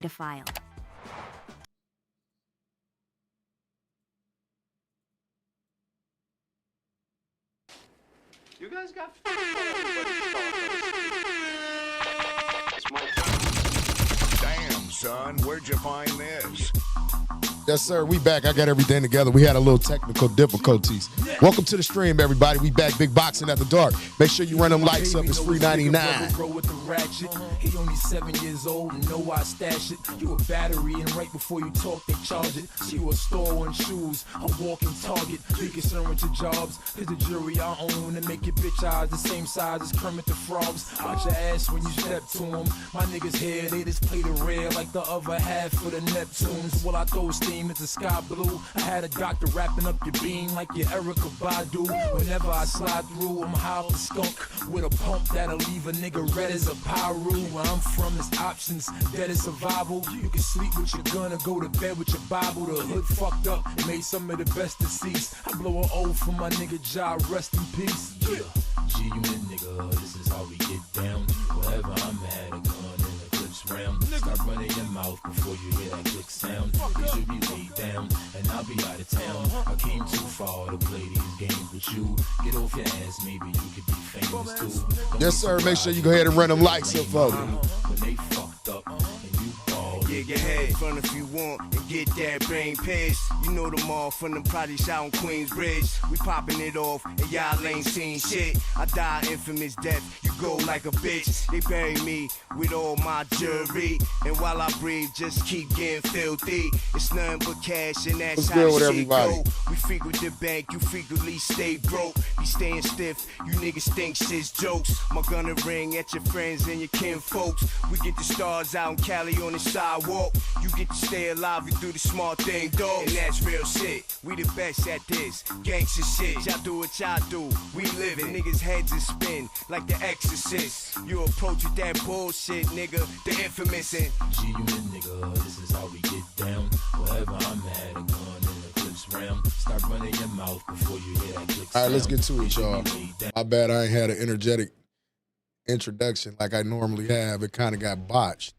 to file. You guys got It's my turn. Damn, son, where'd you find this? Yes, sir. We back. I got everything together. We had a little technical difficulties. Welcome to the stream, everybody. We back. Big Boxing at the Dark. Make sure you run them lights up. It's free 99. He only 7 years old and know I stash it. You a battery and right before you talk they charge it. So you a store on shoes, a walking target. Be concerned with your jobs, cause the jury I own and make your bitch eyes the same size as Kermit the Frogs. Watch your ass when you step to them. My niggas here, they just play the rear like the other half for the Neptunes. Well, I throw steam into sky blue. I had a doctor wrapping up your bean like your Erica Badu. Whenever I slide through, I'm high off the skunk with a pump that'll leave a nigga red as a pyro. Where I'm from is options, dead is survival. You can sleep with your gun or go to bed with your Bible. The hood fucked up, made some of the best deceased. I blow an O for my nigga Ja, rest in peace. Yeah, G-Unit nigga, this is how we get down. Wherever I'm at, a gun in a clips round. Start running your mouth before you hear that click sound. You should be laid down, and I'll be out of town. I came too far to play these games with you. Get off your ass, maybe you could be famous too. Yes, sir. Make sure you go ahead and run them lights up for me. When they fucked up and you balled. Yeah, your head front if you want and get that brain paste. You know them all from them projects out on Queensbridge. We popping it off and y'all ain't seen shit. I die infamous death, you go like a bitch. They bury me with all my jewelry, and while I breathe, just keep getting filthy. It's nothing but cash and that's What's how good the with shit everybody? go. We frequent the bank, you frequently stay broke. Be staying stiff, you niggas think shit's jokes. My gunna ring at your friends and your kin folks. We get the stars out in Cali on the sidewalk. You get to stay alive, you do the smart thing, dog. And that's real shit. We the best at this gangsta shit. Y'all do what y'all do. We live it. Niggas' heads is spin like the Exorcist. You approach with that bullshit, nigga. The infamous and G-Unit nigga, this is how we get down. Wherever I'm at, a gun in the clips round. Start running your mouth before you hear that click sound. All right, let's get to it, y'all. You should be laid down. My bad. I ain't had an energetic introduction like I normally have. It kind of got botched.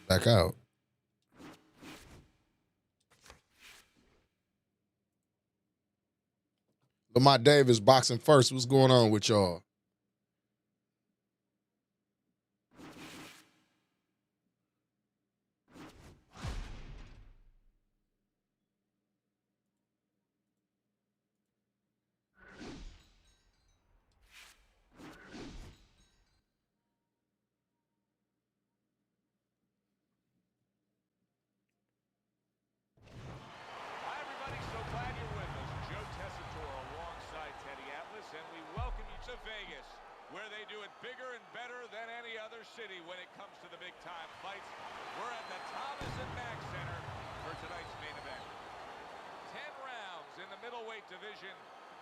Back out. Lamont Davis, Boxing First. What's going on with y'all? Hi, everybody. So glad you're with us. Joe Tessitore alongside Teddy Atlas, and we welcome you to Vegas, where they do it bigger and better than any other city when it comes to the big-time fights. We're at the Thomas & Mack Center for tonight's main event. 10 rounds in the middleweight division.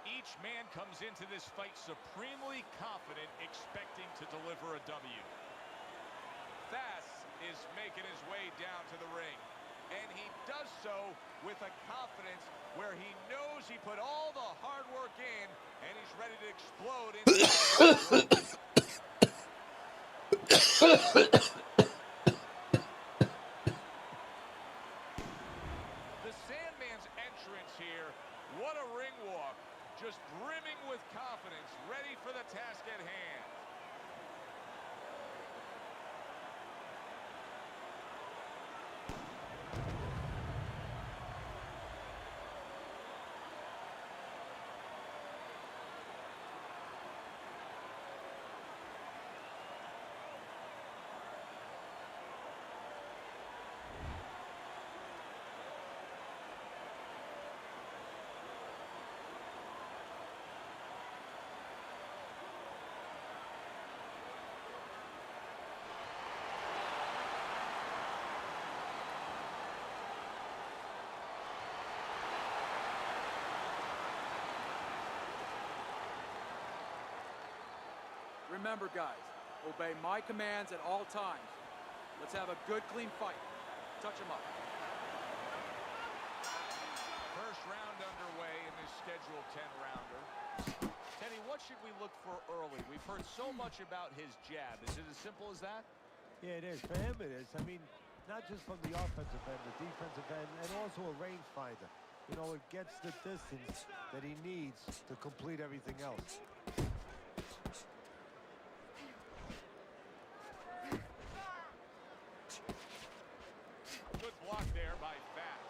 Each man comes into this fight supremely confident, expecting to deliver a W. Thas is making his way down to the ring. And he does so with a confidence where he knows he put all the hard work in, and he's ready to explode The Sandman's entrance here, what a ring walk. Just brimming with confidence, ready for the task at hand. Remember, guys, obey my commands at all times. Let's have a good, clean fight. Touch him up. First round underway in this scheduled 10-rounder. Teddy, what should we look for early? We've heard so much about his jab. Is it as simple as that? Yeah, it is. For him, it is. I mean, not just from the offensive end, the defensive end, and also a rangefinder. You know, it gets the distance that he needs to complete everything else. Good block there by Fast.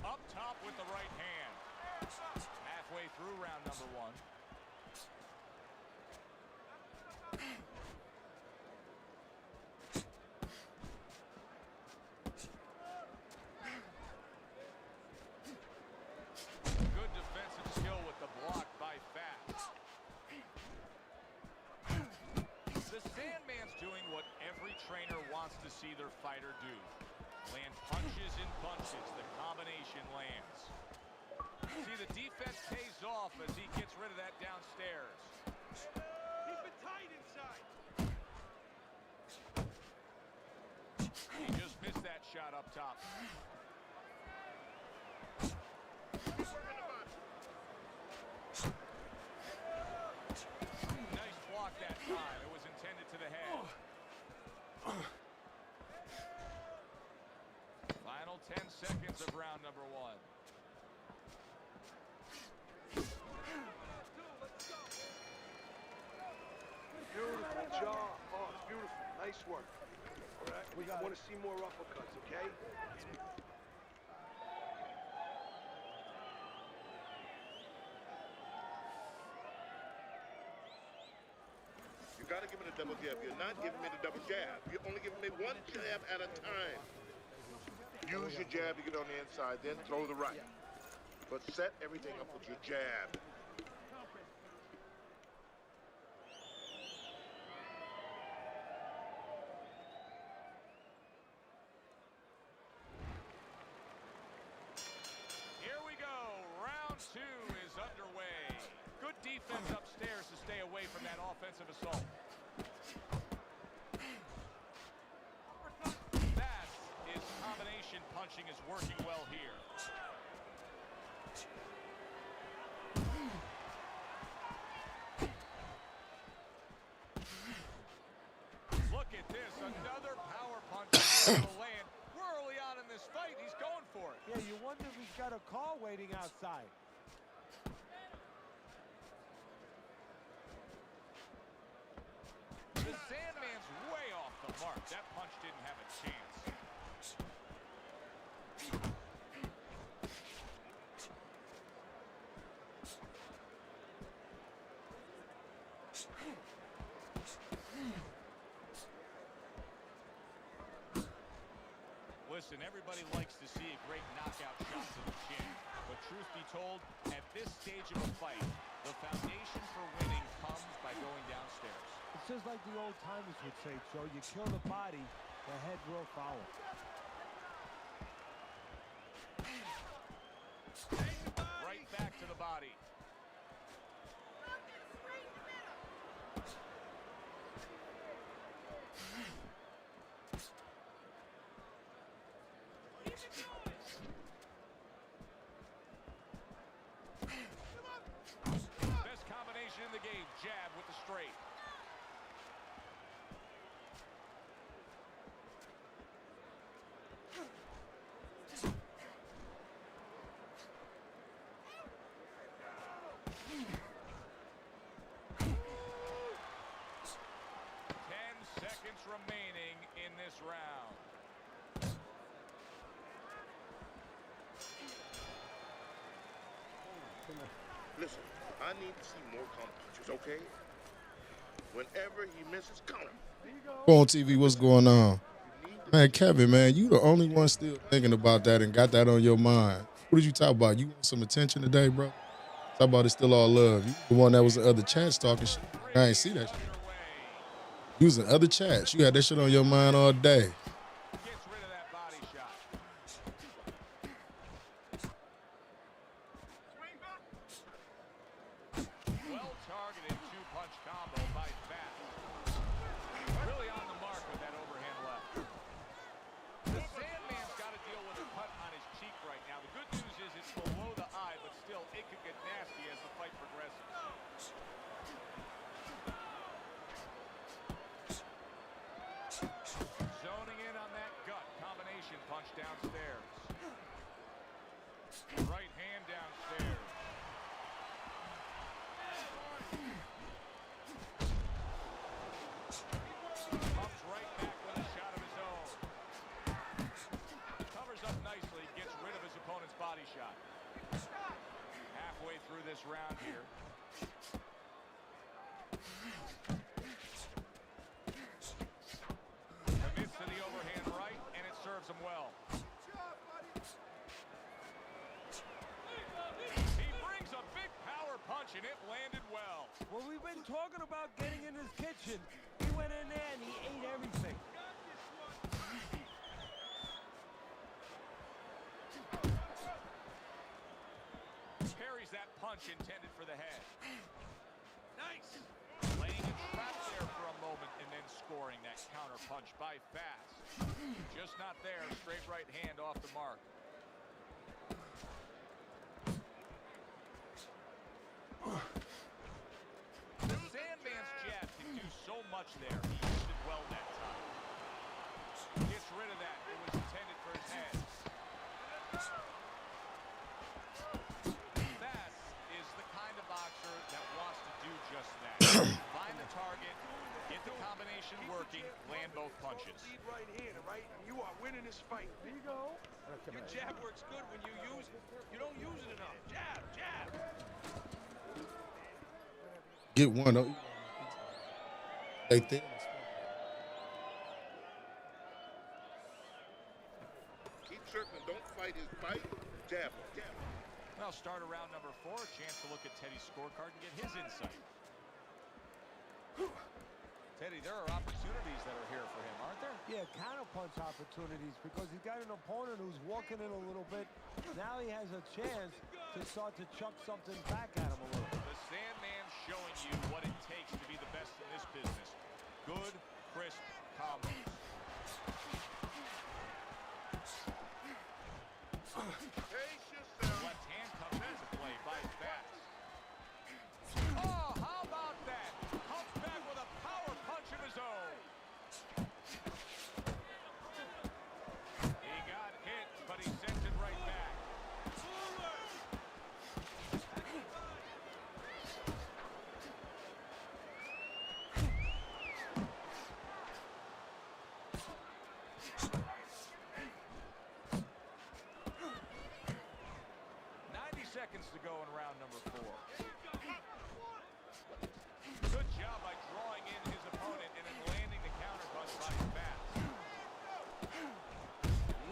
Up top with the right hand. Halfway through round number one. Good defensive skill with the block by Fast. The Sandman's doing what every trainer wants to see their fighter do. Land punches in bunches. The combination lands. See, the defense pays off as he gets rid of that downstairs. Keep it tight inside. He just missed that shot up top. Nice block that time. It was intended to the head. Final 10 seconds of round number one. Beautiful job. Oh, beautiful. Nice work. All right. We want to see more uppercuts, okay? You got to give me the double jab. You're not giving me the double jab. You're only giving me one jab at a time. Use your jab to get on the inside, then throw the right. But set everything up with your jab. Here we go. Round two is underway. Good defense upstairs to stay away from that offensive assault. That is combination punching is working well here. Look at this, another power punch to land. We're early on in this fight. He's going for it. Yeah, you wonder if he's got a car waiting outside. The Sandman's way off the mark. That punch didn't have a chance. Listen, everybody likes to see a great knockout shot to the chin. But truth be told, at this stage of a fight, the foundation for winning comes by going downstairs. It's just like the old timers would say, Joe. You kill the body, the head will follow. Right back to the body. Best combination in the game, jab with the straight. Seconds remaining in this round. Listen, I need to see more counter punches, okay? Whenever he misses, counter. On TV, what's going on? Man, Kevin, man, you the only one still thinking about that and got that on your mind. What did you talk about? You want some attention today, bro? Talk about it's still all love. You the one that was the other chance talking shit. I ain't see that shit. Using other chats. You had that shit on your mind all day. Gets rid of that body shot. Well-targeted two-punch combo by Fast. Really on the mark with that overhand left. The Sandman's got to deal with a cut on his cheek right now. The good news is it's below the eye, but still it could get nasty as the fight progresses. Zoning in on that gut combination punch downstairs. Right hand downstairs. Comes right back with a shot of his own. Covers up nicely, gets rid of his opponent's body shot. Halfway through this round here. Commits to the overhand right, and it serves him well. He brings a big power punch, and it landed well. Well, we've been talking about getting in his kitchen. He went in there and he ate everything. Parries that punch intended for the head. Nice. Laying it trapped there for a moment and then scoring that counter punch by Fast. Just not there. Straight right hand off the mark. The Sandman's jab can do so much there. He used it well that time. Gets rid of that. It was intended for his head. Fast is the kind of boxer that wants to do just that. Find the target, get the combination working, land both punches. Lead right hand, right? You are winning this fight. There you go. Your jab works good when you use it. You don't use it enough. Jab, jab. Get one. They think. Keep circling. Don't fight his fight. Jab, jab. Now start around number 4, a chance to look at Teddy's scorecard and get his insight. Teddy, there are opportunities that are here for him, aren't there? Yeah, counterpunch opportunities because he's got an opponent who's walking in a little bit. Now he has a chance to start to chuck something back at him a little. The Sandman's showing you what it takes to be the best in this business. Good, crisp combos. Pace yourself. Left hand comes into play by Fast. Oh, how about that? Comes back with a power punch of his own. He got hit, but he sends it right back. 90 seconds to go in round number 4. Good job by drawing in his opponent and then landing the counterpunch by Fast.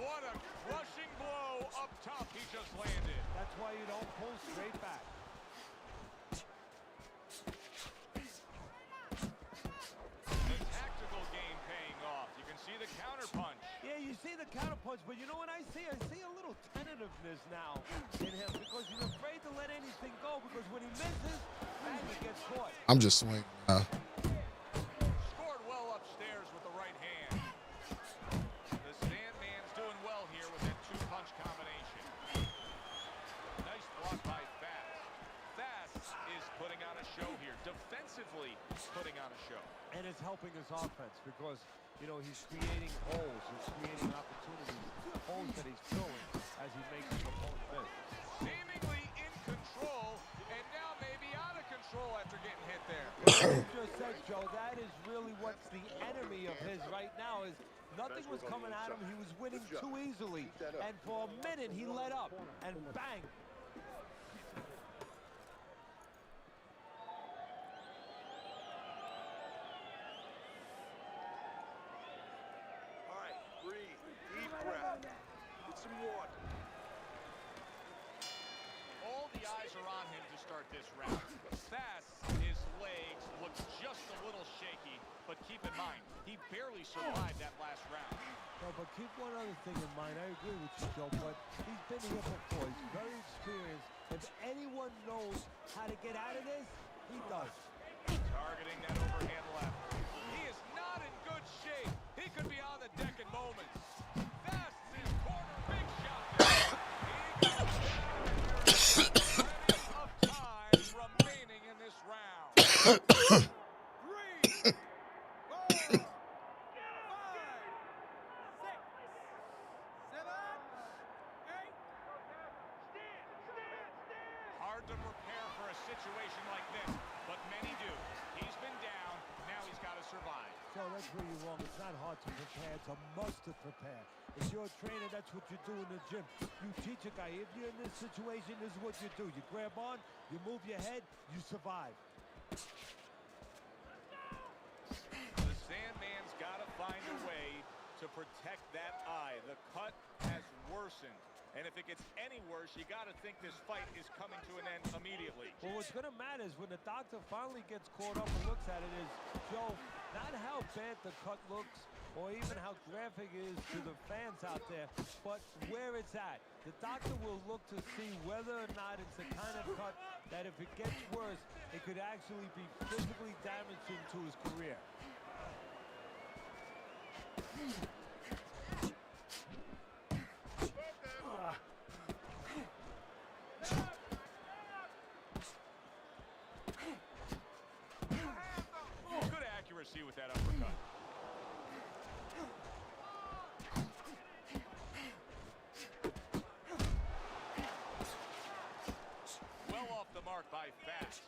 What a crushing blow up top he just landed. That's why you don't pull straight back. The tactical game paying off. You can see the counterpunch. Yeah, you see the counterpunch, but you know what I see? I see a little tentativeness now in him because he's afraid to let anything go because when he misses, man, he gets caught. I'm just swinging now. Scored well upstairs with the right hand. The Sandman's doing well here with that two-punch combination. Nice block by Fast. Fast is putting on a show here. Defensively putting on a show. And it's helping his offense because, you know, he's creating holes. He's creating opportunities, holes that he's filling as he makes his opponent miss. Seemingly in control, and now maybe out of control after getting hit there. Like you just said, Joe, that is really what's the enemy of his right now is nothing was coming at him. He was winning too easily. And for a minute, he let up. And bang. All right, breathe. Deep breath. Get some water. All the eyes are on him to start this round. Fast, his legs look just a little shaky, but keep in mind barely survived that last round. No, but keep one other thing in mind. I agree with you, Joe, but he's been here before. He's very experienced. If anyone knows how to get out of this, he does. Targeting that overhand left. He is not in good shape. He could be on the deck in moments. Fast his corner, big shot there. He goes down. Of time remaining in this round. 3, 4, 5, 6, 7, 8. Hard to prepare for a situation like this, but many do. He's been down, now he's got to survive. So that's where you're wrong. It's not hard to prepare. It's a must to prepare. If you're a trainer, that's what you do in the gym. You teach a guy, if you're in this situation, this is what you do. You grab on, you move your head, you survive. The Sandman's got to find a way to protect that eye. The cut has worsened. And if it gets any worse, you got to think this fight is coming to an end immediately. Well, what's going to matter is when the doctor finally gets caught up and looks at it is, Joe, not how bad the cut looks or even how graphic it is to the fans out there, but where it's at. The doctor will look to see whether or not it's the kind of cut that if it gets worse, it could actually be physically damaging to his career. Good accuracy with that uppercut. Well off the mark by Fast.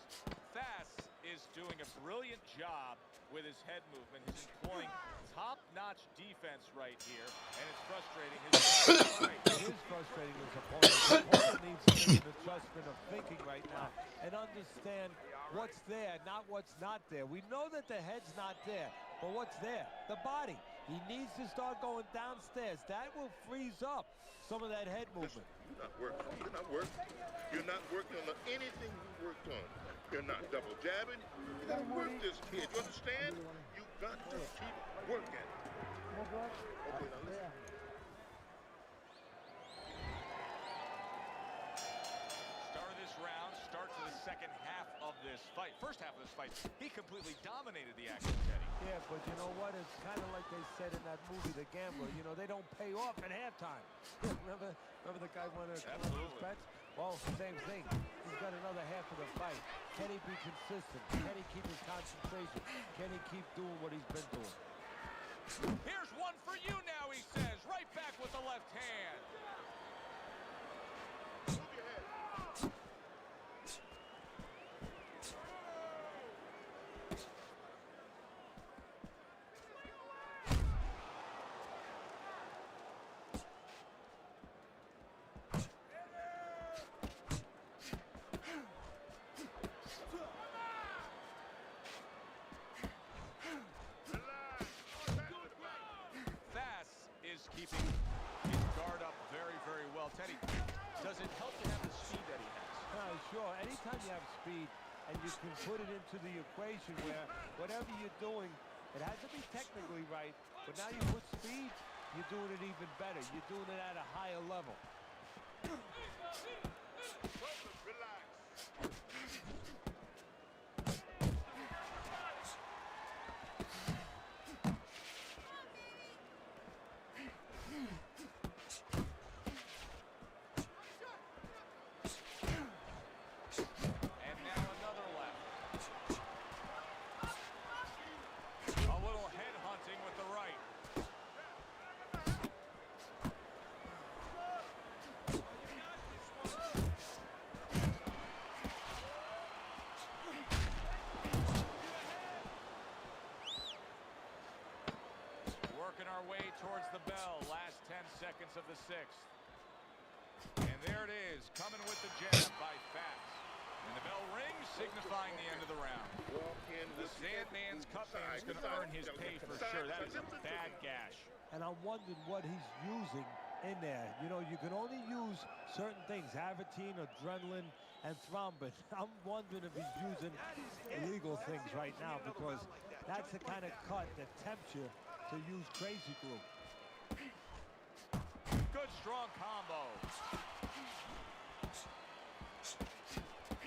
Fast is doing a brilliant job with his head movement. He's employing top-notch defense right here, and it's frustrating his opponent. It is frustrating his opponent. His opponent needs to make an adjustment of thinking right now and understand what's there, not what's not there. We know that the head's not there, but what's there? The body. He needs to start going downstairs. That will freeze up some of that head movement. You're not working. You're not working. You're not working on anything you worked on. You're not double jabbing. You got to work this kid. You understand? You got to keep working. Okay, now listen. Start of this round, start to the second half of this fight. First half of this fight, he completely dominated the action, Teddy. Yeah, but you know what? It's kind of like they said in that movie, The Gambler. You know, they don't pay off at halftime. remember the guy won a Columbus bets? Well, same thing. He's got another half of the fight. Can he be consistent? Can he keep his concentration? Can he keep doing what he's been doing? Here's one for you now, he says. Right back with the left hand. Move your head. Fast is keeping his guard up very, very well. Teddy, does it help to have the speed that he has? Sure. Anytime you have speed and you can put it into the equation where whatever you're doing, it has to be technically right, but now you put speed, you're doing it even better. You're doing it at a higher level. Relax. And now another left. A little head hunting with the right. Working our way towards the bell. Last 10 seconds of the sixth. And there it is, coming with the jab by Fast. And the bell rings, signifying the end of the round. Walk in The with Sandman's cut man is going to earn his pay for sure. That is a bad gash. And I'm wondering what he's using in there. You know, you can only use certain things, Avitine, adrenaline, and thrombin. I'm wondering if he's using illegal things right now because That's the kind of cut that tempts you to use crazy glue. Good strong combo.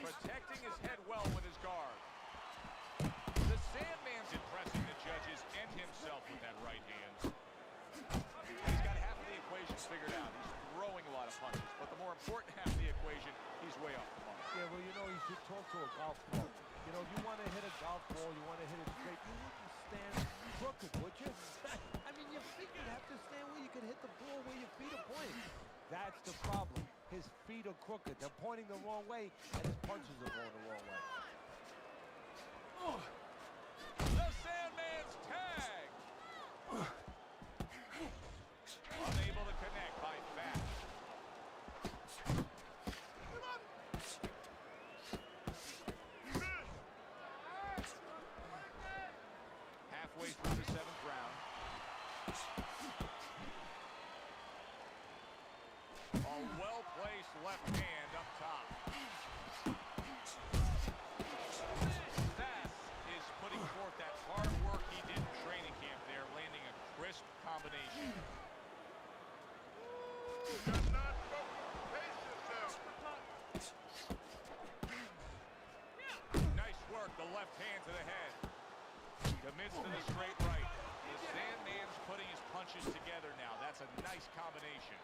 Protecting his head well with his guard. The Sandman's impressing the judges and himself with that right hand. He's got half of the equation figured out. He's throwing a lot of punches, but the more important half of the equation, he's way off the mark. Yeah, well, you know, you should talk to a golf ball. You know, if you want to hit a golf ball, you want to hit it straight, you wouldn't stand crooked, would you? I mean, your feet would have to stand where you can hit the ball where your feet are pointing. That's the problem. His feet are crooked. They're pointing the wrong way, and his punches are going the wrong way. The Sandman's tag. Unable to connect by Fat. Halfway through the 7th round. A well-placed left hand up top. Bass is putting forth that hard work he did in training camp there, landing a crisp combination. Nice work, the left hand to the head. Commits to the straight right. The Sandman's putting his punches together now. That's a nice combination.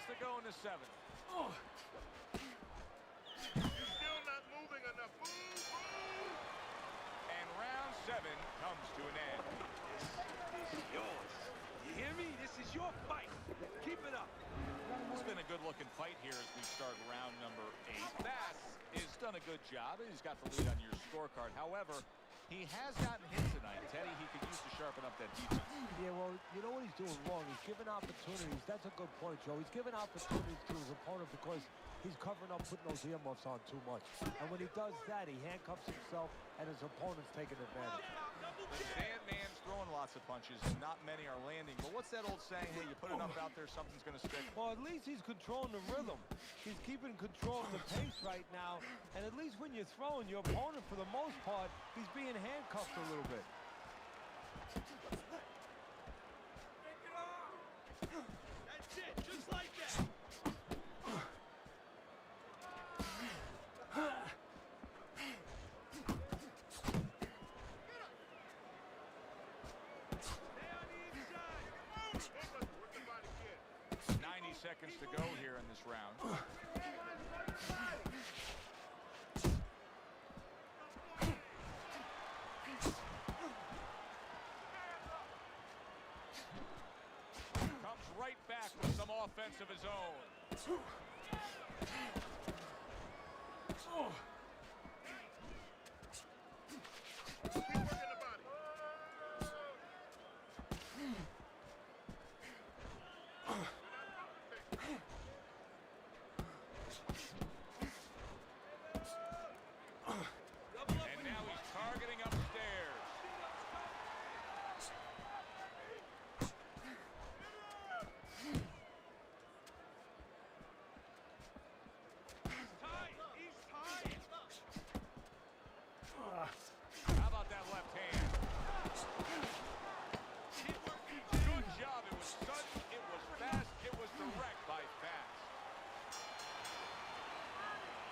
To go in the 7th. You're still not moving enough. Move, move. And round 7 comes to an end. This is yours. You hear me? This is your fight. Keep it up. It's been a good-looking fight here as we start round number 8. Bass has done a good job. He's got the lead on your scorecard. However, he has gotten hit tonight. Teddy, he could use to sharpen up that defense. Yeah, well, you know what he's doing wrong? He's giving opportunities. That's a good point, Joe. He's giving opportunities to his opponent because he's covering up, putting those earmuffs on too much. And when he does that, he handcuffs himself, and his opponent's taking advantage. The Sandman's throwing lots of punches, and not many are landing. But what's that old saying? Hey, you put enough out there, something's going to stick. Well, at least he's controlling the rhythm. He's keeping control of the pace right now. And at least when you're throwing, your opponent, for the most part, he's being handcuffed a little bit. That's it. Just like that. Stay on the inside. 90 seconds to go here in this round. Comes right back with some offense of his own. Keep working the body. And now he's targeting upstairs. He's tight. How about that left hand? Good job. It was sudden, it was fast, it was direct by Fast.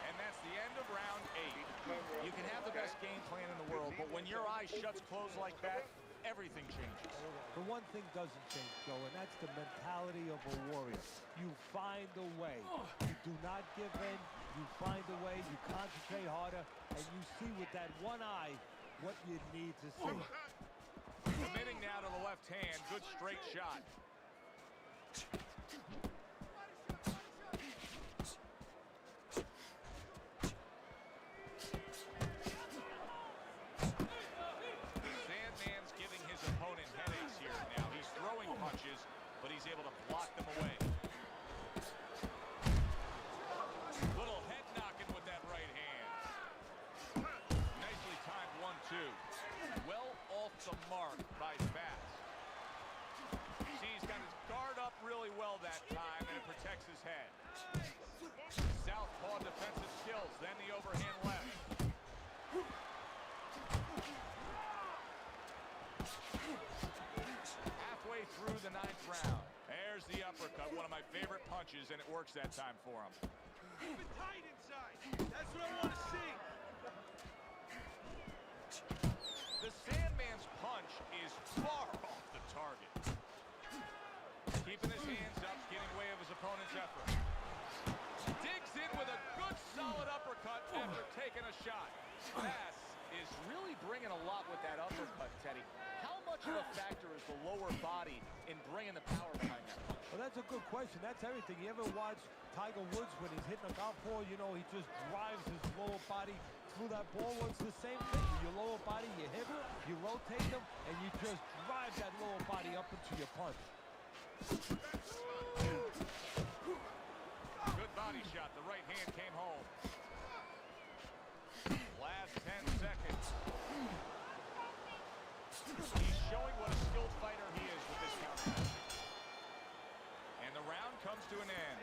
And that's the end of round 8. You can have the best game plan in the world, but when your eye shuts closed like that, everything changes. The one thing doesn't change, Joe, and that's the mentality of a warrior. You find a way. You do not give in. You find a way. You concentrate harder, and you see with that one eye what you need to see. Committing now to the left hand. Good straight shot. Sandman's giving his opponent headaches here now. He's throwing punches, but he's able to block them away. Little head 9th round. There's the uppercut, one of my favorite punches, and it works that time for him. Keep it tight inside. That's what I want to see. The Sandman's punch is far off the target. Keeping his hands up, getting way of his opponent's effort. Digs in with a good, solid uppercut after taking a shot. Bass is really bringing a lot with that uppercut, Teddy. How much of a factor is the lower body in bringing the power behind that? Well, that's a good question. That's everything. You ever watch Tiger Woods when he's hitting a golf ball? You know, he just drives his lower body through that ball. Well, it's the same thing. Your lower body, you hit them, you rotate them, and you just drive that lower body up into your punch. Good body shot. The right hand came home. Last 10 seconds. He's showing what a skilled fighter he is with this counter. And the round comes to an end.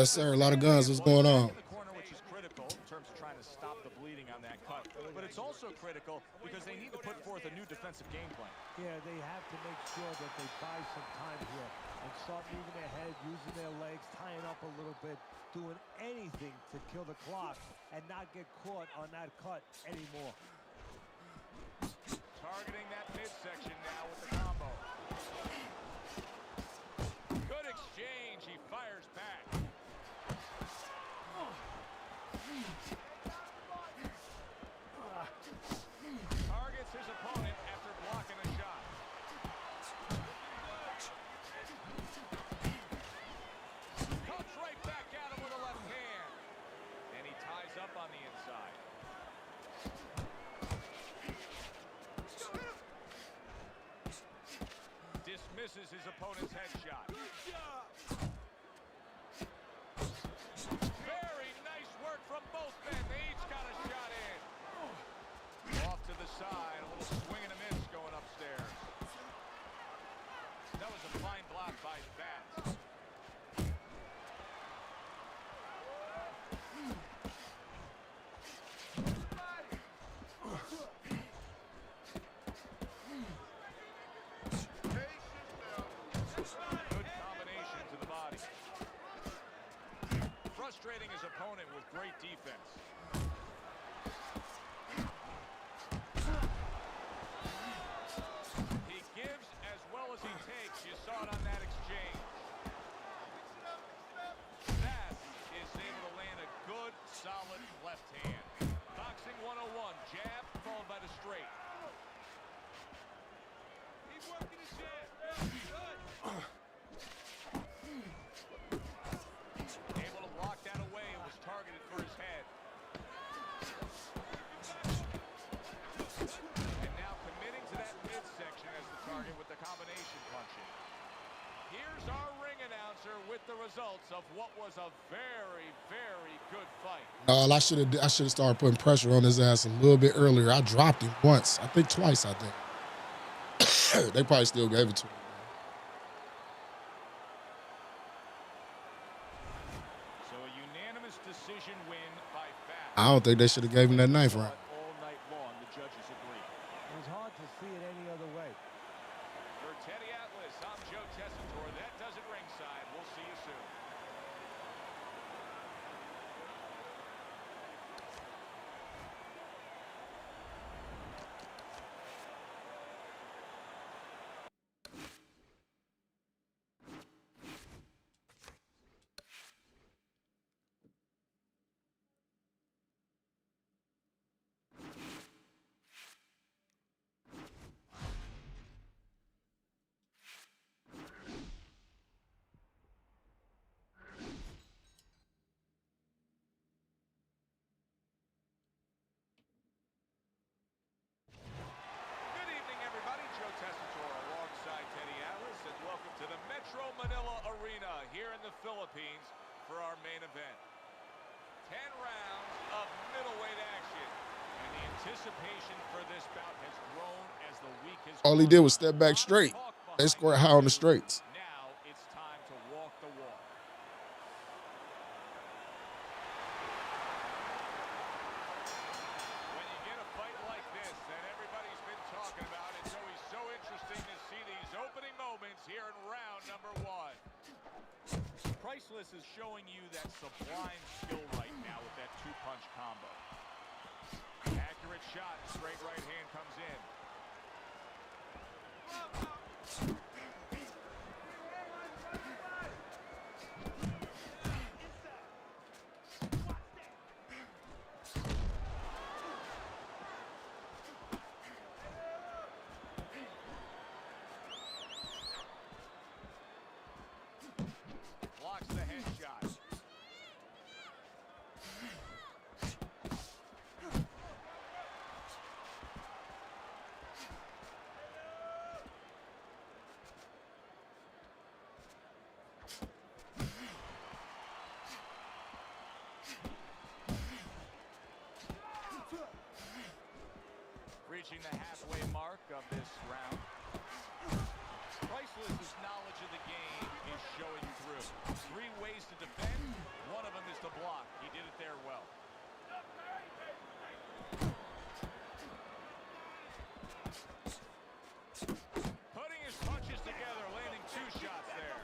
Yes, sir. A lot of guns. What's going on? In the corner, which is critical in terms of trying to stop the bleeding on that cut. But it's also critical because they need to put forth a new defensive game plan. Yeah, they have to make sure that they buy some time here and start moving their head, using their legs, tying up a little bit, doing anything to kill the clock and not get caught on that cut anymore. Targeting that midsection now with the combo. Good exchange. He fires back. Targets his opponent after blocking a shot. Comes right back at him with a left hand. And he ties up on the inside. Dismisses his opponent's headshot. Very nice work from both men. They each got a shot in. Off to the side, a little swing and a miss going upstairs. That was a fine block by Bass. Good combination to the body. Frustrating his opponent with great defense. He gives as well as he takes. You saw it on that exchange. Bass is able to land a good, solid left hand. Boxing 101, jab followed by the straight. Keep working his jab. Good. Able to block that away. It was targeted for his head. And now committing to that midsection as the target with the combination punching. Here's our ring announcer with the results of what was a very, very good fight. No, I should have started putting pressure on his ass a little bit earlier. I dropped him once. I think twice, I think. They probably still gave it to him. So a unanimous decision win by Bass. I don't think they should have gave him that knife round. All night long, the judges agree. It was hard to see it any other way. For Teddy Atlas, I'm Joe Tessitore. That does it ringside. We'll see you soon. Good evening, everybody. Joe Tessitore alongside Teddy Atlas, and welcome to the Metro Manila Arena here in the Philippines for our main event. 10 rounds of middleweight action, and the anticipation for this bout has grown as the week has All he did was step back straight. They scored high on the straights. Now it's time to walk the walk. When you get a fight like this that everybody's been talking about, it's always so interesting to see these opening moments here in round Priceless is showing you that sublime skill right now with that two-punch combo. Accurate shot, straight right hand comes in. Blocks the headshot. Reaching the halfway mark of this round. Priceless's knowledge of the game is showing through. 3 ways to defend. One of them is to block. He did it there well. Putting his punches together, landing 2 shots there.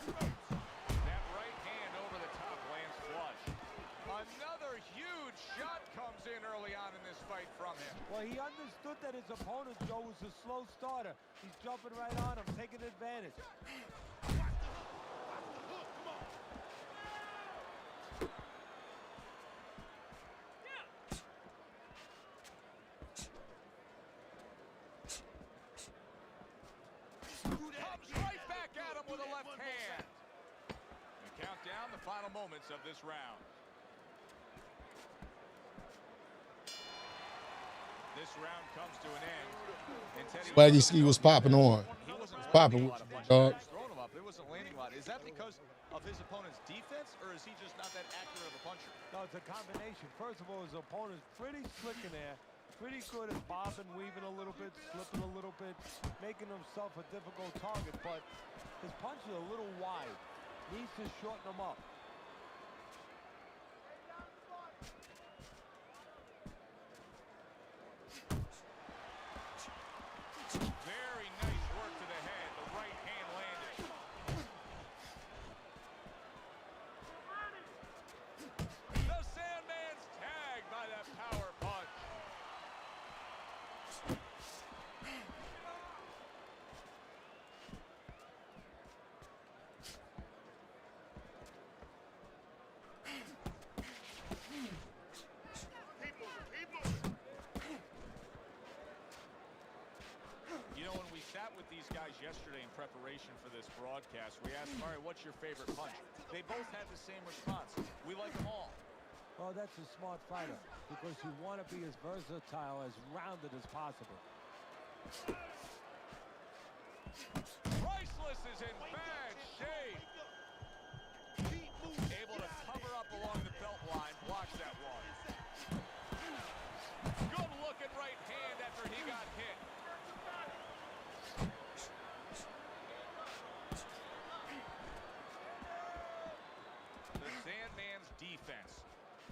That right hand over the top lands flush. Another huge shot comes in early on in this fight from him. Well, he understood that his opponent, Joe, was a slow starter. He's jumping right on him, taking advantage. Comes right back at him with a left hand. And count down the final moments of this round. This round comes to an end. And Teddy Swaggy Ski was popping on. He wasn't Popping landing a with lot of you, punches. dog. He was throwing them up. It wasn't landing a lot. Is that because of his opponent's defense, or is he just not that accurate of a puncher? No, it's a combination. First of all, his opponent's pretty slick in there. Pretty good at bobbing, weaving a little bit, slipping a little bit, making himself a difficult target. But his punch is a little wide. Needs to shorten them up. Very nice work to the head. The right hand landed. The Sandman's tagged by that power punch. You know, when we sat with these guys yesterday in preparation for this broadcast, we asked them, all right, what's your favorite punch? They both had the same response. We like them all. Well, that's a smart fighter because you want to be as versatile, as rounded as possible. Priceless is in bad shape. Able to cover up along the belt line, blocks that one. Good looking right hand after he got hit. The Sandman's defense.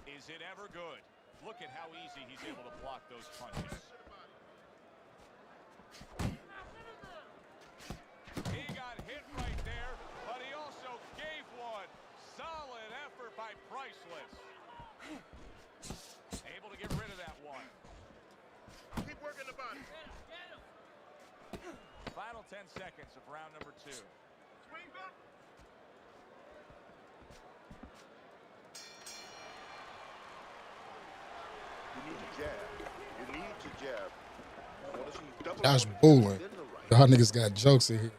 Is it ever good? Look at how easy he's able to block those punches. He got hit right there, but he also gave one. Solid effort by Priceless. Able to get rid of that one. Keep working the body. Final 10 seconds of round number 2. Swing back. You need to jab. You need to jab. I want to see you double Josh up, Booling. then the right. Y'all niggas got jokes in here.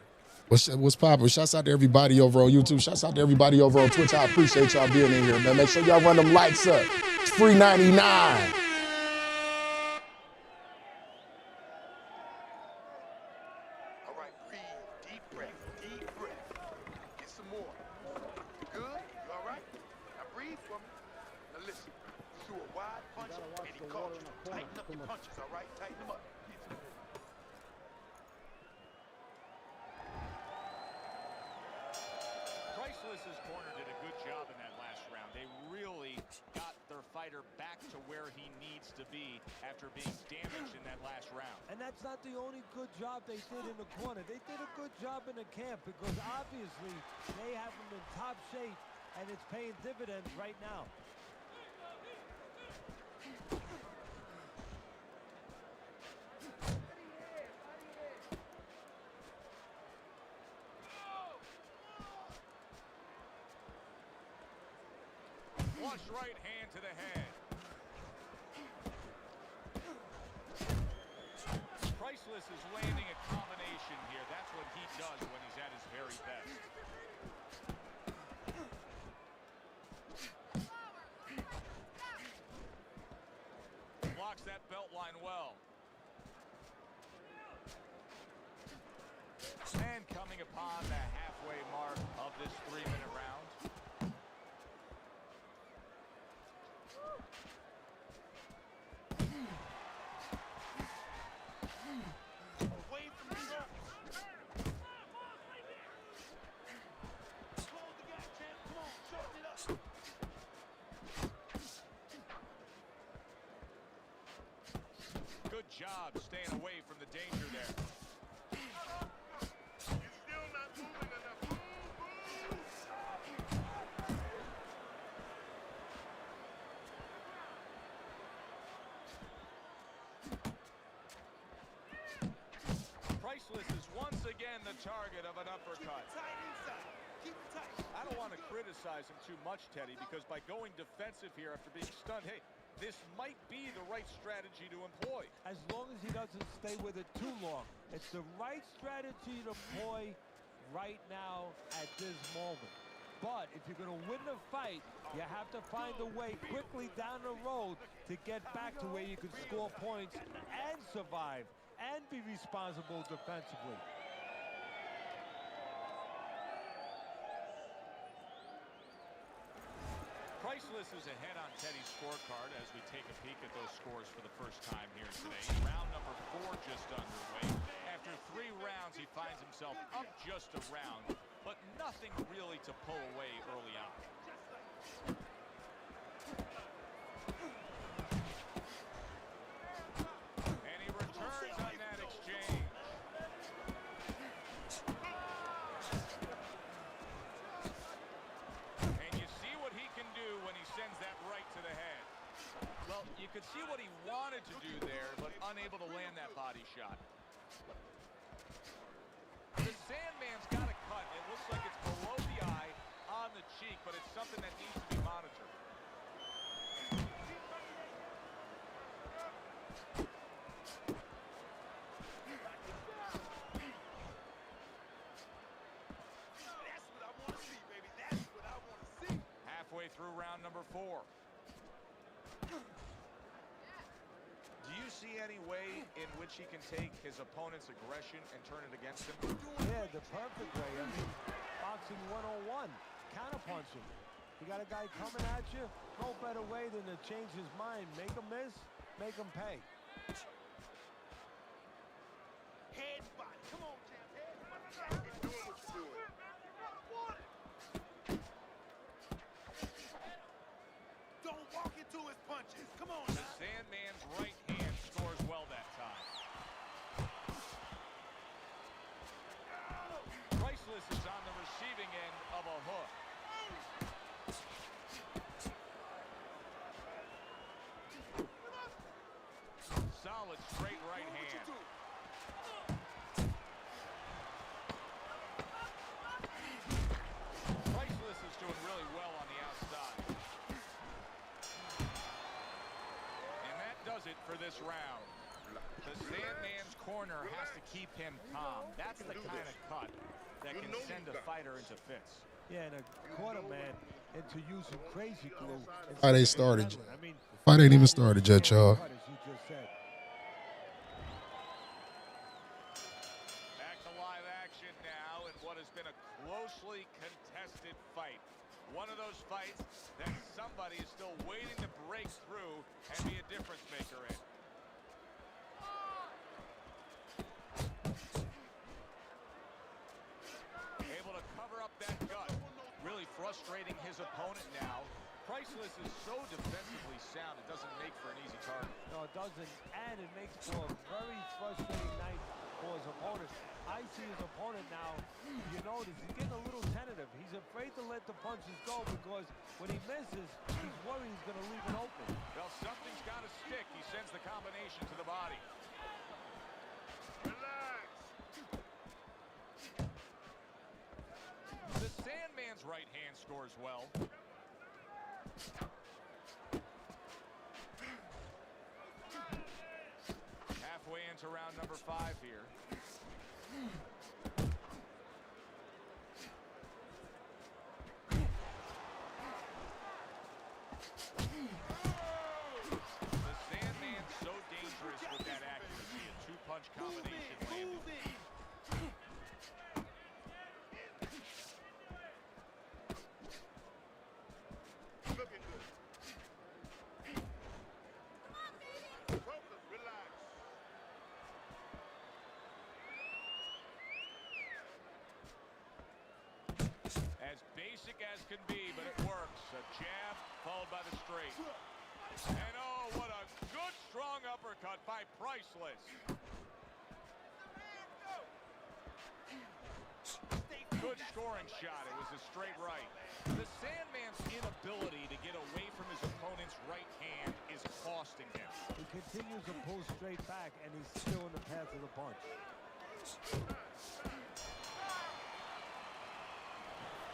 What's poppin'? Shouts out to everybody over on YouTube. Shouts out to everybody over on Twitch. I appreciate y'all being in here, man. Make sure y'all run them likes up. It's free 99. All right, breathe. Deep breath. Deep breath. Get some more. You good? You all right? Now breathe for me. Now listen. You threw a wide punch and he caught you. Tighten up your punches, all right? Tighten them up. Priceless's corner did a good job in that last round. They really got their fighter back to where he needs to be after being damaged in that last round. And that's not the only good job they did in the corner. They did a good job in the camp because obviously they have him in top shape and it's paying dividends right now. Flush right hand to the head. Priceless is landing a combination here. That's what he does when he's at his very best. Blocks that belt line well. And coming upon the halfway mark of this 3-minute round. Away from the ropes. Close the gap, champ. Come on, shorten it up. Good job staying away from the danger there. You're still not moving enough. Move. Priceless is once again the target of an uppercut. Tight inside. Keep it tight. I don't want to criticize him too much, Teddy, because by going defensive here after being stunned, hey, this might be the right strategy to employ. As long as he doesn't stay with it too long. It's the right strategy to employ right now at this moment. But if you're going to win the fight, you have to find a way quickly down the road to get back to where you can score points and survive and be responsible defensively. Priceless is ahead on Teddy's scorecard as we take a peek at those scores for the first time here today. Round number 4 just underway. After 3 rounds, he finds himself up just a round, but nothing really to pull away early on. And he returns on that exchange. And you see what he can do when he sends that right to the head. Well, you could see what he wanted to do there, but unable to land that body shot. The Sandman's got a cut. It looks like it's below the eye on the cheek, but it's something that needs to be monitored. That's what I want to see, baby. That's what I want to see. Halfway through round number 4. Do you see any way in which he can take his opponent's aggression and turn it against him? Yeah, the perfect way. I mean, boxing 101, counterpunching. You got a guy coming at you, no better way than to change his mind. Make him miss, make him pay. Head body. Come on, champ. Head body. Keep doing what you're doing. Don't walk into his punches. Come on The now. Sandman's right hand scores well that time. Priceless is on the receiving end of a hook. Solid straight right hand. Priceless is doing really well on the outside. And that does it for this round. The Sandman's corner has to keep him calm. That's the kind of cut that can send a fighter into fits. Yeah, and a quarter man into using crazy glue. Fight ain't started. I mean, Fight ain't even started yet, y'all. as you just said. Back to live action now in what has been a closely contested fight. One of those fights that somebody is still waiting to break through and be a difference maker in. Able to cover up that gut. Really frustrating his opponent now. Priceless is so defensively sound, it doesn't make for an easy target. No, No, it doesn't, and it makes for a very frustrating night for his opponent. I see his opponent now, you notice, he's getting a little tentative. He's afraid to let the punches go because when he misses, he's worried he's going to leave it open. Well, something's got to stick. He sends the combination to the body. Relax. The Sandman's right hand scores well. Halfway into round number 5 here. The Sandman's so dangerous with that accuracy. A two-punch combination landed. Looking good. Focus, relax. As basic as can be, but it works. A jab followed by the straight. And oh, what a good strong uppercut by Priceless. Good scoring shot. It was a straight right. The Sandman's inability to get away from his opponent's right hand is costing him. He continues to pull straight back, and he's still in the path of the punch.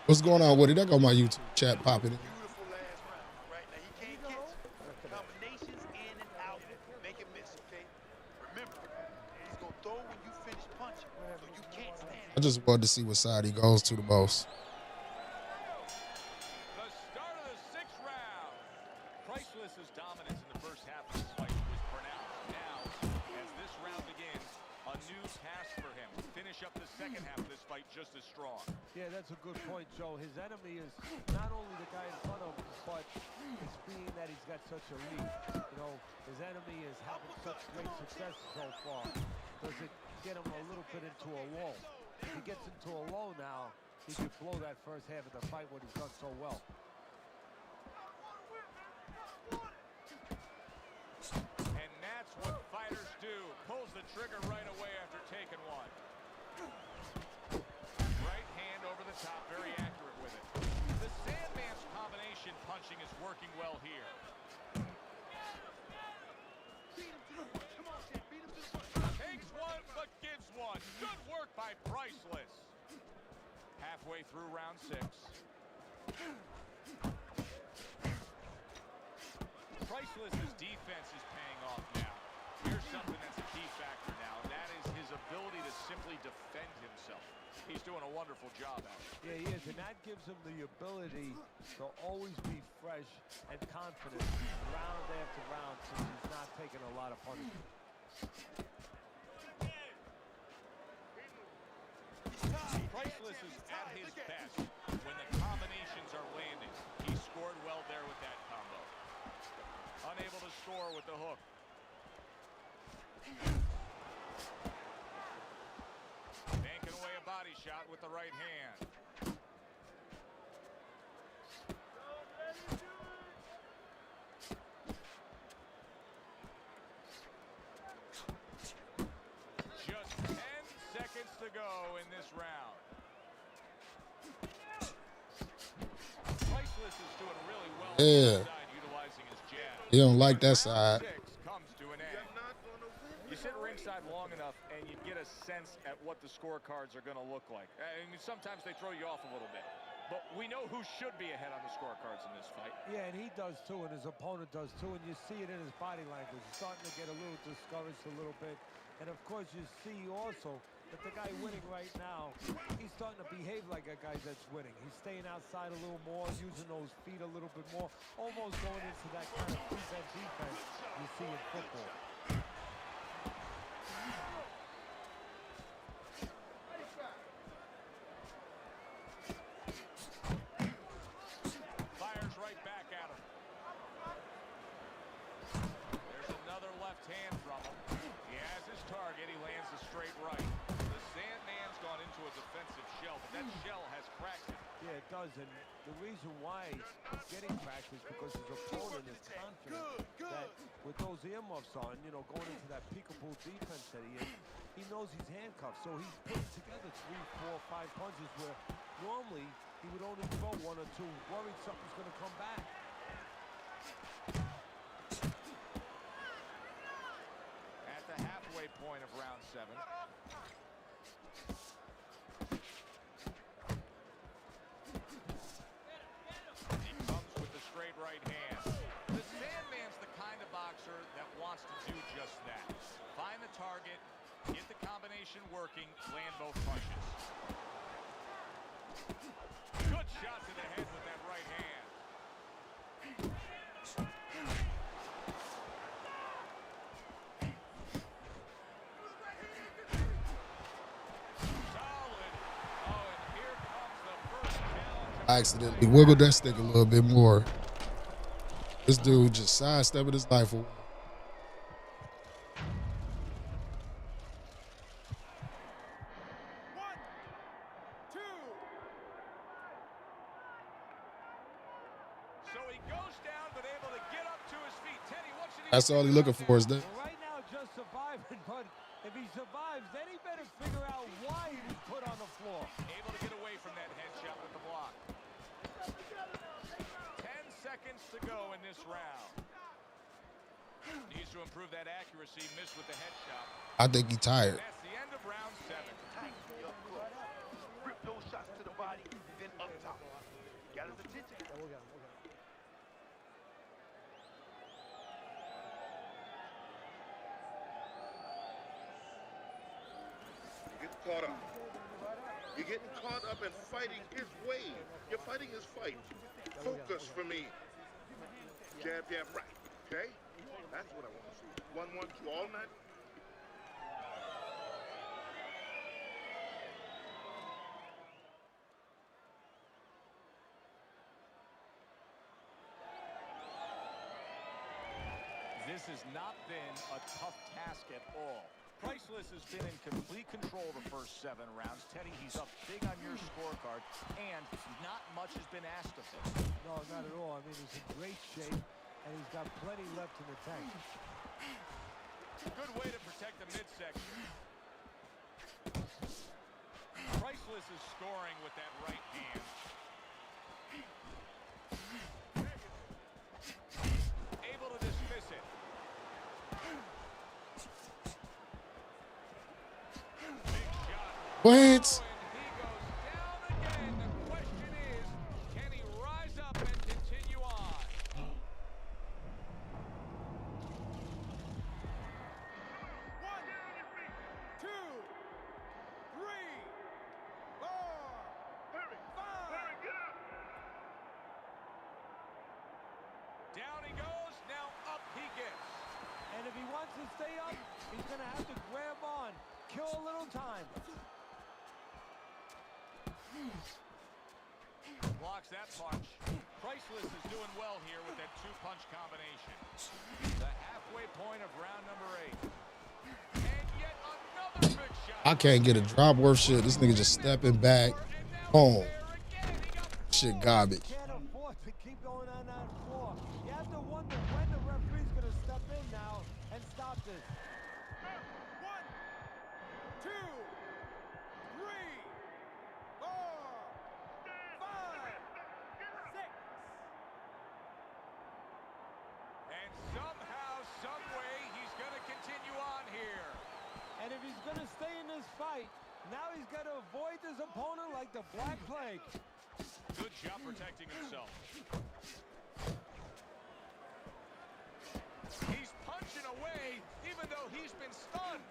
What's going on, Woody? That go my YouTube chat popping in. Beautiful last round. Right now, he can't catch combinations in and out. Make him miss, okay? Remember, he's going to throw when you finish punching, so you can't stand I just wanted to see what side he goes to the most. The start of the 6th round. Priceless's dominance in the first half of this fight was pronounced. Now, as this round begins, a new task for him. Finish up the second half of this fight just as strong. Yeah, that's a good point, Joe. His enemy is not only the guy in front of him, but it's being that he's got such a lead. You know, his enemy is having such great success so far. Does it get him a little bit into a lull? If he gets into a lull now, he could blow that first half of the fight what he's done so well. And that's what fighters do. Pulls the trigger right away after taking one. Right hand over the top, very accurate with it. The Sandman's combination punching is working well here. Takes one, but gives one. Good work by Priceless. Halfway through round 6. Priceless's defense is paying off now. Here's something that's a key factor now, and that is his ability to simply defend himself. He's doing a wonderful job at it. Yeah, he is, and that gives him the ability to always be fresh and confident round after round since he's not taking a lot of punishment. Priceless is at his best when the combinations are landing. He scored well there with that combo. Unable to score with the hook. Banking away a body shot with the right hand. Just 10 seconds to go in this round. Priceless is doing really well Yeah. inside, utilizing his jab. He don't like that side. 6 comes to an end. You sit ringside long enough and you get a sense at what the scorecards are going to look like. I mean, sometimes they throw you off a little bit. But we know who should be ahead on the scorecards in this fight. Yeah, and he does too, and his opponent does too, and you see it in his body language. He's starting to get a little discouraged a little bit. And of course, you see also that the guy winning right now, he's starting to behave like a guy that's winning. He's staying outside a little more, using those feet a little bit more, almost going into that kind of defense you see in football. Fires right back at him. There's another left hand from him. He has his target. He lands a straight right. The Sandman's gone into a defensive shell, but that shell has cracked him. Yeah, it does, and the reason why he's getting practice because his opponent is confident that with those earmuffs on, you know, going into that peekaboo defense that he knows he's handcuffed. So he's putting together 3, 4, 5 punches where normally he would only throw 1 or 2, worried something's going to come back. At the halfway point of round 7. He comes with the straight right hand. The Sandman's the kind of boxer that wants to do just that. Find the target, get the combination working, land both punches. Good shot to the head with that right hand. Solid. Oh, and here comes the first challenge. I accidentally wiggled that stick a little bit more. This dude just sidestepping his life away. So he goes down, but able to get up to his feet. Teddy, what should he That's all he looking for is that. Well, right now, just surviving, but if he survives, then he better figure out why he was put on the floor. Able to get away from that headshot with the block. 10 seconds to go in this round. Needs to improve that accuracy. Missed with the headshot. I think he tired. That's the end of round 7. Tighten your clothes. Rip those shots to the body, then up top. Got his attention. You get caught up. You're getting caught up and fighting his way. You're fighting his fight. Focus for me. Jab, jab, right. Okay? That's what I want to see. 1-1-2 all night. This has not been a tough task at all. Priceless has been in complete control the first 7 rounds. Teddy, he's up big on your scorecard, and not much has been asked of him. No, not at all. I mean, he's in great shape, and he's got plenty left in the tank. Good way to protect the midsection. Priceless is scoring with that right hand. Able to dismiss it. Big shot. What? And he goes down again. The question is, can he rise up and continue on? One, two, three, four, five. Down he goes. Now up he gets. And if he wants to stay up, he's going to have to grab on, kill a little time. Blocks that punch. Priceless is doing well here with that 2-punch combination. The halfway point of round number 8. And yet another big shot. I can't get a drop worth shit. This nigga just stepping back. Home. Shit garbage. Can't afford to keep going on that floor. You have to wonder when the referee's going to step in now and stop this. 1, 2, 3, 4, 5, 6. And somehow, some way, he's going to continue on here. And if he's going to stay in this fight, now he's got to avoid his opponent like the Black Plague. Good job protecting himself. He's punching away even though he's been stunned.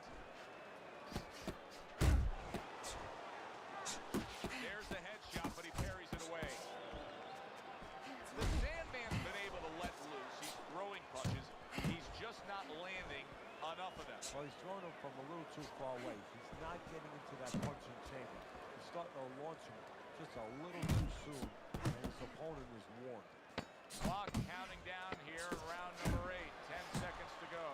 There's the headshot, but he parries it away. The Sandman's been able to let loose. He's throwing punches. He's just not landing enough of them. Well, he's throwing him from a little too far away. He's not getting into that punching chamber. He's starting to launch him just a little too soon, and his opponent is warned. Clock counting down here in round number 8. 10 seconds to go.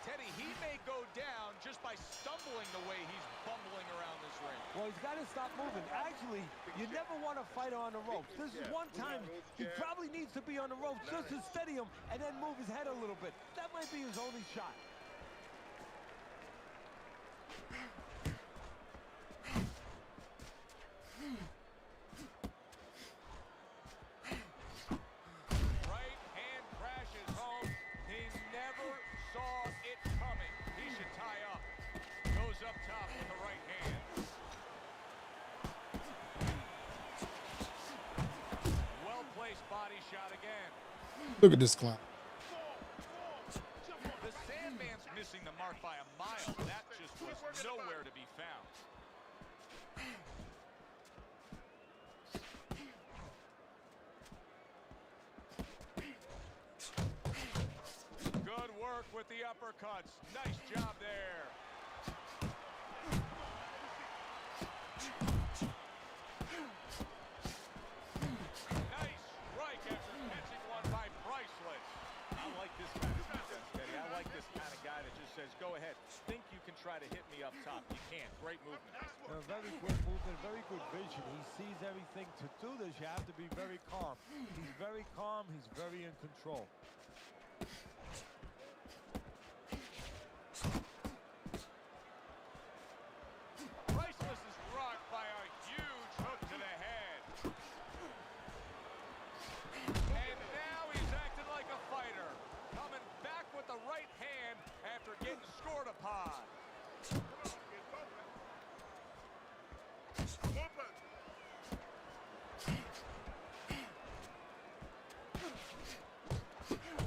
Teddy, he may go down just by stumbling the way he's bumbling around this ring. Well, he's got to stop moving. Actually, you never want to fight on the ropes. This is one time he probably needs to be on the ropes just to steady him and then move his head a little bit. That might be his only shot. Right hand crashes home. He never saw it coming. He should tie up. Goes up top with the right hand. Well-placed body shot again. Look at this clown. The Sandman's missing the mark by a mile. That just was nowhere to be found. Good work with the uppercuts. Nice job there. Nice strike after catching one by Priceless. I like this kind of defense, Teddy. I like this kind of guy that just says, go ahead, think you can try to hit me up top. You can't. Great movement. Very good movement, very good vision. He sees everything. To do this, you have to be very calm. He's very calm. He's very in control. Priceless is rocked by a huge hook to the head. And now he's acting like a fighter. Coming back with the right hand after getting scored upon.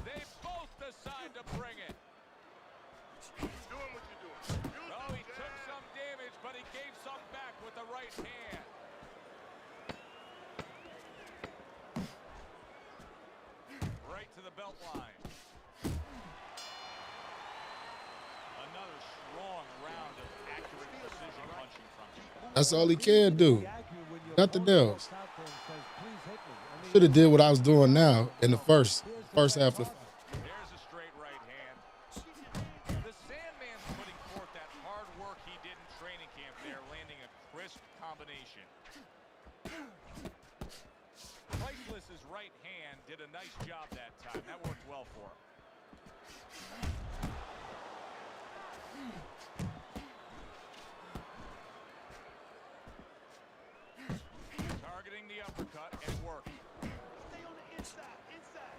They both decide to bring it. Doing what you're doing. Oh, he took some damage, but he gave some back with the right hand. Right to the belt line. Another strong round of accurate precision punching from him. That's all he can do. Nothing else. Should have did what I was doing now in the first half of the There's a straight right hand. The Sandman's putting forth that hard work he did in training camp there, landing a crisp combination. Priceless's right hand did a nice job that time. That worked well for him. Targeting the uppercut, and it worked. Stay on the inside, inside.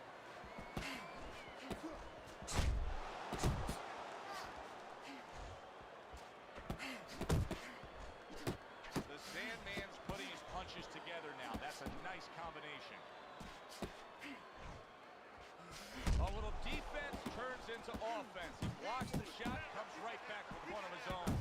The Sandman's putting his punches together now. That's a nice combination. A little defense turns into offense. He blocks the shot, comes right back with one of his own.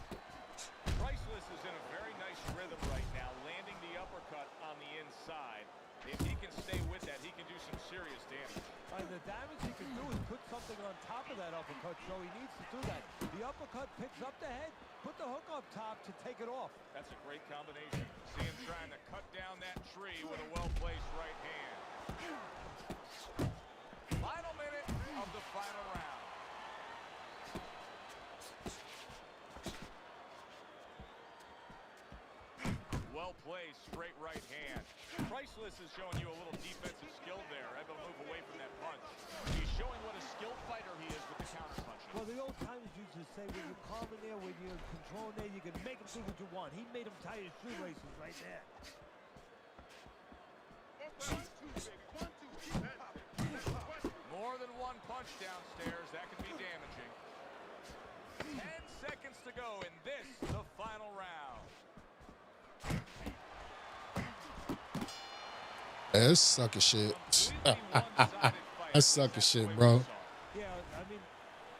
Priceless is in a very nice rhythm right now, landing the uppercut on the inside. If he can stay with that, he can do some serious damage. The damage he can do is put something on top of that uppercut, so he needs to do that. The uppercut picks up the head, put the hook up top to take it off. That's a great combination. See him trying to cut down that tree with a well-placed right hand. Final minute of the final round. Well-placed straight right hand. Priceless is showing you a little defensive skill there. Able to move away from that punch. He's showing what a skilled fighter he is with the counter punching. Well, the old timers used to say when you're calm in there, when you're in control in there, you can make him do what you want. He made him tie his shoelaces right there. More than one punch downstairs. That can be damaging. 10 seconds to go in this, the final round. That's sucker shit. That's sucker shit, bro. Yeah, I mean,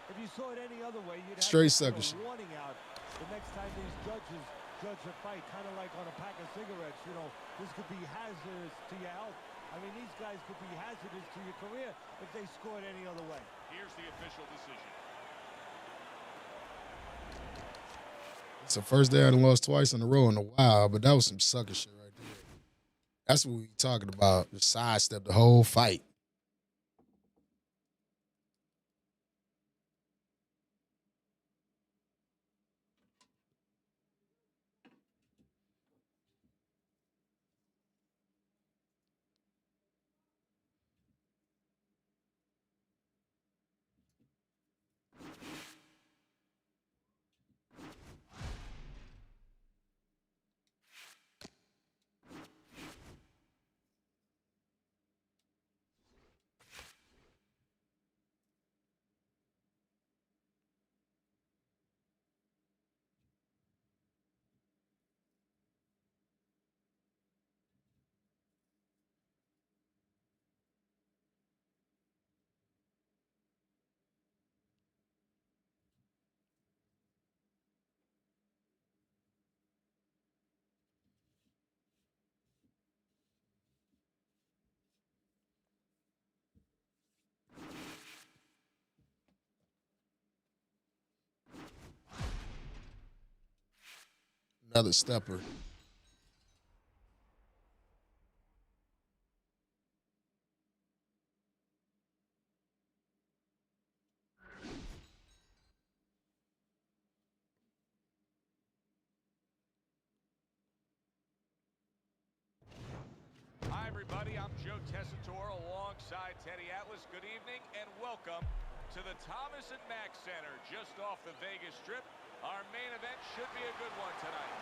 if you saw it any other way, you'd have Straight to put sucker a shit. warning out the next time these judges judge a fight, kind of like on a pack of cigarettes. You know, this could be hazardous to your health. I mean, these guys could be hazardous to your career if they scored any other way. Here's the official decision. It's the first day I done lost twice in a row in a while, but that was some sucker shit right there. That's what we talking about. Just sidestep the whole fight. Another stepper. Hi, everybody. I'm Joe Tessitore alongside Teddy Atlas. Good evening and welcome to the Thomas & Mack Center just off the Vegas Strip. Our main event should be a good one tonight.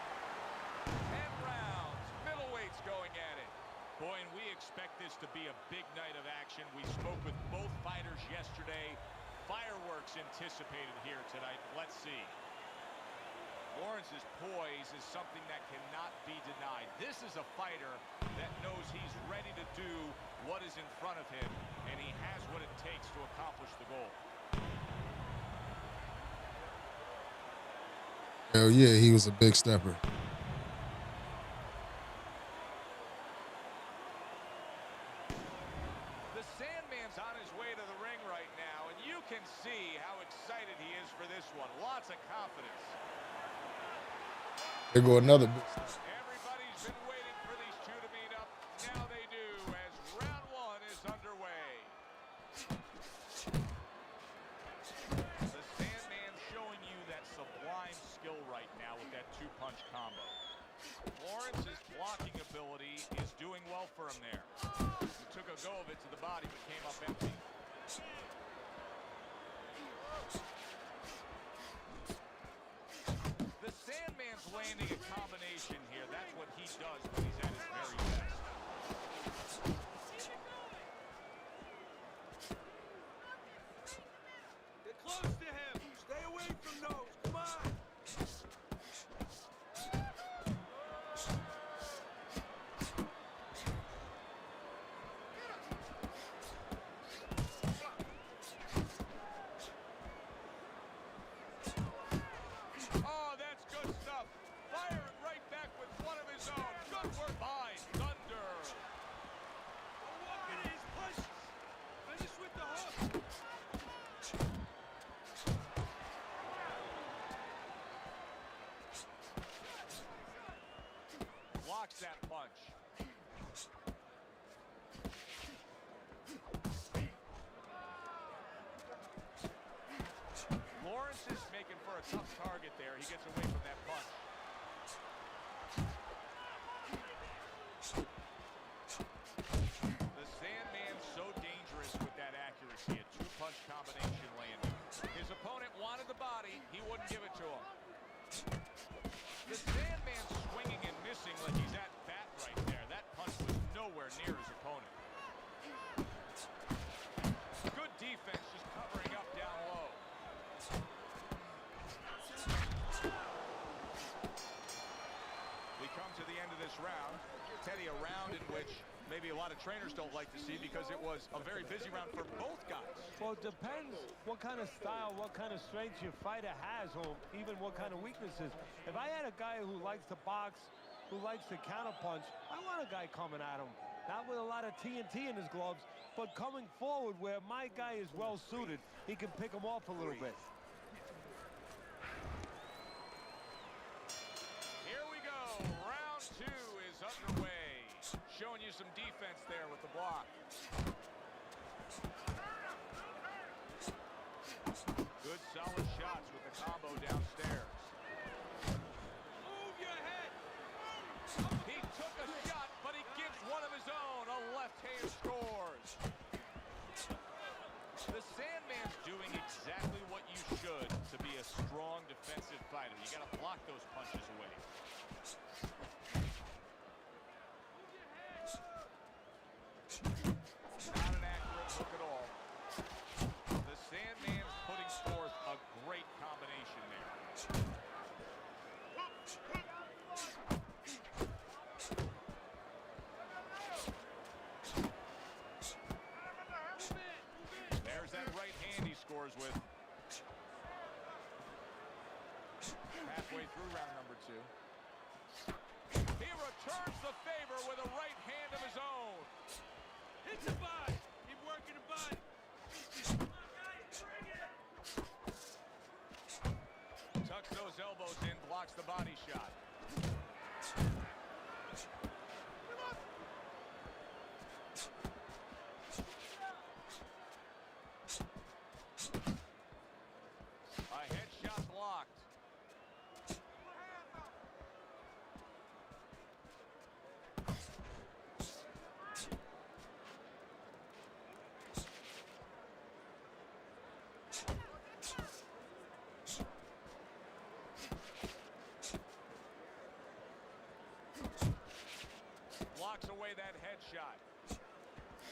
10 rounds, middleweights going at it. Boy, and we expect this to be a big night of action. We spoke with both fighters yesterday. Fireworks anticipated here tonight. Let's see. Lawrence's poise is something that cannot be denied. This is a fighter that knows he's ready to do what is in front of him, and he has what it takes to accomplish the goal. Hell yeah, he was a big stepper. The Sandman's on his way to the ring right now, and you can see how excited he is for this one. Lots of confidence. There go another big stepper. Everybody's been waiting for these two to meet up. Now they do as round one is underway. The Sandman showing you that sublime skill right now with that two-punch combo. Lawrence's blocking ability is doing well for him there. He took a go of it to the body but came up empty. The Sandman's landing a combination here. That's what he does when he's at his very best. Get close to him. Stay away from those. Come on. Oh, that's good stuff. Firing right back with one of his own. Good work by Thunder. Walk in his punches. Finish with the hook. Blocks that punch. Lawrence is making for a tough target there. He gets away from that punch. The Sandman's so dangerous with that accuracy. A two-punch combination landing. His opponent wanted the body. He wouldn't give it to him. The Sandman's swinging and missing like he's at bat right there. That punch was nowhere near his opponent. Good defense just covering up down low. We come to the end of this round. Teddy, a round in which maybe a lot of trainers don't like to see because it was a very busy round for both guys. Well, it depends what kind of style, what kind of strength your fighter has, or even what kind of weaknesses. If I had a guy who likes to box, who likes to counterpunch, I want a guy coming at him. Not with a lot of TNT in his gloves, but coming forward where my guy is well suited. He can pick him off a little bit. Here we go. Round two is underway. Showing you some defense there with the block. Good solid shots with the combo downstairs. Move your head. He took a shot, but he gives one of his own. A left hand scores. The Sandman's doing exactly what you should to be a strong defensive fighter. You got to block those punches away. Not an accurate hook at all. The Sandman's putting forth a great combination there. There's that right hand he scores with. Halfway through round number two. He returns the favor with a right hand of his own. Hit the body. Keep working the body. Tucks those elbows in, blocks the body shot. A headshot blocked. Blocks away that headshot.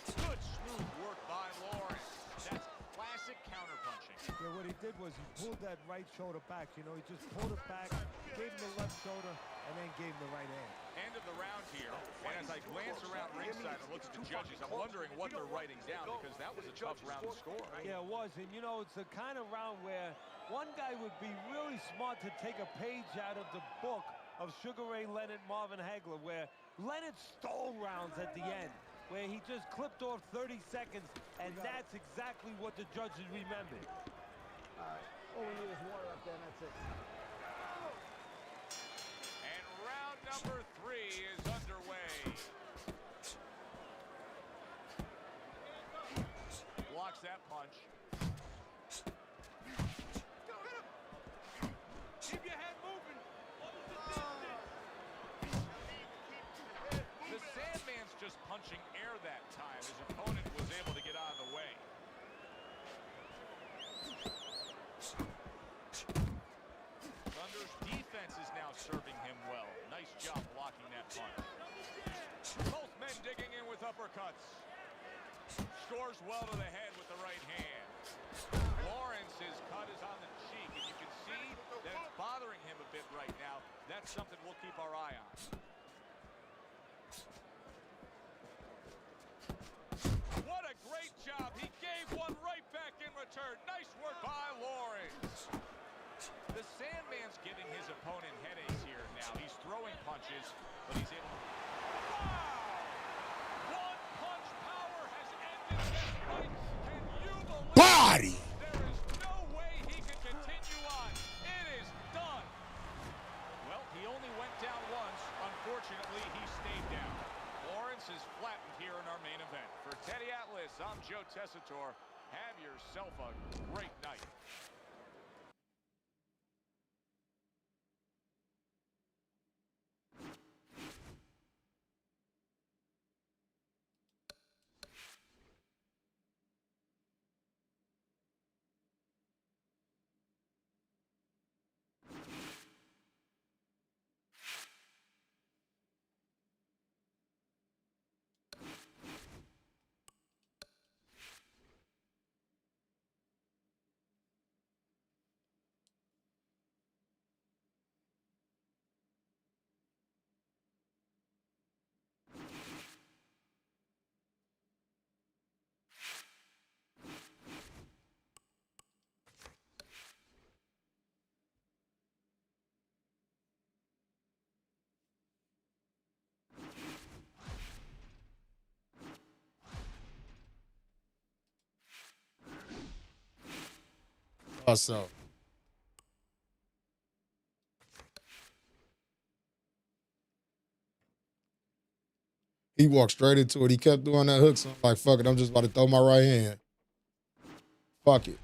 Good smooth work by Lawrence. That's classic counterpunching. Yeah, what he did was he pulled that right shoulder back. You know, he just pulled it back, gave him the left shoulder, and then gave him the right hand. End of the round here. And as I glance around ringside and look at the judges, I'm wondering what they're writing down because that was a tough round to score. Yeah, it was. And, you know, it's the kind of round where one guy would be really smart to take a page out of the book of Sugar Ray Leonard, Marvin Hagler, where Leonard stole rounds at the end, where he just clipped off 30 seconds, and that's exactly what the judges remembered. All right. All we need is water up there, and that's it. And round number 3 is underway. Blocks that punch. Keep your head moving. The Sandman's just punching air that time. His opponent was able to get out of the way. Thunder's defense is now serving him well. Nice job blocking that punch. Both men digging in with uppercuts. Scores well to the head with the right hand. Lawrence's cut is on the cheek, and you can see that it's bothering him a bit right now. That's something we'll keep our eye on. What a great job. He gave one right back in return. Nice work by Lawrence. The Sandman's giving his opponent headaches here now. He's throwing punches, but he's able to... Wow! One punch power has ended this fight. Can you believe Body! there is no way he can continue on? It is done. Well, he only went down once. Unfortunately, he stayed down. Lawrence is flattened here in our main event. For Teddy Atlas, I'm Joe Tessitore. Have yourself a great night. So he walked straight into it. He kept doing that hook, so I'm like, fuck it, I'm just about to throw my right hand. Fuck it.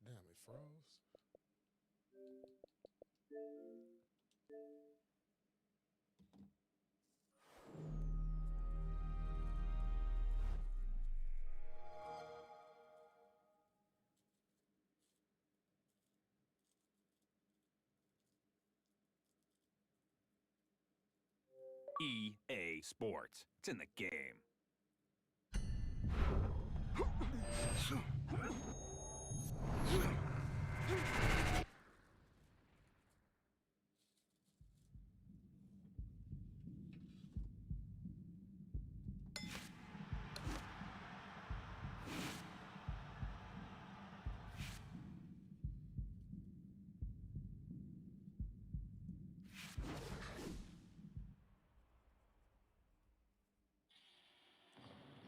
Damn, it froze. EA Sports. It's in the game.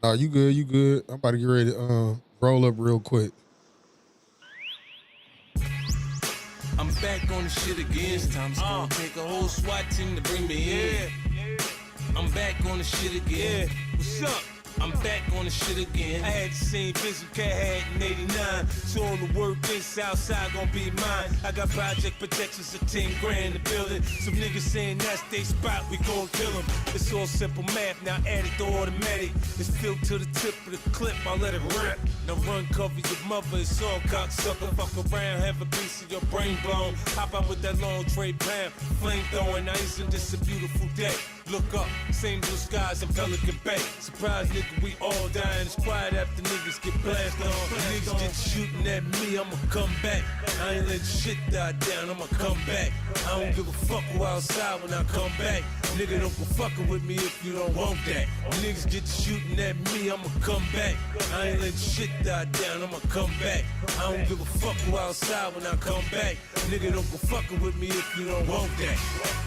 Oh, you good, you good. I'm about to get ready to roll up real quick. I'm back on the shit again. This time it's gonna take a whole SWAT team to bring me in. I'm back on the shit again. What's up? I'm back on the shit again. I had the same bitch Cat had in 89. So all the work in Southside gon' be mine. I got project protections of 10 grand in the building. Some niggas saying that's they spot, we gon' kill them. It's all simple math, now add it to automatic. It's filled to the tip of the clip, I let it rip. Now run cover your mother, it's all cocksucker. Fuck around, have a piece of your brain blown. Hop out with that long tray pound. Flame throwing, now isn't this a beautiful day? Look up, same blue skies in Pelican Bay. Surprise nigga, we all dying. It's quiet after niggas get blasted on. Niggas get shooting at me, I'ma come back. I ain't let shit die down, I'ma come back. I don't give a fuck who outside when I come back. Nigga, don't go fucking with me if you don't want that. Niggas get shooting at me, I'ma come back. I ain't let shit die down, I'ma come back. I don't give a fuck who outside when I come back. Nigga, don't go fucking with me if you don't want that.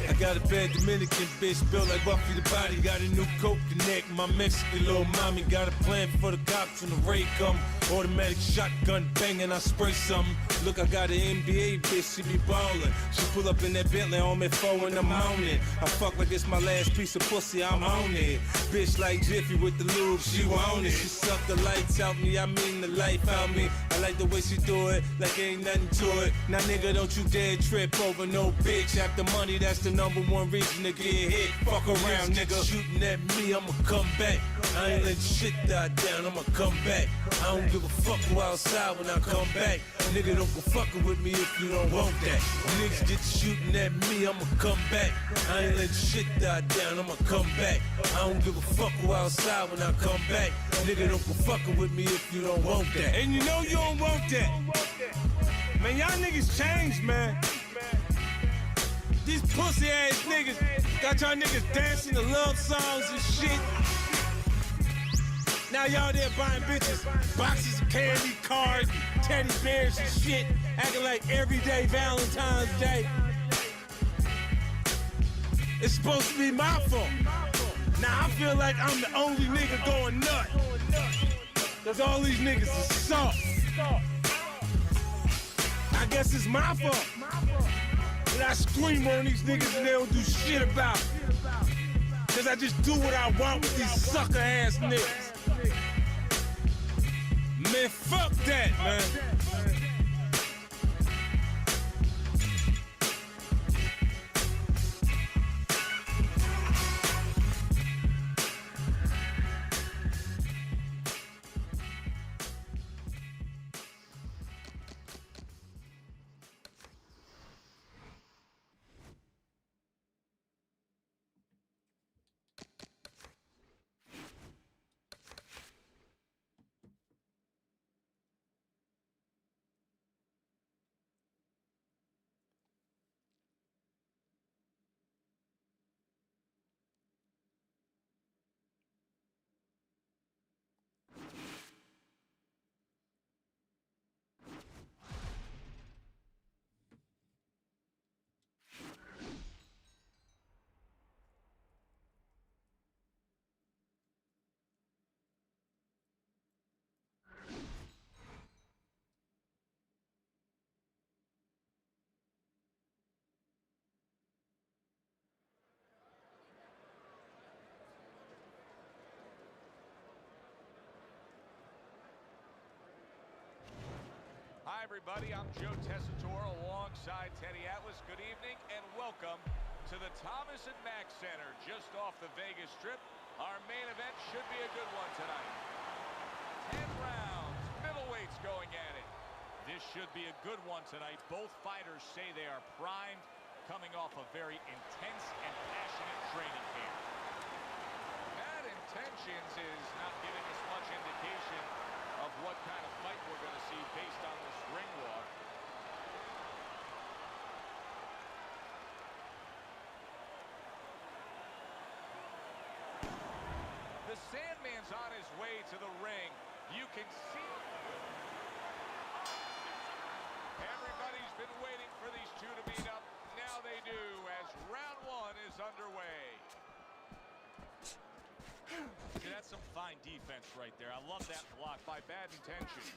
I got a bad Dominican bitch built like Buffy the Body. Got a new coke connect, my Mexican little mommy. Got a plan for the cops when the raid come. Automatic shotgun banging, I spray something. Look, I got an NBA bitch, she be ballin'. She pull up in that Bentley on me 4 in the morning. I fuck like it's my last piece of pussy, I'm on it. Bitch like Jiffy with the lube, she want it. She suck the lights out me, I mean the life out me. I like the way she do it, like ain't nothing to it. Now nigga, don't you dare trip over no bitch. After money, that's the #1 reason to get hit. Fuck around, nigga. Shooting at me, I'ma come back. I ain't let shit die down, I'ma come back. I don't give a fuck who outside when I come back. Nigga, don't go fucking with me if you don't want that. Niggas get shooting at me, I'ma come back. I ain't let shit die down, I'ma come back. I don't give a fuck who outside when I come back. Nigga, don't go fucking with me if you don't want that. And you know you don't want that. Man, y'all niggas changed, man. These pussy ass niggas got y'all niggas dancing to love songs and shit. Now y'all there buying bitches boxes of candy, cards, teddy bears and shit, acting like everyday Valentine's Day. It's supposed to be my fault. Now I feel like I'm the only nigga going nuts. Cause all these niggas is soft. I guess it's my fault. And I scream on these niggas and they don't do shit about it. Cause I just do what I want with these sucker ass niggas. Man, fuck that, man. Hi, everybody. I'm Joe Tessitore alongside Teddy Atlas. Good evening and welcome to the Thomas & Mack Center just off the Vegas Strip. Our main event should be a good one tonight. 10 rounds, middleweights going at it. This should be a good one tonight. Both fighters say they are primed, coming off a very intense and passionate training camp. Intentions is not giving us much indication of what kind of fight we're going to see based on this ring walk. The Sandman's on his way to the ring. You can see everybody's been waiting for these two to meet up. Now they do as round one is underway. See, that's some fine defense right there. I love that block by Bad Intentions.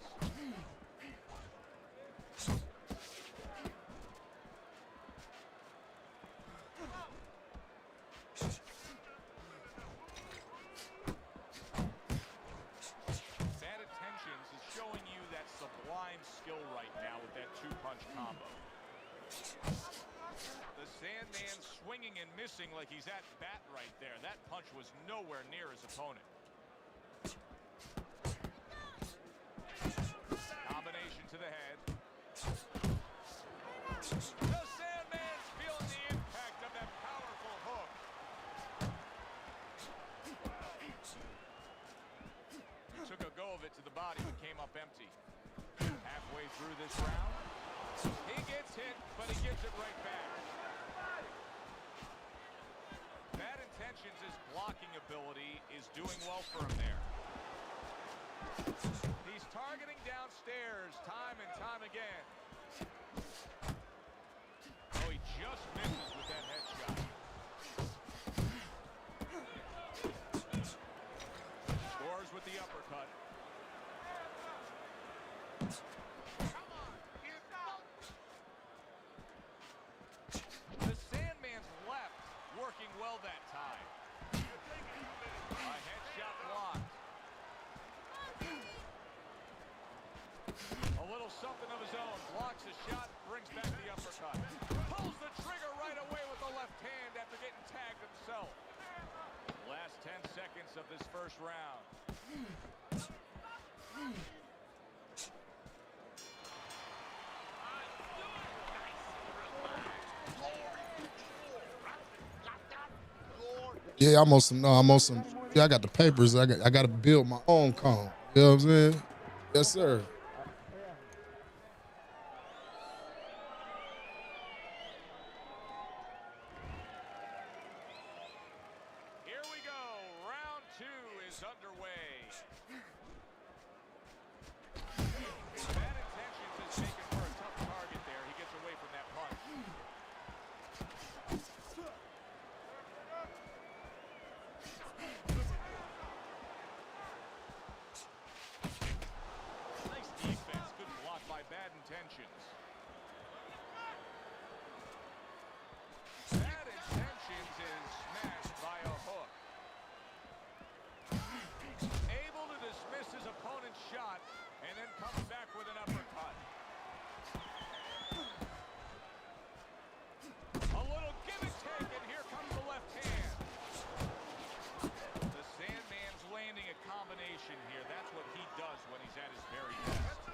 Bad Intentions is showing you that sublime skill right now with that two-punch combo. The Sandman swinging and missing like he's at bat right there. That punch was nowhere near his opponent. Combination to the head. The Sandman's feeling the impact of that powerful hook. He took a go of it to the body but came up empty. Halfway through this round, he gets hit, but he gives it right back. Bad Intentions' blocking ability is doing well for him there. He's targeting downstairs time and time again. Oh, he just misses with that headshot. Scores with the uppercut. The Sandman's left working well that time. A headshot blocked. A little something of his own. Blocks the shot, brings back the uppercut. Pulls the trigger right away with the left hand after getting tagged himself. Last 10 seconds of this first round. Yeah, I'm on some. No, I'm on some. Yeah, I got the papers. I got to build my own cone. You know what I'm saying? Yes, sir. Here we go. Round two is underway. Bad Intentions is taken for a tough target there. He gets away from that punch. Nice defense. Good block by Bad Intentions. Bad Intentions is smashed by a hook. Able to dismiss his opponent's shot and then comes back with an uppercut. A little give and take, and here comes the left hand. The Sandman's landing a combination here. That's what he does when he's at his very best.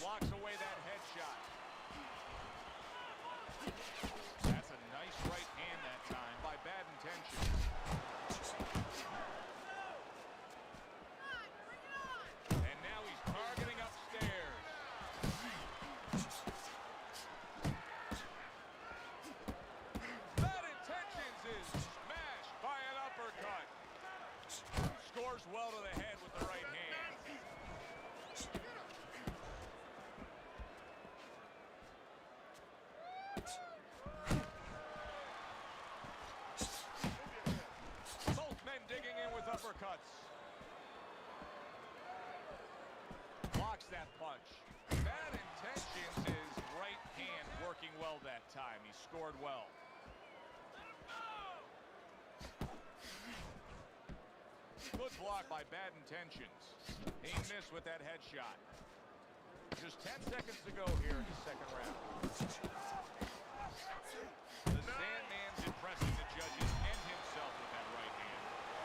Blocks away that headshot. That's a nice right hand that time by Bad Intentions. And now he's targeting upstairs. Bad Intentions is smashed by an uppercut. Scores well to the head with the right hand. Both men digging in with uppercuts. Blocks that punch. Bad Intentions is right hand working well that time. He scored well. Good block by Bad Intentions. He missed with that headshot. Just 10 seconds to go here in the second round. The Sandman's impressing the judges and himself with that right hand.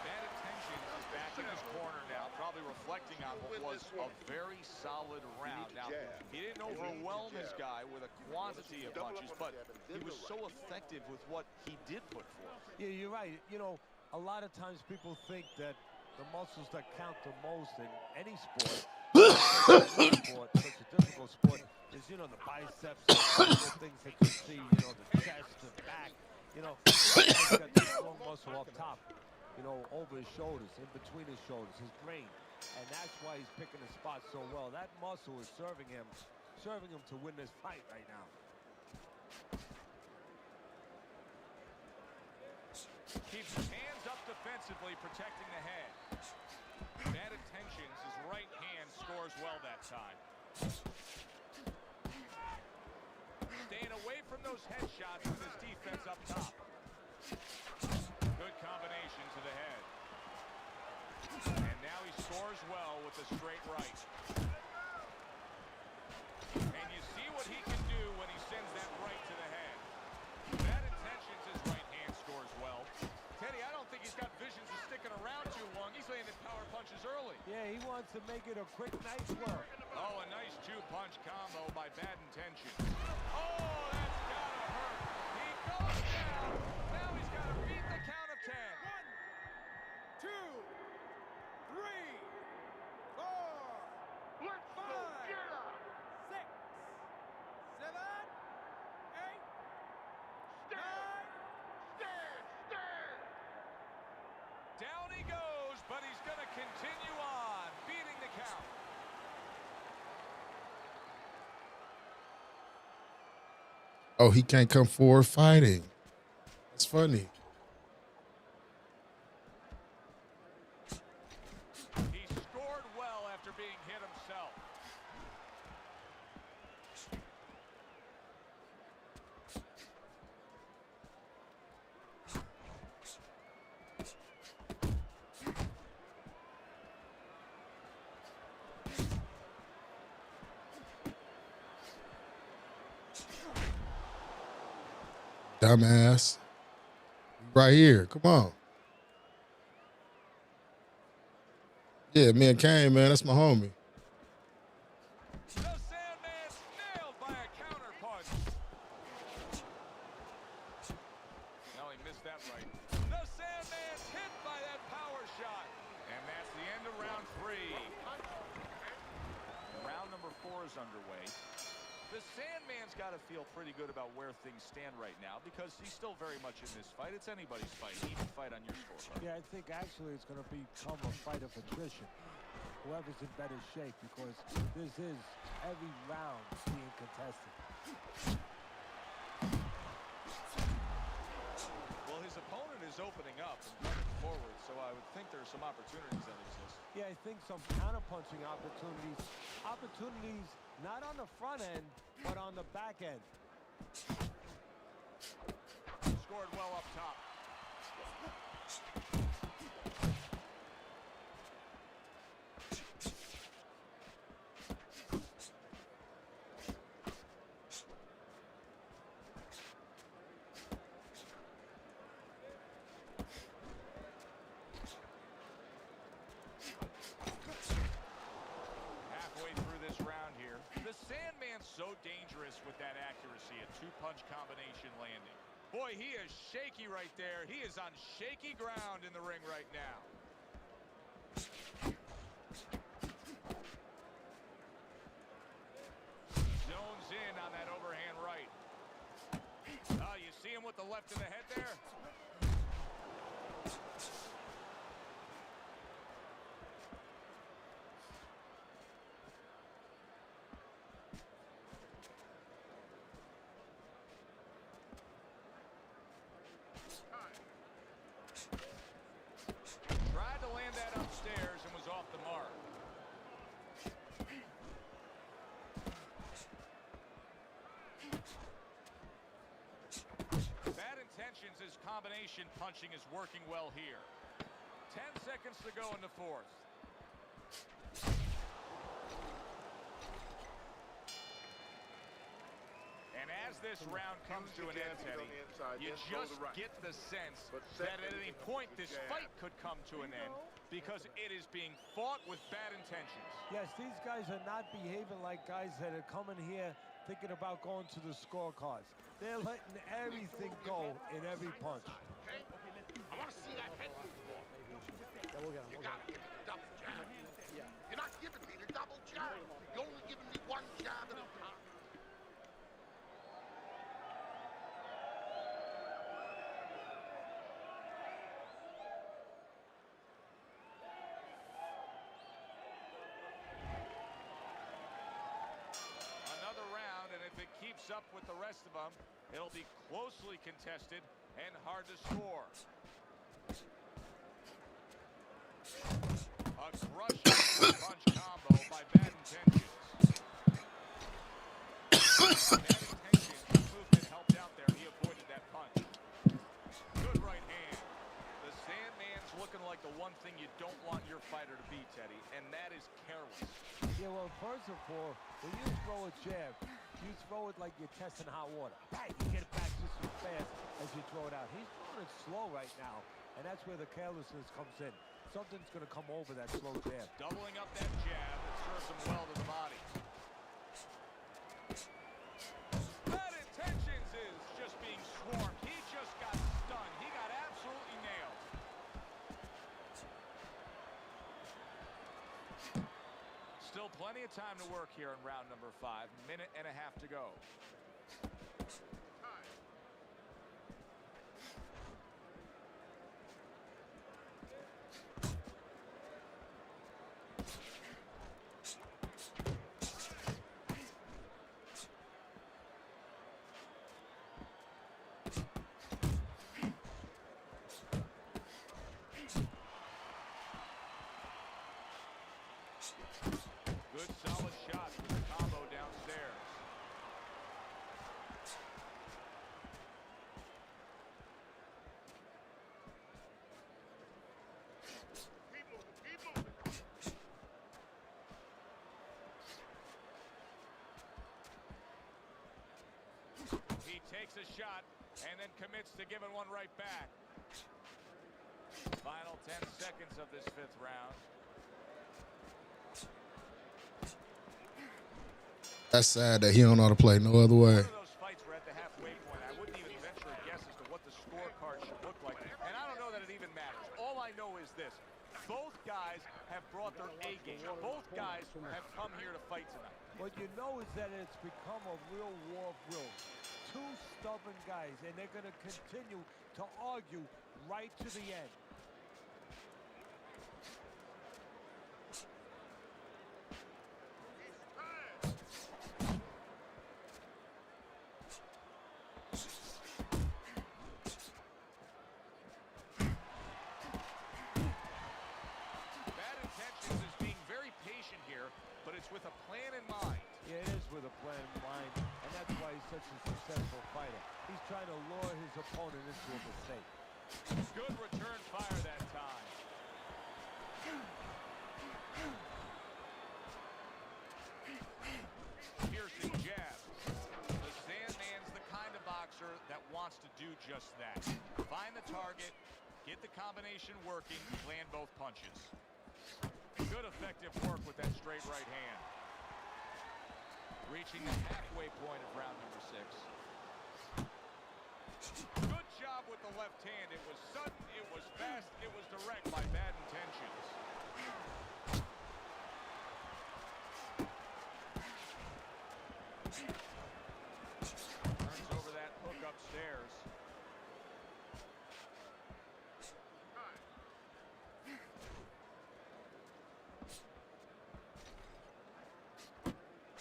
Bad Intentions is back in his corner now, probably reflecting on what was a very solid round. Now, he didn't overwhelm his guy with a quantity of punches, but he was so effective with what he did put forth. Yeah, you're right. You know, a lot of times people think that the muscles that count the most in any sport, such a difficult sport, is, you know, the biceps, the physical things that you see, you know, the chest, the back. You know, he's got the strong muscle up top, you know, over his shoulders, in between his shoulders, his brain. And that's why he's picking the spot so well. That muscle is serving him to win this fight right now. Keeps his hands up defensively, protecting the head. Bad intentions, his right hand scores well that time. Staying away from those headshots with his defense up top. Good combination to the head. And now he scores well with a straight right. And you see what he can do when he sends that right to the head. Bad intentions, his right hand scores well. Teddy, I don't think he's got visions of sticking around too long. He's landing power punches early. Yeah, he wants to make it a quick, nice work. Oh, a nice two-punch combo by Bad Intentions. Oh, that's gotta hurt. He goes down. Now he's got to beat the count of 10. 1, 2, 3, 4, 5, 6, 7, 8, 9, 10. Down he goes, but he's going to continue on, beating the count. Oh, he can't come forward fighting. That's funny. He scored well after being hit himself. Dumbass. Right here. Come on. Yeah, me and Kane, man. That's my homie. The Sandman's nailed by a counter punch. No, he missed that right. The Sandman's hit by that power shot. And that's the end of round 3. Round number 4 is underway. The Sandman's got to feel pretty good about where things stand right now because he's still very much in this fight. It's anybody's fight. He can fight on your scorecard. Yeah, I think actually it's going to become a fight of attrition. Whoever's in better shape, because this is every round being contested. Well, his opponent is opening up and coming forward, so I would think there's some opportunities that exist. Yeah, I think some counterpunching opportunities. Opportunities not on the front end, but on the back end. Scored well up top. So dangerous with that accuracy, a two-punch combination landing. Boy, he is shaky right there. He is on shaky ground in the ring right now. Zones in on that overhand right. Oh, you see him with the left of the head there? Tried to land that upstairs and was off the mark. Bad Intentions, his combination punching is working well here. 10 seconds to go in the 4th. And as this round comes to an end, Teddy, you just get the sense that at any point this fight could come to an end because it is being fought with bad intentions. Yes, these guys are not behaving like guys that are coming here thinking about going to the scorecards. They're letting everything go in every punch. I want to see that head move. we'll get him. You gotta give me the double jab. You're not giving me the double jab. You're only giving me one jab at a time. Another round, and if it keeps up with the rest of them, it'll be closely contested and hard to score. A crushing punch combo by Bad Intentions. Bad Intentions, his movement helped out there. He avoided that punch. Good right hand. The Sandman's looking like the one thing you don't want your fighter to be, Teddy, and that is careless. Yeah, well, first of all, when you throw a jab, you throw it like you're testing hot water. Bang, you get it back just as fast as you throw it out. He's throwing it slow right now, and that's where the carelessness comes in. Something's going to come over that slow jab. Doubling up that jab that serves him well to the body. Bad Intentions is just being swarmed. He just got stunned. He got absolutely nailed. Still plenty of time to work here in round number 5. Minute and a half to go. Good solid shots with the combo downstairs. Keep moving, keep moving. He takes a shot and then commits to giving one right back. Final 10 seconds of this 5th round. That's sad that he don't know how to play no other way. One of those fights were at the halfway point. I wouldn't even venture a guess as to what the scorecard should look like. And I don't know that it even matters. All I know is this. Both guys have brought their A game. Both guys have come here to fight tonight. What you know is that it's become a real war of wills. Two stubborn guys, and they're going to continue to argue right to the end. Bad Intentions is being very patient here, but it's with a plan in mind. Yeah, it is with a plan in mind, and that's why he's such a successful fighter. He's trying to lure his opponent into a mistake. Good return fire that time. Piercing jab. The Sandman's the kind of boxer that wants to do just that. Find the target, get the combination working, land both punches. Good effective work with that straight right hand. Reaching the halfway point of round number 6. Good job with the left hand. It was sudden, it was fast, it was direct by Bad Intentions. Turns over that hook upstairs.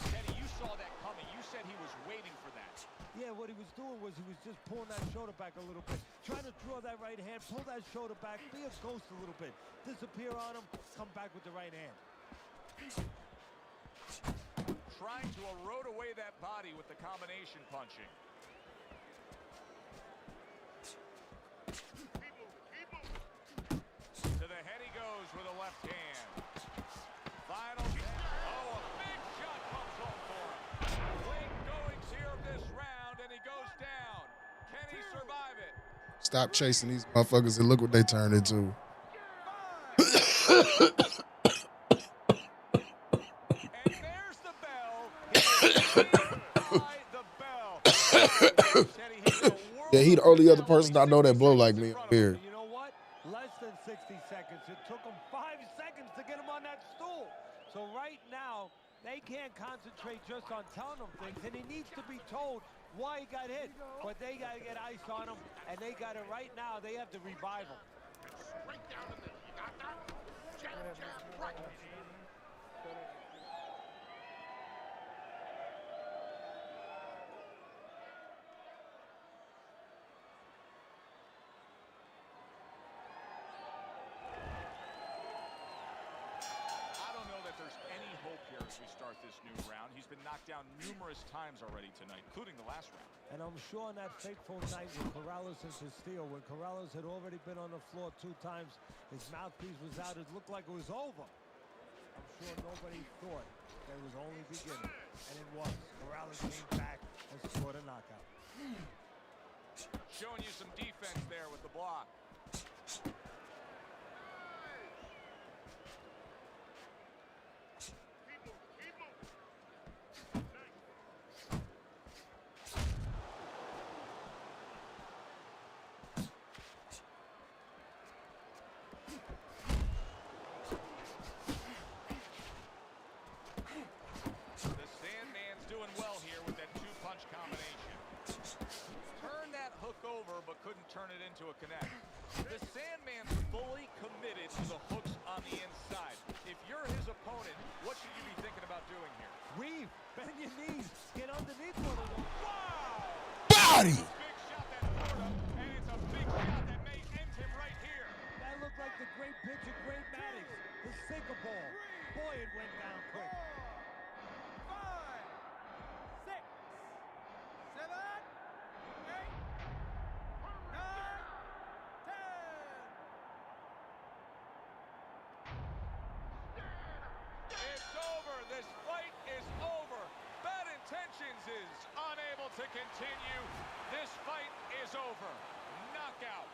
Teddy, you saw that coming. You said he was waiting for that. Yeah, what he was doing was he was just pulling that shoulder back a little bit, trying to draw that right hand, pull that shoulder back, be a ghost a little bit, disappear on him, come back with the right hand. Trying to erode away that body with the combination punching. To the head he goes with a left hand. Final 10. Oh, a big shot comes home for him. Late goings here of this round, and he goes down. Can he survive it? Stop chasing these motherfuckers and look what they turned into. And there's the bell. He is by the bell. Teddy, he's a world Yeah, he the only other person I know that blow like me. Weird. You know what? less than 60 seconds. It took him 5 seconds to get him on that stool. So right now, they can't concentrate just on telling him things, and he needs to be told why he got hit. But they got to get ice on him, and they got it right now. They have to revive him. Straight down the middle. You got that? Jab, jab, right. As we start this new round, he's been knocked down numerous times already tonight, including the last round. And I'm sure on that fateful night with Corrales and Castillo, when Corrales had already been on the floor 2 times, his mouthpiece was out, it looked like it was over. I'm sure nobody thought that it was only beginning, and it was. Corrales came back and scored a knockout. Showing you some defense there with the block. But couldn't turn it into a connect. The Sandman's fully committed to the hooks on the inside. If you're his opponent, what should you be thinking about doing here? Weave, bend your knees, get underneath one of them. Wow! Body! Big shot that poured him, and it's a big shot that may end him right here. That looked like the great pitcher, Great Maddox, the sinker ball. Boy, it went down quick. 5, 6, 7, 8, 9, 10. It's over. This fight is over. Bad Intentions is unable to continue. This fight is over. Knockout.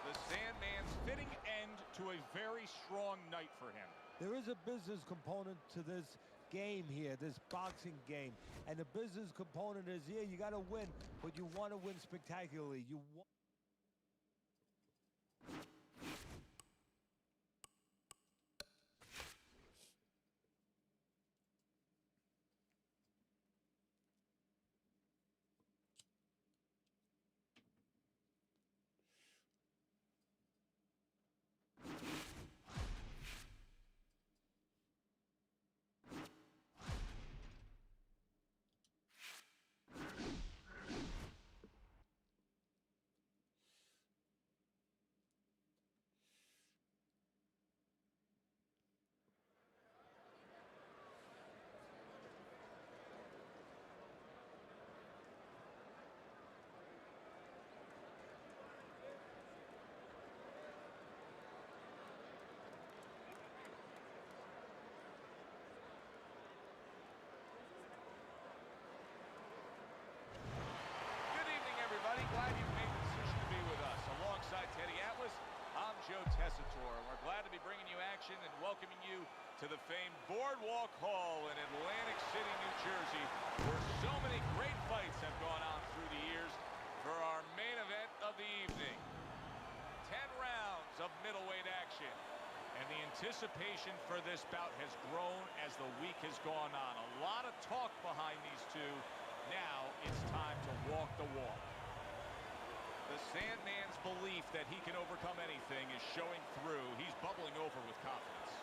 The Sandman's fitting end to a very strong night for him. There is a business component to this game here, this boxing game. And the business component is, yeah, you got to win, but you want to win spectacularly. You want glad you've made the decision to be with us. Alongside Teddy Atlas, I'm Joe Tessitore, and we're glad to be bringing you action and welcoming you to the famed Boardwalk Hall in Atlantic City, New Jersey, where so many great fights have gone on through the years for our main event of the evening. 10 rounds of middleweight action, and the anticipation for this bout has grown as the week has gone on. A lot of talk behind these two. Now it's time to walk the walk. The Sandman's belief that he can overcome anything is showing through. He's bubbling over with confidence.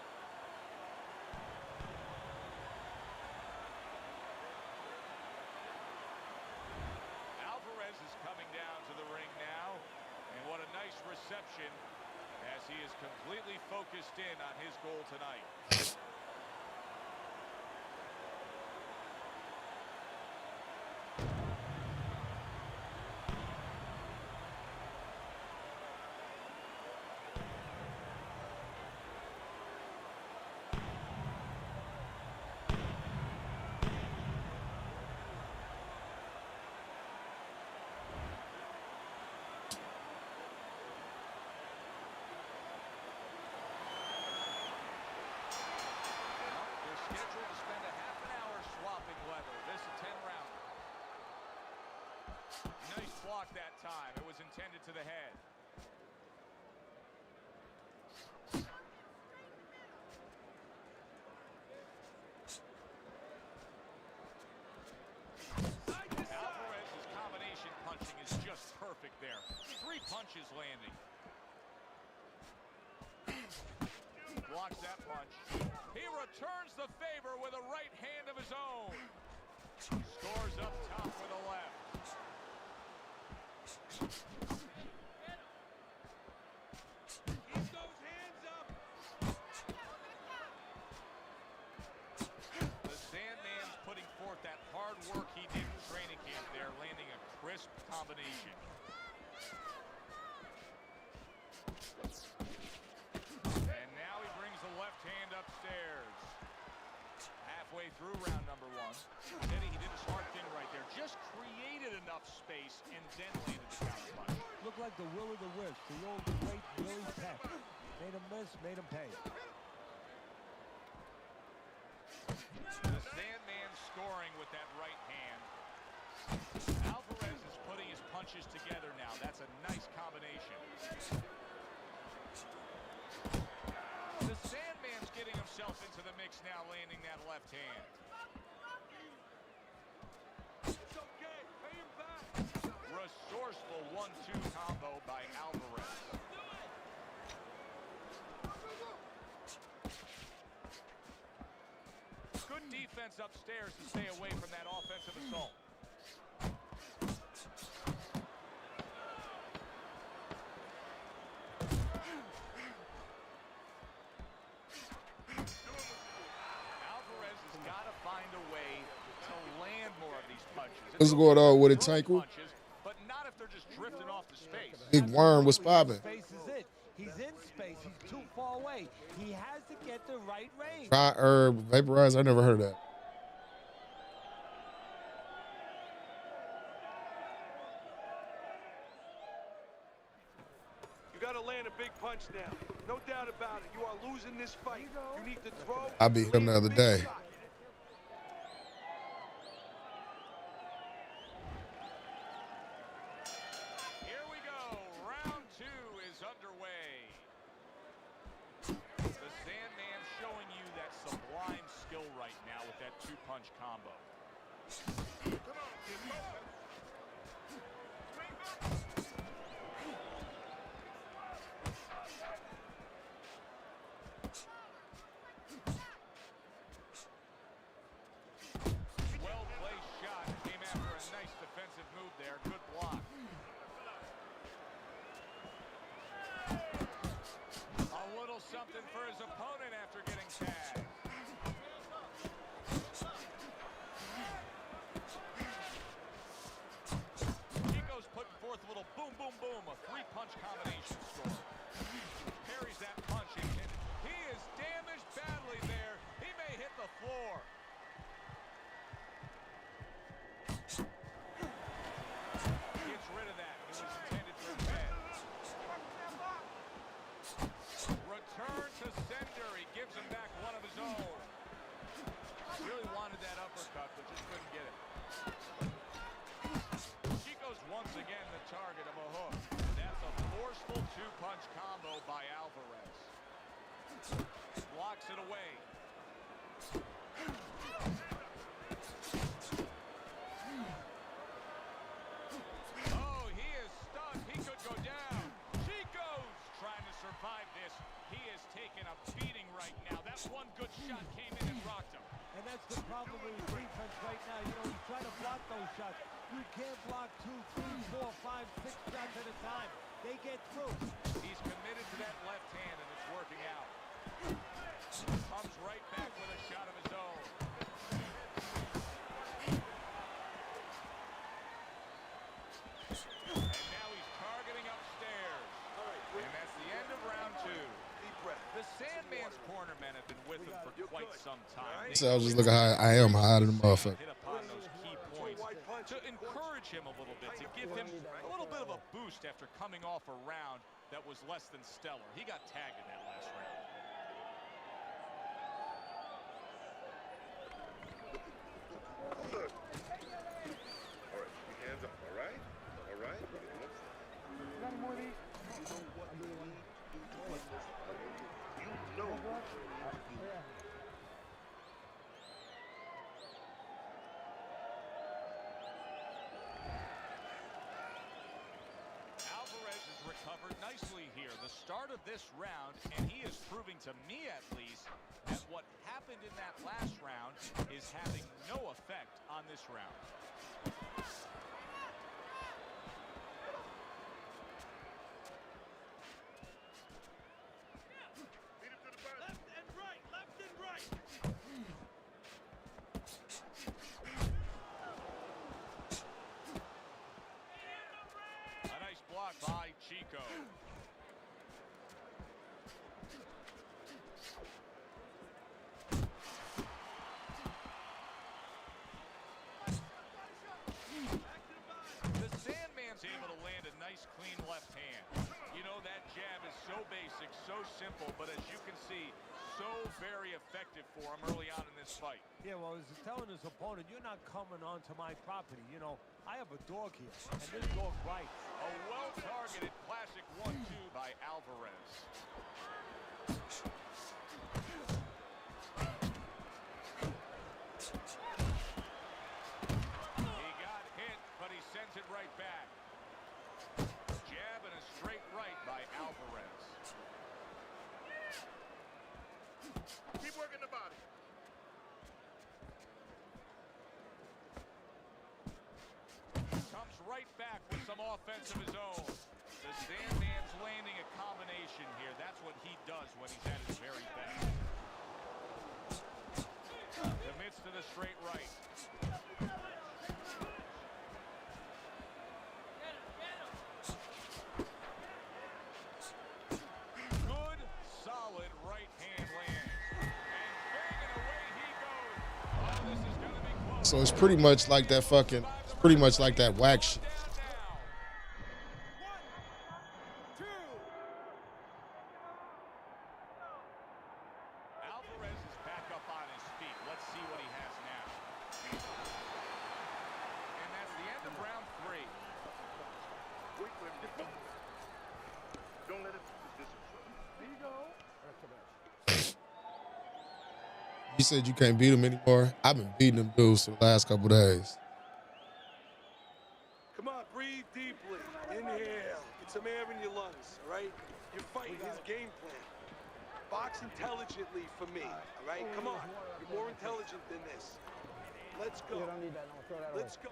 Alvarez is coming down to the ring now. And what a nice reception as he is completely focused in on his goal tonight. Scheduled to spend a half an hour swapping leather. This a 10-rounder. Nice block that time. It was intended to the head. punches landing. Blocks that punch. He returns the favor with a right hand of his own. Scores up top with a left. Keep those hands up. The Sandman's putting forth that hard work he did in training camp there, landing a crisp combination. And now he brings the left hand upstairs. Halfway through round number one. Teddy, he did his hard thing right there. Just created enough space and then landed the counter punch. Looked like the will of the wisp, the old great Billy Peck. Made him miss, made him pay. The Sandman scoring with that right hand. Alvarez is putting his punches together now. That's a nice combination. The Sandman's getting himself into the mix now, landing that left hand. It's okay, pay him back. Resourceful 1-2 combo by Alvarez. Good defense upstairs to stay away from that offensive assault. Alvarez has got to find a way to land more of these punches. What's going on with it, Tanko? Punches, but not if they're just drifting off the space. Big Worm was popping. Space is it. He's in space. He's too far away. He has to get the right range. Dry herb, vaporize. I never heard of that. You got to land a big punch now. No doubt about it. You are losing this fight. You need to throw. I beat him the other day. Here we go. Round two is underway. The Sandman showing you that sublime skill right now with that two-punch combo. Well-placed shot. Came after a nice defensive move there. Good block. A little something for his opponent after getting tagged. Chico's putting forth a little boom, boom, boom, a three-punch combination score. Parries that punch. He is damaged badly there. He may hit the floor. Gets rid of that. It was intended for his head. Return to sender. He gives him back one of his own. Really wanted that uppercut, but just couldn't get it. Chico's once again the target of a hook. That's a forceful two-punch combo by Alvarez. Blocks it away. Oh, he is stunned. He could go down. Chico's trying to survive this. He is taking a beating right now. That one good shot came in and rocked him. And that's the problem with his defense right now. You know, he's trying to block those shots. You can't block 2, 3, 4, 5, 6 shots at a time. They get through. He's committed to that left hand, and it's working out. Comes right back with a shot of his own. And now he's targeting upstairs. And that's the end of round two. The Sandman's corner men have been with him for quite some time. So I was just looking how I am high to the motherfucker. Hit upon those key points to encourage him a little bit, to give him a little bit of a boost after coming off a round that was less than stellar. He got tagged in that last round. All right, keep your hands up, all right? All right? Got any more of these? You know what you need to win this fight. You know what you need to do. Alvarez is start of this round, and he is proving to me at least that what happened in that last round is having no effect on this round. A nice block by Chico. The Sandman's able to land a nice, clean left hand. You know, that jab is so basic, so simple, but as you can see, so very effective for him early on in this fight. Yeah, well, he's telling his opponent, you're not coming onto my property. You know, I have a dog here, and this dog bites. A well-targeted classic 1-2 by Alvarez. He got hit, but he sends it right back. Jab and a straight right by Alvarez. Keep working the body. Comes right back with some offense of his own. The Sandman's landing a combination here. That's what he does when he's at his very best. Commits to the straight right. Good, solid right hand lands. And banging away he goes. Oh, this is going to be close. So it's pretty much like that fucking, it's pretty much like that whack shit. Alvarez is back up on his feet. Let's see what he has now. And that's the end of round 3. Wait for him to go. Don't let him keep his distance. There you go. You said you can't beat him anymore. I've been beating them dudes for the last couple days. Come on, breathe deeply. Inhale. Get some air in your lungs, all right? You're fighting his game plan. Box intelligently for me, all right? Come on. You're more intelligent than this. Let's go. You don't need that. No, throw that Let's away. go.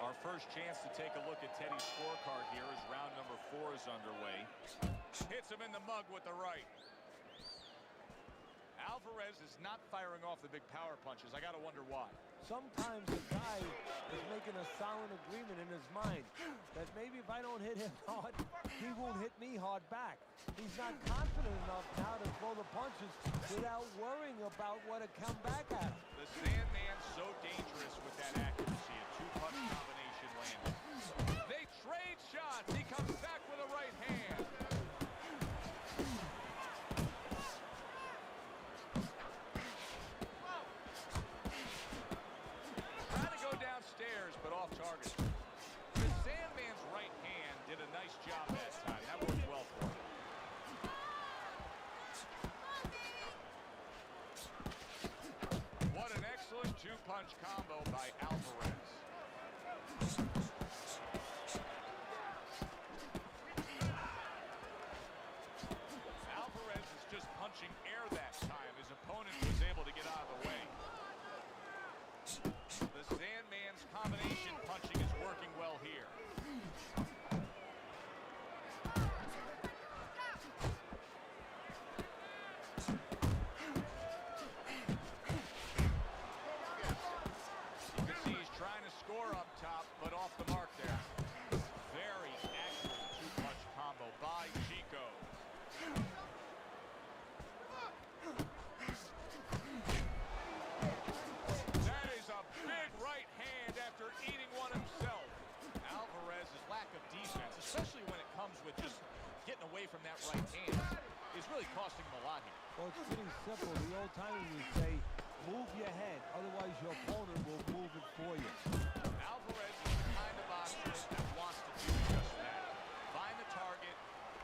Our first chance to take a look at Teddy's scorecard here as round number 4 is underway. Hits him in the mug with the right. Alvarez is not firing off the big power punches. I got to wonder why. Sometimes the guy is making a silent agreement in his mind that maybe if I don't hit him hard, he won't hit me hard back. He's not confident enough now to throw the punches without worrying about what to come back at him. The Sandman's so dangerous with that accuracy. A 2-punch combination landed. They trade shots. He comes back with a right hand. Trying to go downstairs, but off target. The Sandman's right hand did a nice job that time. That worked well for him. What an excellent 2-punch combo by Alvarez. Alvarez is just punching air that time. His opponent was able to get out of the way. The Sandman's combination punching is working well here. You can see he's trying to score up top, but off the mark there. Very excellent 2-punch combo by Chico. That is a big right hand after eating one himself. Alvarez's lack of defense, especially when it comes with just getting away from that right hand, is really costing him a lot here. Well, it's pretty simple. The old timers would say, move your head, otherwise your opponent will move it for you. Alvarez is the kind of boxer that wants to do just that. Find the target,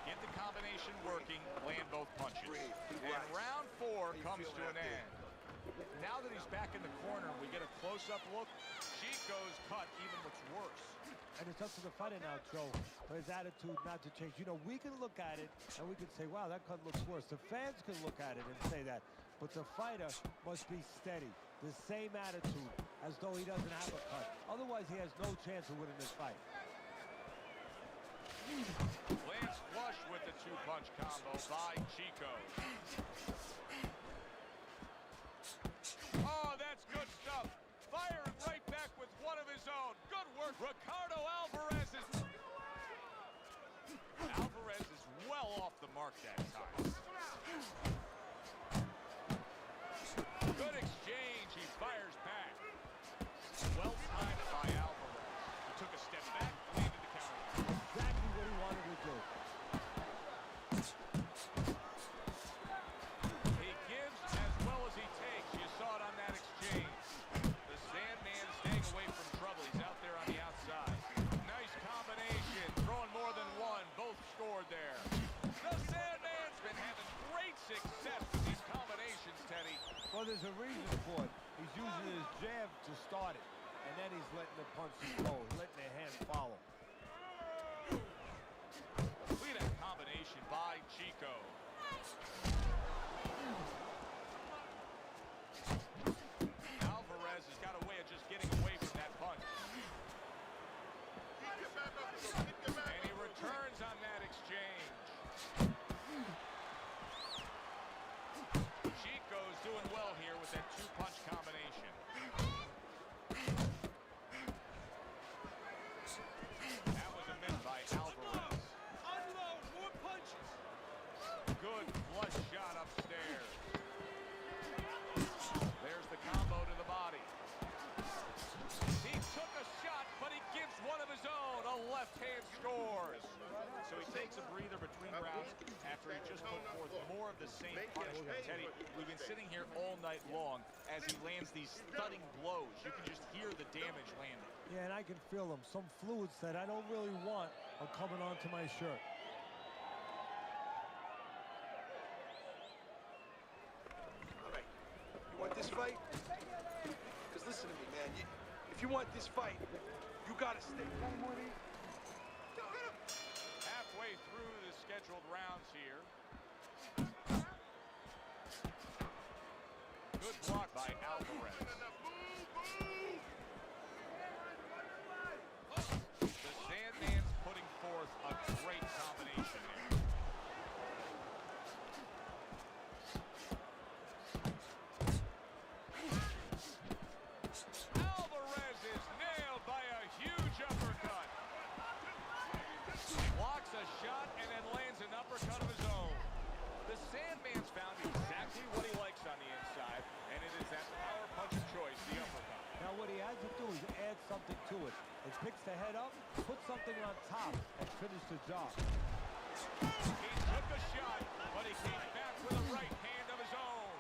get the combination working, land both punches. And round 4 comes to an end. Now that he's back in the corner, we get a close-up look. Chico's cut even looks worse. And it's up to the fighter now, Joe, for his attitude not to change. You know, we can look at it and we can say, wow, that cut looks worse. The fans can look at it and say that. But the fighter must be steady, the same attitude, as though he doesn't have a cut. Otherwise, he has no chance of winning this fight. Lands flush with the 2-punch combo by Chico. Oh, that's good stuff. Firing right back with one of his own. Good work. Ricardo Alvarez is well off the mark that time. Good exchange. He fires back. Well timed by Alvarez. He took a step back, landed the counter. Exactly what he wanted to do. He gives as well as he takes. You saw it on that exchange. The Sandman staying away from trouble. He's out there on the outside. Nice combination. Throwing more than one. Both scored there. The Sandman's been having great success with these combinations, Teddy. Well, there's a reason for it. He's using his jab to start it. And then he's letting the punches go, letting the hand follow. Look at that combination by Chico. Alvarez has got a way of just getting away from that punch. And he returns on that exchange. Chico's doing well here with that 2-punch combination. That was a miss by Alvarez. Unload more punches. Good flush shot upstairs. There's the combo to the body. He took a shot, but he gives one of his own. A left hand scores. So he takes a breather between rounds after he just put forth more of the same punishment. Teddy, we've been sitting here all night long as he lands these stunning blows. You can just hear the damage landing. Yeah, and I can feel them. Some fluids that I don't really want are coming onto my shirt. All right. You want this fight? Because listen to me, man. If you want this fight, you got to stay. Halfway through the scheduled rounds here. Good block by Alvarez. The Sandman's putting forth a great combination here. Alvarez is nailed by a huge uppercut. Blocks a shot and then lands an uppercut of his own. The Sandman's found exactly what he likes on the inside, and it is that power punch of choice, the uppercut. Now what he has to do is add something to it. He picks the head up, put something on top, and finish the job. He took a shot, but he came back with a right hand of his own.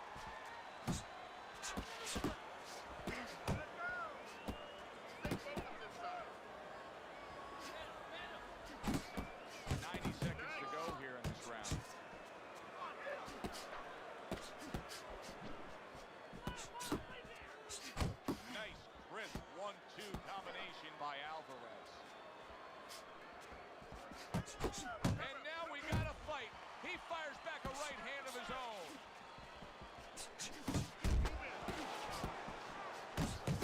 90 seconds to go here in this round. Nice, crisp 1-2 combination by Alvarez. And now we got a fight. He fires back a right hand of his own.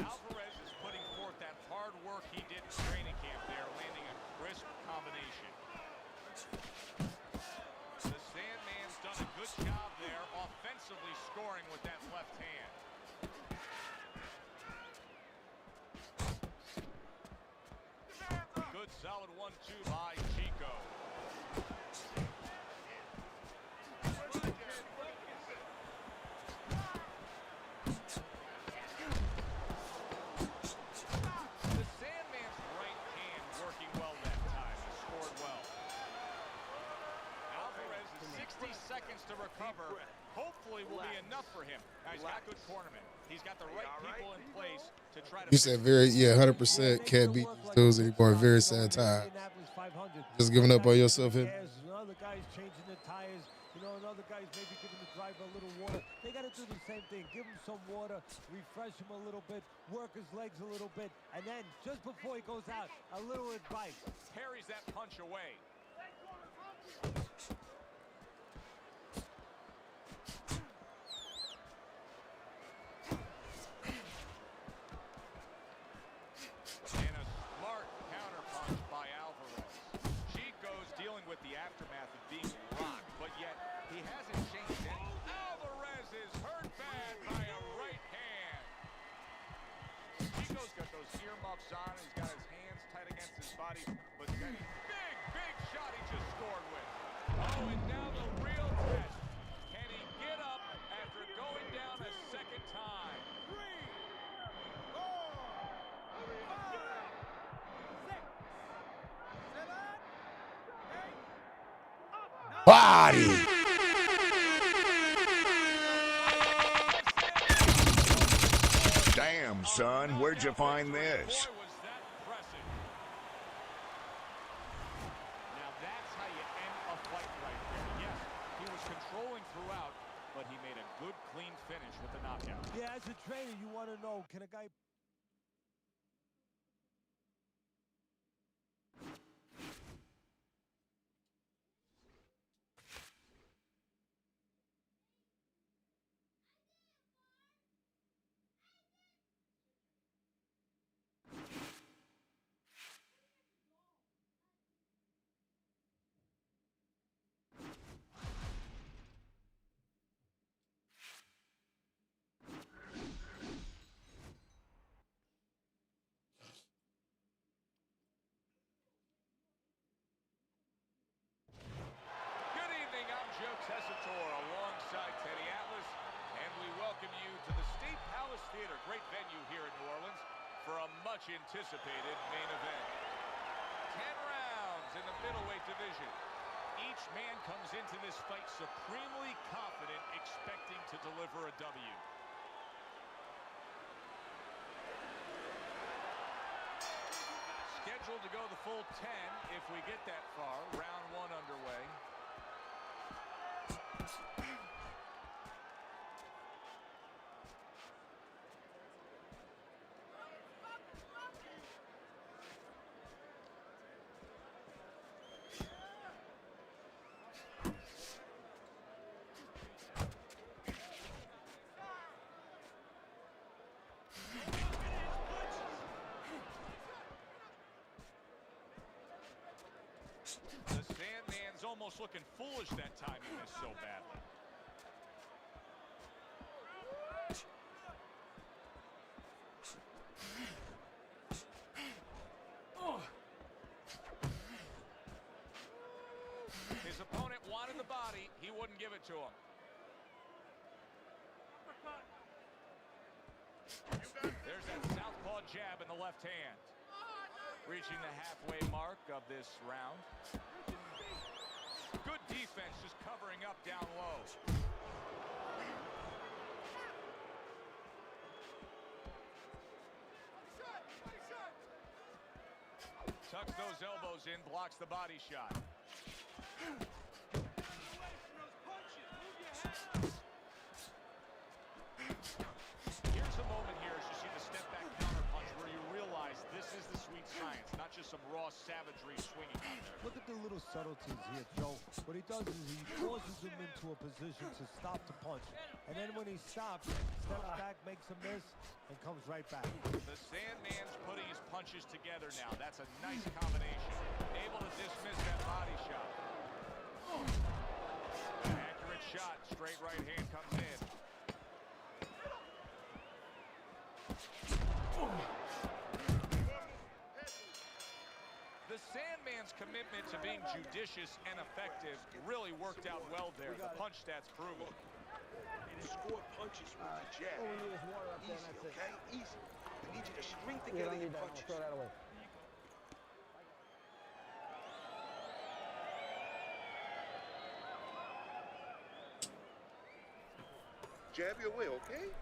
Alvarez is putting forth that hard work he did in training camp there, landing a crisp combination. The Sandman's done a good job there, offensively scoring with that left hand. Good solid 1-2 by Chico. The Sandman's right hand working well that time. He scored well. Alvarez is 60 seconds to recover. Hopefully will be enough for him. Now, he's got good cornermen. He's got the right people in place to try to... You said 100% can't beat these dudes anymore. Very sad time. Just giving up on yourself here. There's other guy's changing the tires. You know, another guy's maybe giving the driver a little water. They got to do the same thing. Give him some water, refresh him a little bit, work his legs a little bit, and then just before he goes out, a little advice. Parries that punch away. And a smart counterpunch by Alvarez. Chico's dealing with the aftermath of being rocked, but yet he hasn't changed it. Alvarez is hurt bad by a right hand. Chico's got those earmuffs on. He's got his hands tight against his body, but then big shot he just scored with. Oh, and now the real test. Can he get up after going down a second time? 3, 4, 5, 6, 7, 8, Body. Damn, son, where'd you find this? Boy, was that impressive. Now that's how you end a fight right there. Yes, he was controlling throughout, but he made a good, clean finish with the knockout. Yeah, as a trainer, you want to know, can a guy... Good evening, I'm Joe Tessitore alongside Teddy Atlas, and we welcome you to the State Palace Theater, great venue here in New Orleans, for a much-anticipated main event. 10 rounds in the middleweight division. Each man comes into this fight supremely confident, expecting to deliver a W. Scheduled to go the full 10 if we get that far. Round 1 underway. The Sandman's almost looking foolish that time he missed so badly. His opponent wanted the body. He wouldn't give it to him. There's that southpaw jab in the left hand. Reaching the halfway mark of this round. Good defense, just covering up down low. Tucks those elbows in, blocks the body shot. Here's a moment here as you see the step back counter punch where you realize this is the sweet science, not just some raw savagery swinging out there. Look at the little subtleties here, Joe. What he does is he forces him into a position to stop the punch. And then when he stops, steps back, makes a miss, and comes right back. The Sandman's putting his punches together now. That's a nice combination. Able to dismiss that body shot. An accurate shot. Straight right hand comes in. The Sandman's commitment to being judicious and effective really worked out well there. The punch stats prove it. Score punches with the jab. All we need is water up there, and Easy, that's it. okay? Easy. I need you to string You together don't your need that. We'll punches. throw that away. Jab your way, okay?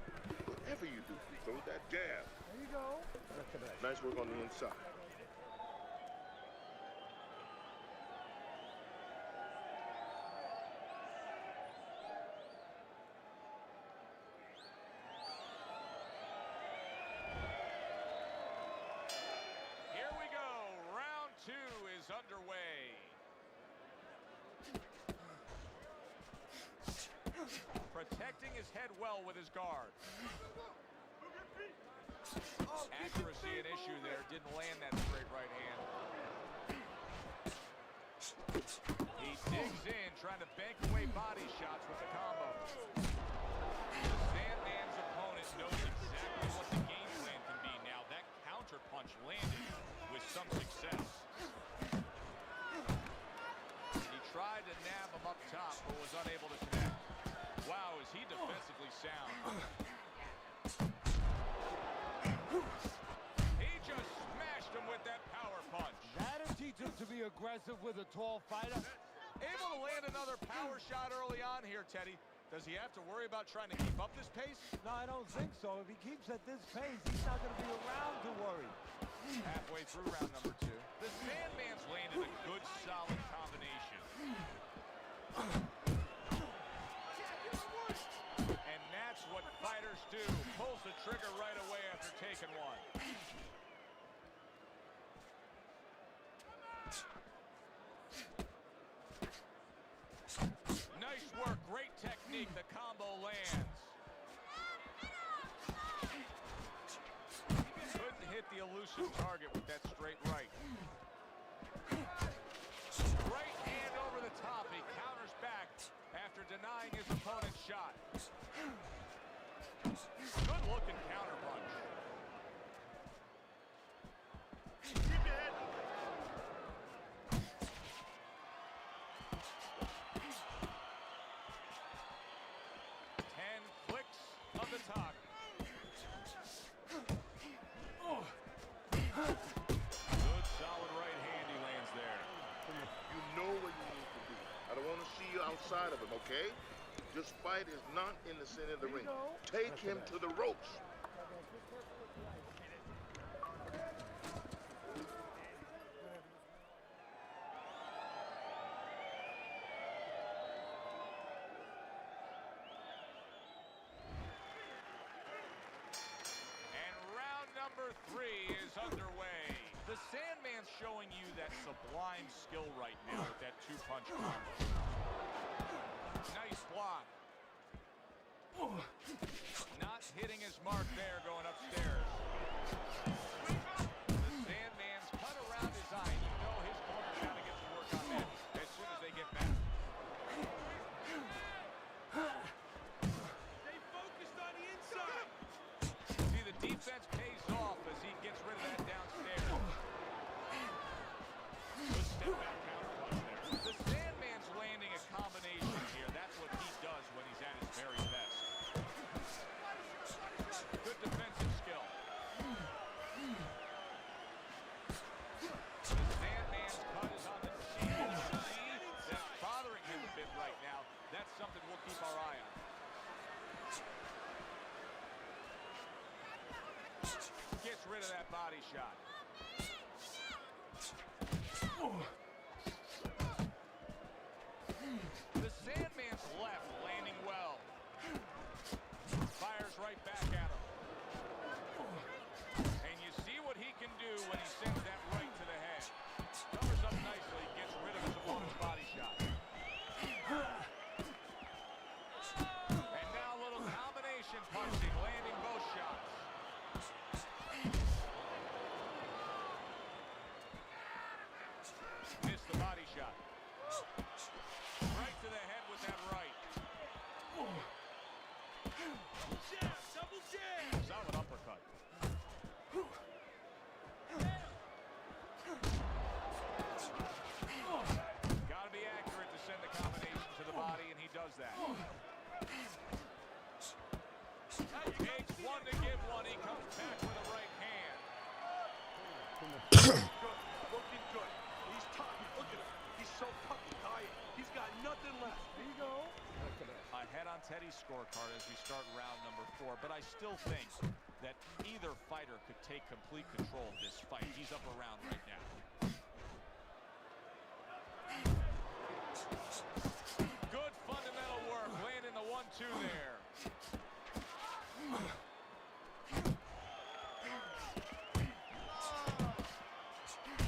Whatever you do, throw that jab. There you go. Look at that. Nice work on the inside. is underway. Protecting his head well with his guard. Accuracy an issue there. Didn't land that straight right hand. He digs in, trying to bank away body shots with the combo. The Sandman's opponent knows exactly what the game plan can be now. That counter punch landed with some success. He tried to nab him up top, but was unable to connect. Wow, is he defensively sound. He just smashed him with that power punch. That'll teach him to be aggressive with a tall fighter. Able to land another power shot early on here, Teddy. Does he have to worry about trying to keep up this pace? No, I don't think so. If he keeps at this pace, he's not going to be around to worry. Halfway through round number 2. The Sandman's landed a good, solid combination. And that's what fighters do. Pulls the trigger right away after taking one. Nice work, great technique. The combo lands. Couldn't hit the elusive target with that straight right. Right hand over the top. He counters back after denying his opponent's shot. Good looking counter punch. Keep your head. 10 clicks of the talk. Good solid right hand he lands there. You know what you need to do. I don't want to see you outside of him, okay? This fight is not in the center of the ring. Take him to the ropes. And round number 3 is underway. The Sandman's showing you that sublime skill right now with that 2-punch combo. Nice block. Not hitting his mark there going upstairs. The Sandman's cut around his eye. You know his corner's got to get to work on that as soon as they get back. Stay focused on the inside. See, the defense pays off as he gets rid of that downstairs. Good step back counter punch there. The Sandman's landing a combination here. That's what he does when he's at his very best. Good defensive skill. The Sandman's cut is on the cheek. That's bothering him a bit right now. That's something we'll keep our eye on. Gets rid of that body shot. The Sandman's left landing well. Fires right back at him. And you see what he can do when he sends that right to the head. Covers up nicely, gets rid of his opponent's body shot. And now a little combination punching, landing both shots. Missed the body shot. Right to the head with that right. Jab, double jab. Solid uppercut. Gotta be accurate to send the combination to the body, and he does that. Takes one to give one. He comes back with a right hand. Good. Looking good. He's tough. Look at him. He's so puffy, tired. He's got nothing left. There you go. Ahead on Teddy's scorecard as we start round number 4, but I still think that either fighter could take complete control of this fight. He's up around right now. Good fundamental work, landing the 1-2 there.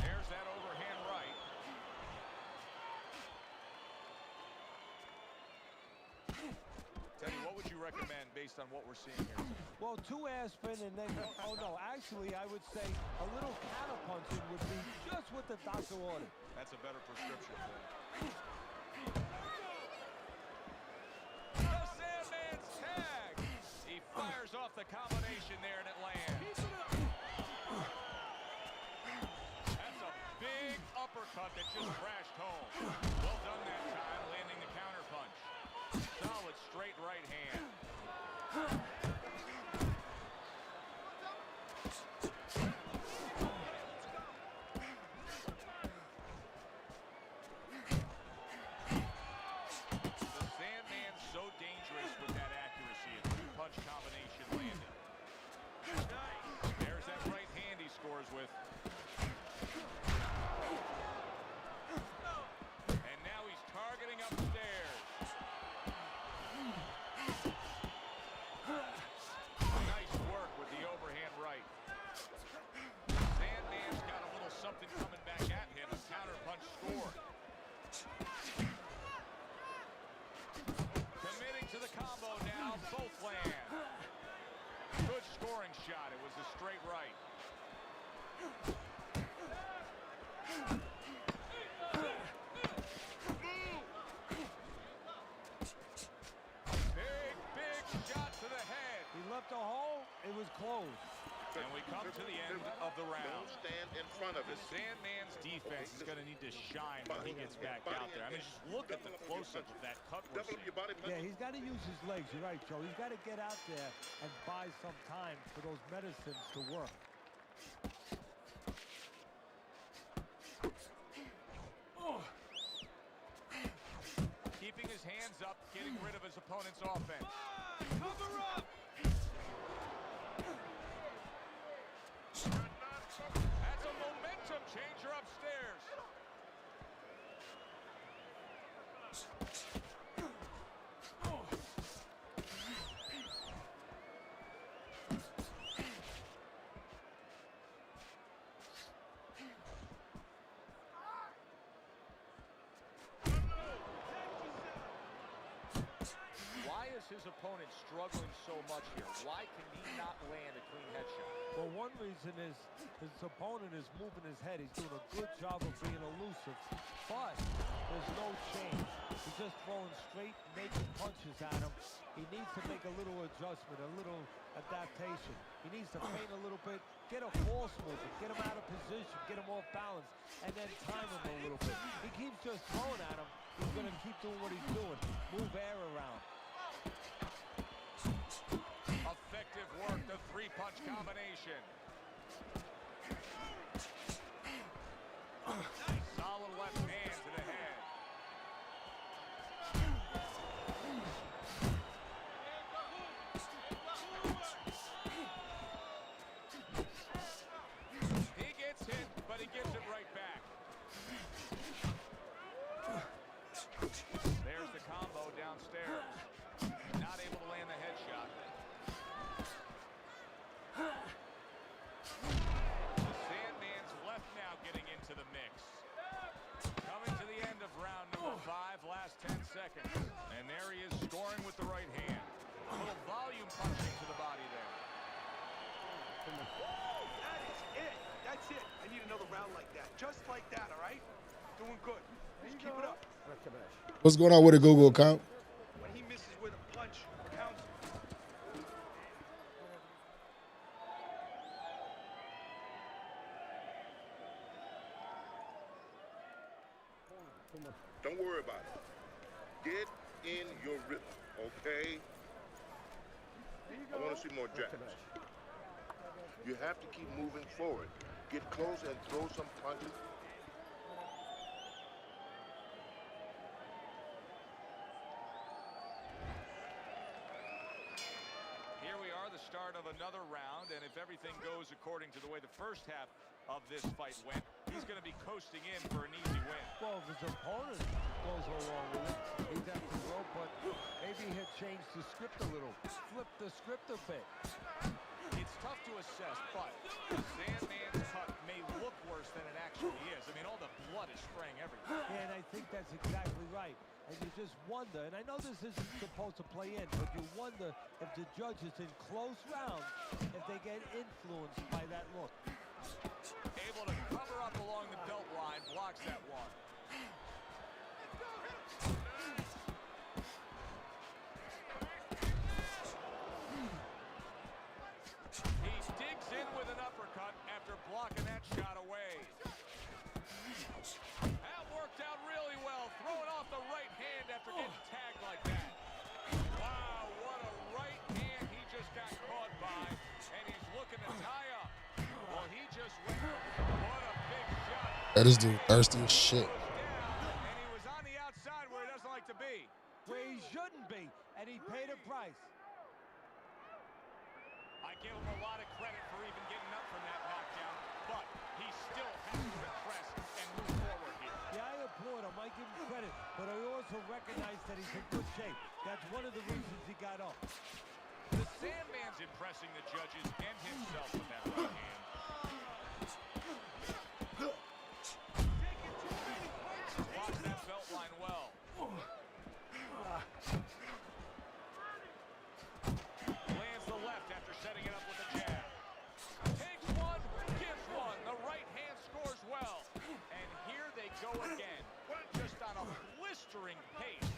There's that overhand right. based on what we're seeing here? Well, 2 air spin and then, oh no, actually I would say a little counterpunching would be just what the doctor ordered. That's a better prescription for him. The Sandman's tag. He fires off the combination there and it lands. That's a big uppercut that just crashed home. Well done that time, landing the counter punch. Solid straight right hand. Shot. It was a straight right. Big shot to the head. He left a hole. It was closed. And we come to the end of the round. Don't stand in front of The it. Sandman's defense is going to need to shine when he gets back out there. I mean, just look at the close-up of that cut we're Double up seeing. your body punch. Yeah, he's got to use his legs. You're right, Joe. He's got to get out there and buy some time for those medicines to work. Keeping his hands up, getting rid of his opponent's offense. Cover up! That's a momentum changer upstairs. Why is his opponent struggling so much here? Why can he not land a clean headshot? Well, one reason is his opponent is moving his head. He's doing a good job of being elusive, but there's no change. He's just throwing straight, naked punches at him. He needs to make a little adjustment, a little adaptation. He needs to feint a little bit, get a false movement, get him out of position, get him off balance, and then time him a little bit. He keeps just throwing at him. He's going to keep doing what he's doing. Move air around. Effective work, the three-punch combination. Solid left hand to the head. He gets hit, but he gives it right back. There's the combo downstairs. Not able to land the headshot. The Sandman's left now getting into the mix. Coming to the end of round number 5, last 10 seconds. And there he is scoring with the right hand. A little volume punching to the body there. That is it. That's it. I need another round like that. Just like that, all right? Doing good. Just keep it up. What's going on with the Google account? When he misses with a punch, counts. Don't worry about it. Get in your rhythm, okay? I want to see more jabs. You have to keep moving forward. Get close and throw some punches. Here we are, the start of another round, and if everything goes according to the way the first half of this fight went, he's going to be coasting in for an easy win. Well, if his opponent goes along with it, he'd have to go, but maybe he'd change the script a little, flip the script a bit. It's tough to assess, but the Sandman's cut may look worse than it actually is. I mean, all the blood is spraying everywhere. Yeah, and I think that's exactly right. And you just wonder, and I know this isn't supposed to play in, but you wonder if the judges in close rounds, if they get influenced by that look. Able to cover up along the belt line, blocks that one. He digs in with an uppercut after blocking that shot away. That worked out really well, throwing off the right hand after getting tagged like that. Wow, what a right hand he just got caught by, and he's looking to tie up. Well, he just went, what a big shot. That is the thirsty as shit. And he was on the outside where he doesn't like to be. Where he shouldn't be, and he paid a price. I give him a lot of credit for even getting up from that knockdown, but he still has to impress and move forward here. Yeah, I applaud him. I give him credit, but I also recognize that he's in good shape. That's one of the reasons he got up. The Sandman's impressing the judges and himself with that right hand. Watch that belt line well. Lands the left after setting it up with a jab. Takes one, gives one. The right hand scores well. And here they go again. Just on a blistering pace.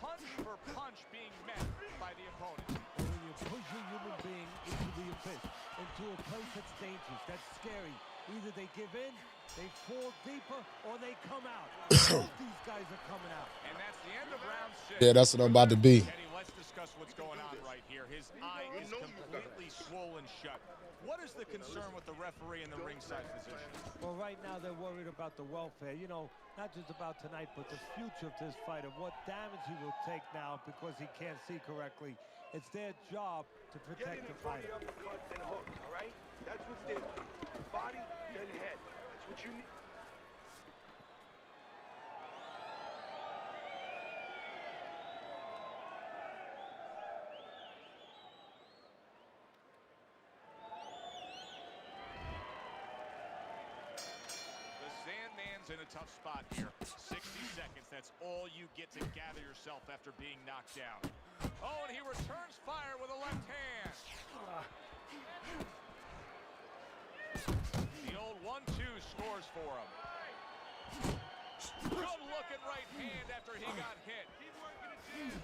Punch for punch being met by the opponent. And when you push a human being into the abyss, into a place that's dangerous, that's scary, either they give in, they fall deeper, or they come out. Both these guys are coming out. And that's the end of round 6. Yeah, that's what I'm about to be. Eddie, let's discuss what's going on right here. His eye is completely swollen shut. What is the concern with the referee and the ringside physician? Well, right now they're worried about the welfare. You know, not just about tonight, but the future of this fight and what damage he will take now because he can't see correctly. It's their job to protect the fighter. Uppercut and hook, all right? That's what's there. Body, then head. That's what you need. In a tough spot here. 60 seconds, that's all you get to gather yourself after being knocked down. Oh, and he returns fire with a left hand. The old 1-2 scores for him. Good looking right hand after he got hit. Keep working it, Jim.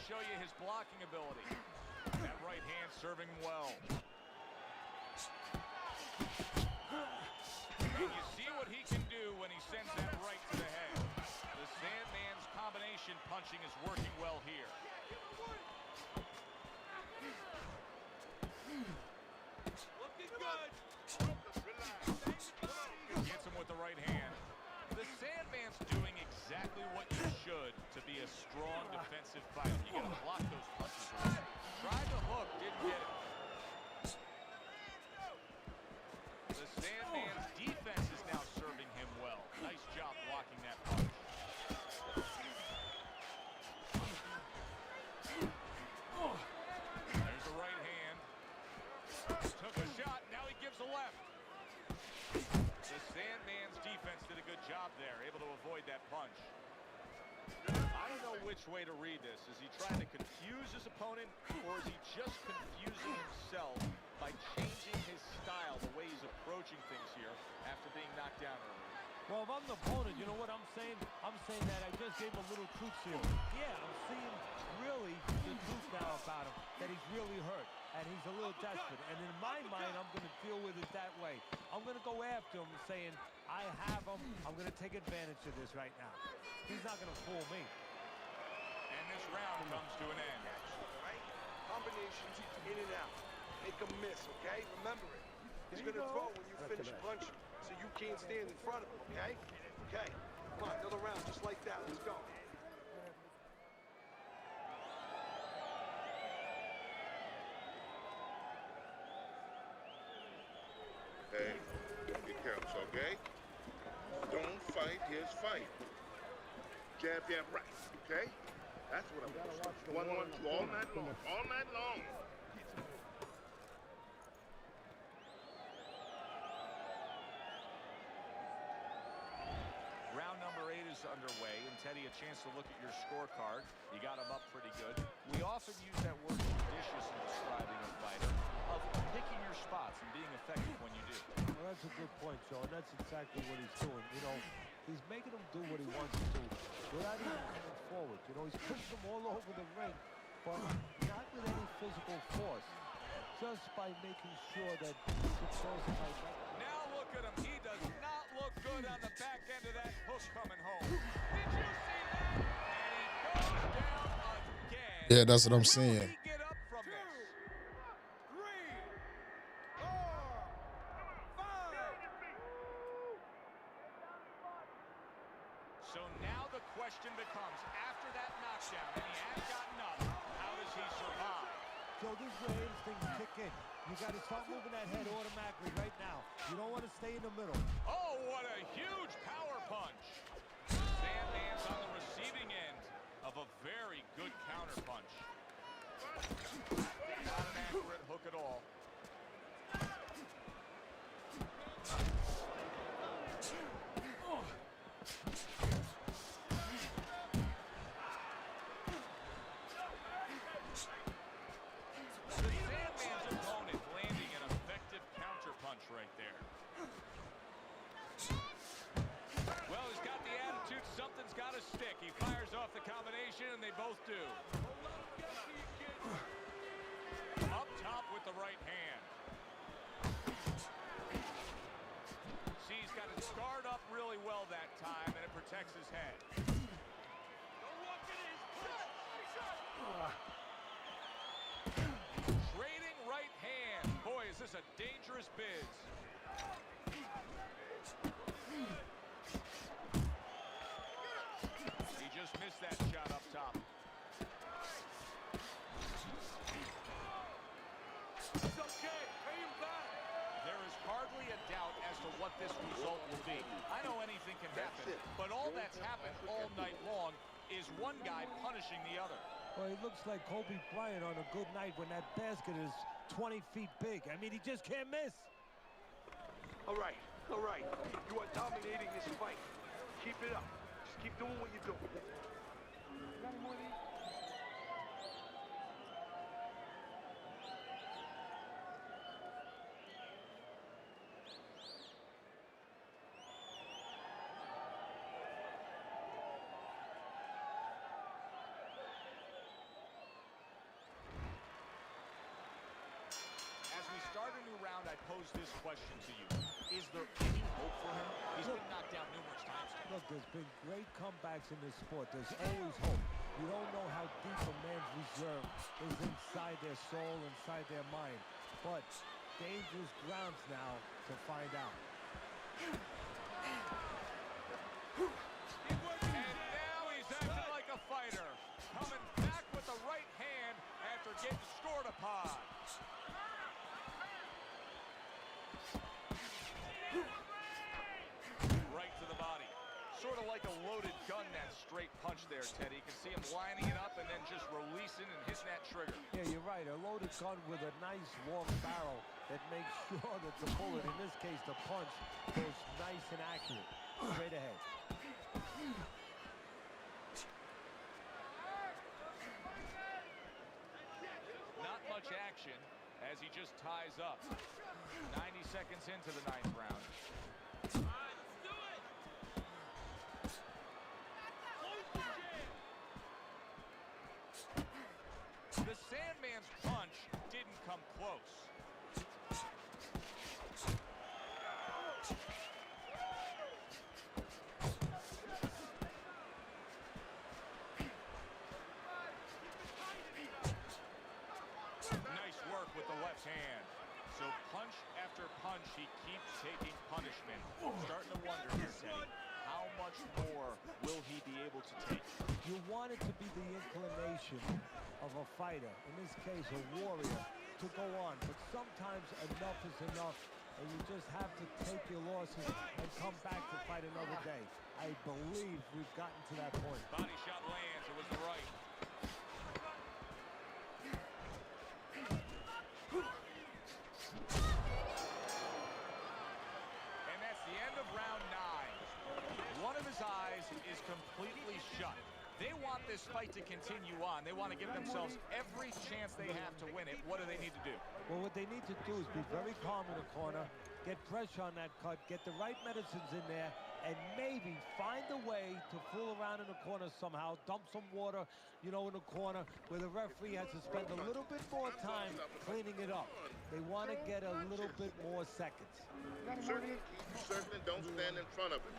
Show you his blocking ability. That right hand serving well. And you see what he can do when he sends that right to the head. The Sandman's combination punching is working well here. Looking good. Gets him with the right hand. The Sandman's doing exactly what you should to be a strong defensive fighter. You gotta block those punches. Tried to hook, didn't get it. The Sandman's defense is now serving him well. Nice job blocking that punch. There's the right hand. Took a shot, now he gives a left. The Sandman's defense did a good job there, able to avoid that punch. I don't know which way to read this. Is he trying to confuse his opponent, or is he just confusing himself by changing his style, the way he's approaching things here after being knocked down earlier? Well, if I'm the opponent, you know what I'm saying? I'm saying that I just gave him a little truth serum. Yeah, I'm seeing really the truth now about him, that he's really hurt, and he's a little desperate. And in my mind, I'm going to deal with it that way. I'm going to go after him saying, I have him. I'm going to take advantage of this right now. He's not going to fool me. And this round comes to an end. Right? Combinations in and out. Make him miss, okay? Remember it. He's going to throw when you finish punching, so you can't stand in front of him, okay? Okay. Come on, another round just like that. Let's go. Hey, it counts, okay? Don't fight his fight. Jab, jab, right, okay? That's what I'm going to do. 1-1-2 all night long. All night long. is underway, and Teddy, a chance to look at your scorecard. You got him up pretty good. We often use that word judicious in describing a fighter, of picking your spots and being effective when you do. Well, that's a good point, Joe, and that's exactly what he's doing. You know, he's making him do what he wants to do without even coming forward. You know, he's pushing him all over the ring, but not with any physical force, just by making sure that he controls the fight. Now look at him. He does not look good on the back end of that hook coming home. Did you see that? And he goes down again. Yeah, that's what I'm saying. Will he get up from this? 2, 3, 4, 5. So now the question becomes, after that knockdown, and he has gotten up, how does he survive? Joe, this is where instincts kick in. You got to start moving that head automatically right now. You don't want to stay in the middle. Oh, what a huge power punch. Sandman's on the receiving end of a very good counter punch. Not an accurate hook at all. The Sandman's opponent landing an effective counter punch right there. Well, he's got the attitude, something's got to stick. He fires off the combination, and they both do. Up top with the right hand. See, he's got it scarred up really well that time, and it protects his head. Trading right hand. Boy, is this a dangerous biz. He just missed that shot up top. It's okay. Pay him back. There is hardly a doubt as to what this result will be. I know anything can happen, but all that's happened all night long is one guy punishing the other. Well, he looks like Kobe Bryant on a good night when that basket is 20 feet big. I mean, he just can't miss. All right. You are dominating this fight. Keep it up. Just keep doing what you're doing. You got any more of these? As we start a new round, I pose this question to you. Is there any hope for him? He's been knocked down numerous times. Look, there's been great comebacks in this sport. There's always hope. You don't know how deep a man's reserve is inside their soul, inside their mind. But dangerous grounds now to find out. And now he's acting like a fighter. Coming back with the right hand after getting scored upon. Right to the body. Sort of like a loaded gun, that straight punch there, Teddy. You can see him lining it up and then just releasing and hitting that trigger. Yeah, you're right. A loaded gun with a nice long barrel that makes sure that the bullet, in this case the punch, goes nice and accurate. Straight ahead. Not much action as he just ties up. 90 seconds into the 9th round. The Sandman's punch didn't come close. Nice work with the left hand. So punch after punch, he keeps taking punishment. Starting to wonder here, Teddy, how much more will he be able to take? You want it to be the inclination of a fighter, in this case a warrior, to go on. But sometimes enough is enough, and you just have to take your losses and come back to fight another day. I believe we've gotten to that point. Body shot lands. It was the right. And that's the end of round 9. One of his eyes is They want this fight to continue on. They want to give themselves every chance they have to win it. What do they need to do? Well, what they need to do is be very calm in the corner, get pressure on that cut, get the right medicines in there, and maybe find a way to fool around in the corner somehow, dump some water, you know, in the corner where the referee has to spend a little bit more time cleaning it up. They want to get a little bit more seconds. Certainly don't stand in front of it.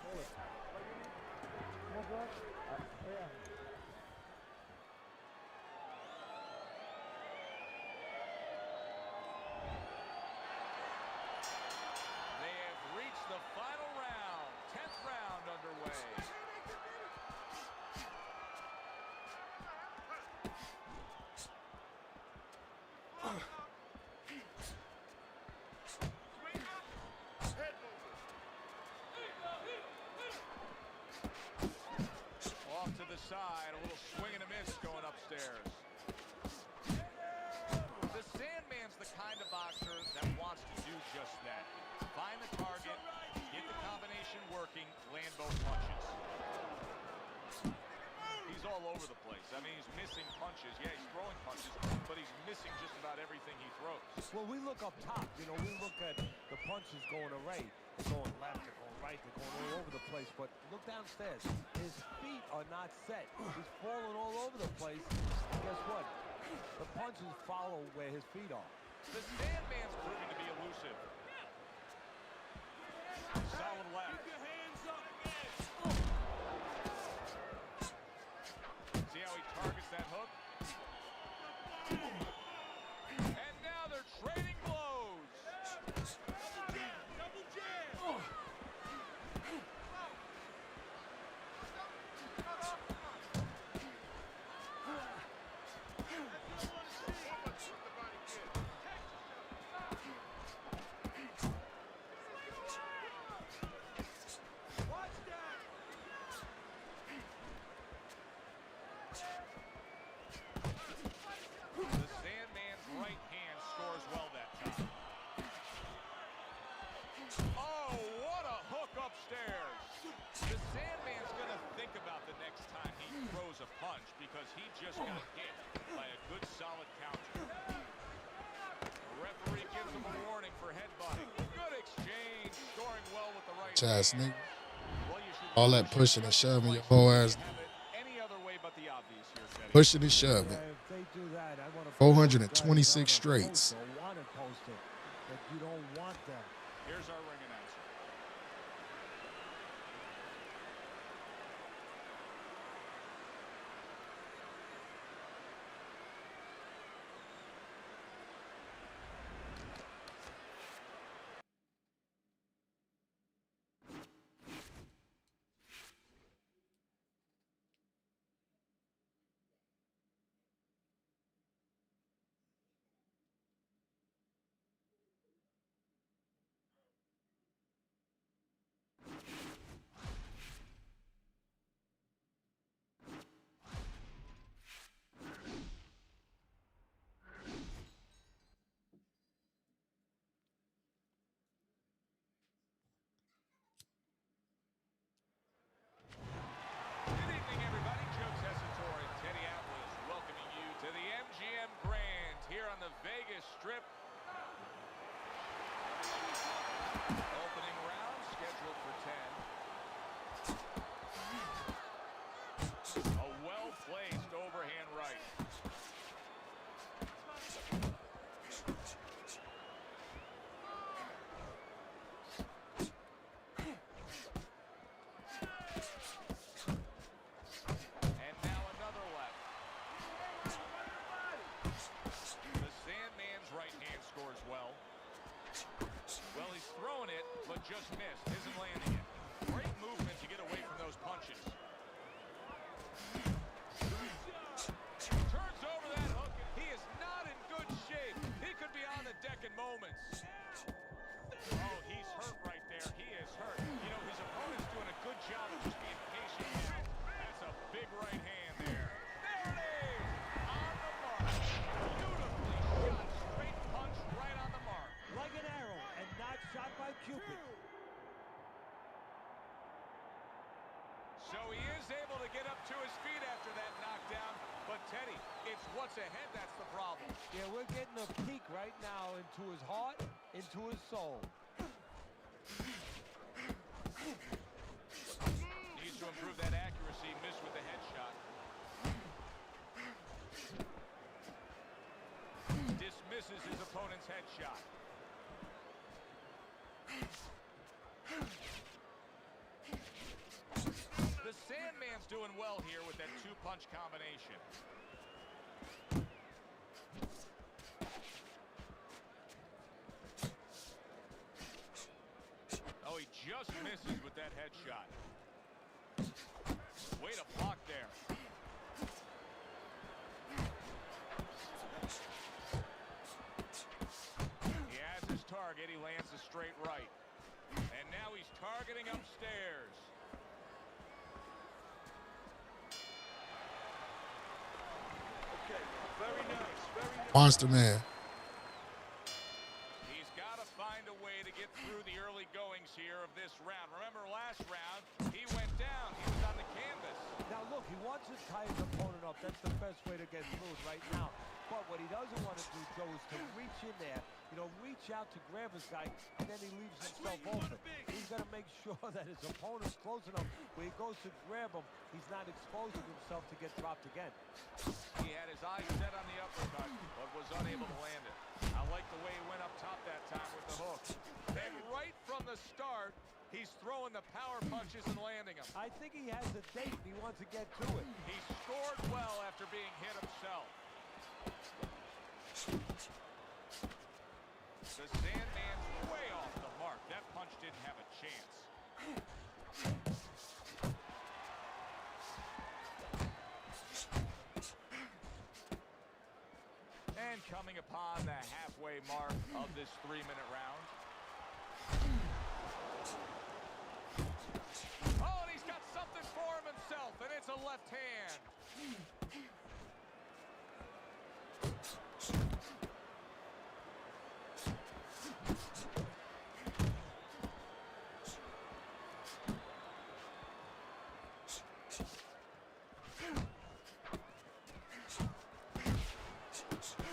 They have reached the final round, 10th round underway. Off to the side, a little swing and a miss going upstairs. The Sandman's the kind of boxer that wants to do just that. Find the target, get the combination working, land both punches. He's all over the place. I mean, he's missing punches. Yeah, he's throwing punches, but he's missing just about everything he throws. Well, we look up top, you know, we look at the punches going array. They're going left, they're going right, they're going all over the place. But look downstairs. His feet are not set. He's falling all over the place. And guess what? The punches follow where his feet are. The Sandman's proving to be elusive. Solid left. See how he targets that hook? And now they're trading blows. Double jab. The Sandman's right hand scores well that time. Oh, what a hook upstairs. The Sandman's going to think about the next time he throws a punch because he just got hit by a good solid counter. The referee gives him a warning for headbutting. Good exchange, scoring well with the right Chaz, hand. nigga. All that pushing and shoving your whole ass. Any other way but the obvious here, Teddy. Pushing and shoving. If they do that, I want to 426 straights. Wanted posted, but you don't want them. Here's our ring announcer. Good evening, everybody. Joe Tessitore and Teddy Atlas welcoming you to the MGM Grand here on the Vegas Strip. Opening round scheduled for 10. A well-placed overhand right. And now another left. The Sandman's right hand scores well. Well, he's throwing it, but just missed. Isn't landing it. Great movement to get away from those punches. Turns over that hook. He is not in good shape. He could be on the deck in moments. Oh, he's hurt right there. He is hurt. You know, his opponent's doing a good job of just being patient now. That's a big right hand there. There it is! On the mark. Beautifully shot. Straight punch right on the mark. Like an arrow and not shot by Cupid. So he is able to get up to his feet after that knockdown. But, Teddy, it's what's ahead that's the problem. Yeah, we're getting a peek right now into his heart, into his soul. Needs to improve that accuracy. Missed with the headshot. Dismisses his opponent's headshot. The Sandman's doing well here with that two-punch combination. Oh, he just misses with that headshot. Way to block there. He has his target. He lands a straight right. And now he's targeting upstairs. Okay, very nice, very nice. Monster Man. He's got to find a way to get through the early goings here of this round. Remember last round, he went down. He was on the canvas. Now, look, he wants to tie his opponent up. That's the best way to get through it right now. But what he doesn't want to do, Joe, is to reach in there, reach out to grab his guy, and then he leaves himself open. He's got to make sure that his opponent's close enough where he goes to grab him, he's not exposing himself to get dropped again. He had his eyes set on the uppercut, but was unable to land it. I like the way he went up top that time with the hook. And right from the start, he's throwing the power punches and landing them. I think he has a date and he wants to get to it. He scored well after being hit himself. The Sandman's way off the mark. That punch didn't have a chance. And coming upon the halfway mark of this 3-minute round. Oh, and he's got something for him himself, and it's a left hand.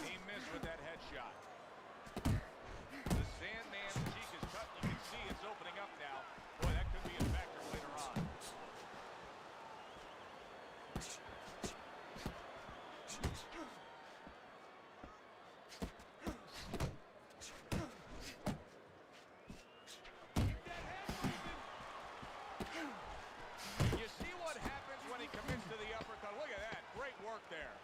He missed with that headshot. The Sandman's cheek is cut. You can see it's opening up now. Boy, that could be a factor later on. You see what happens when he commits to the uppercut. Look at that. Great work there.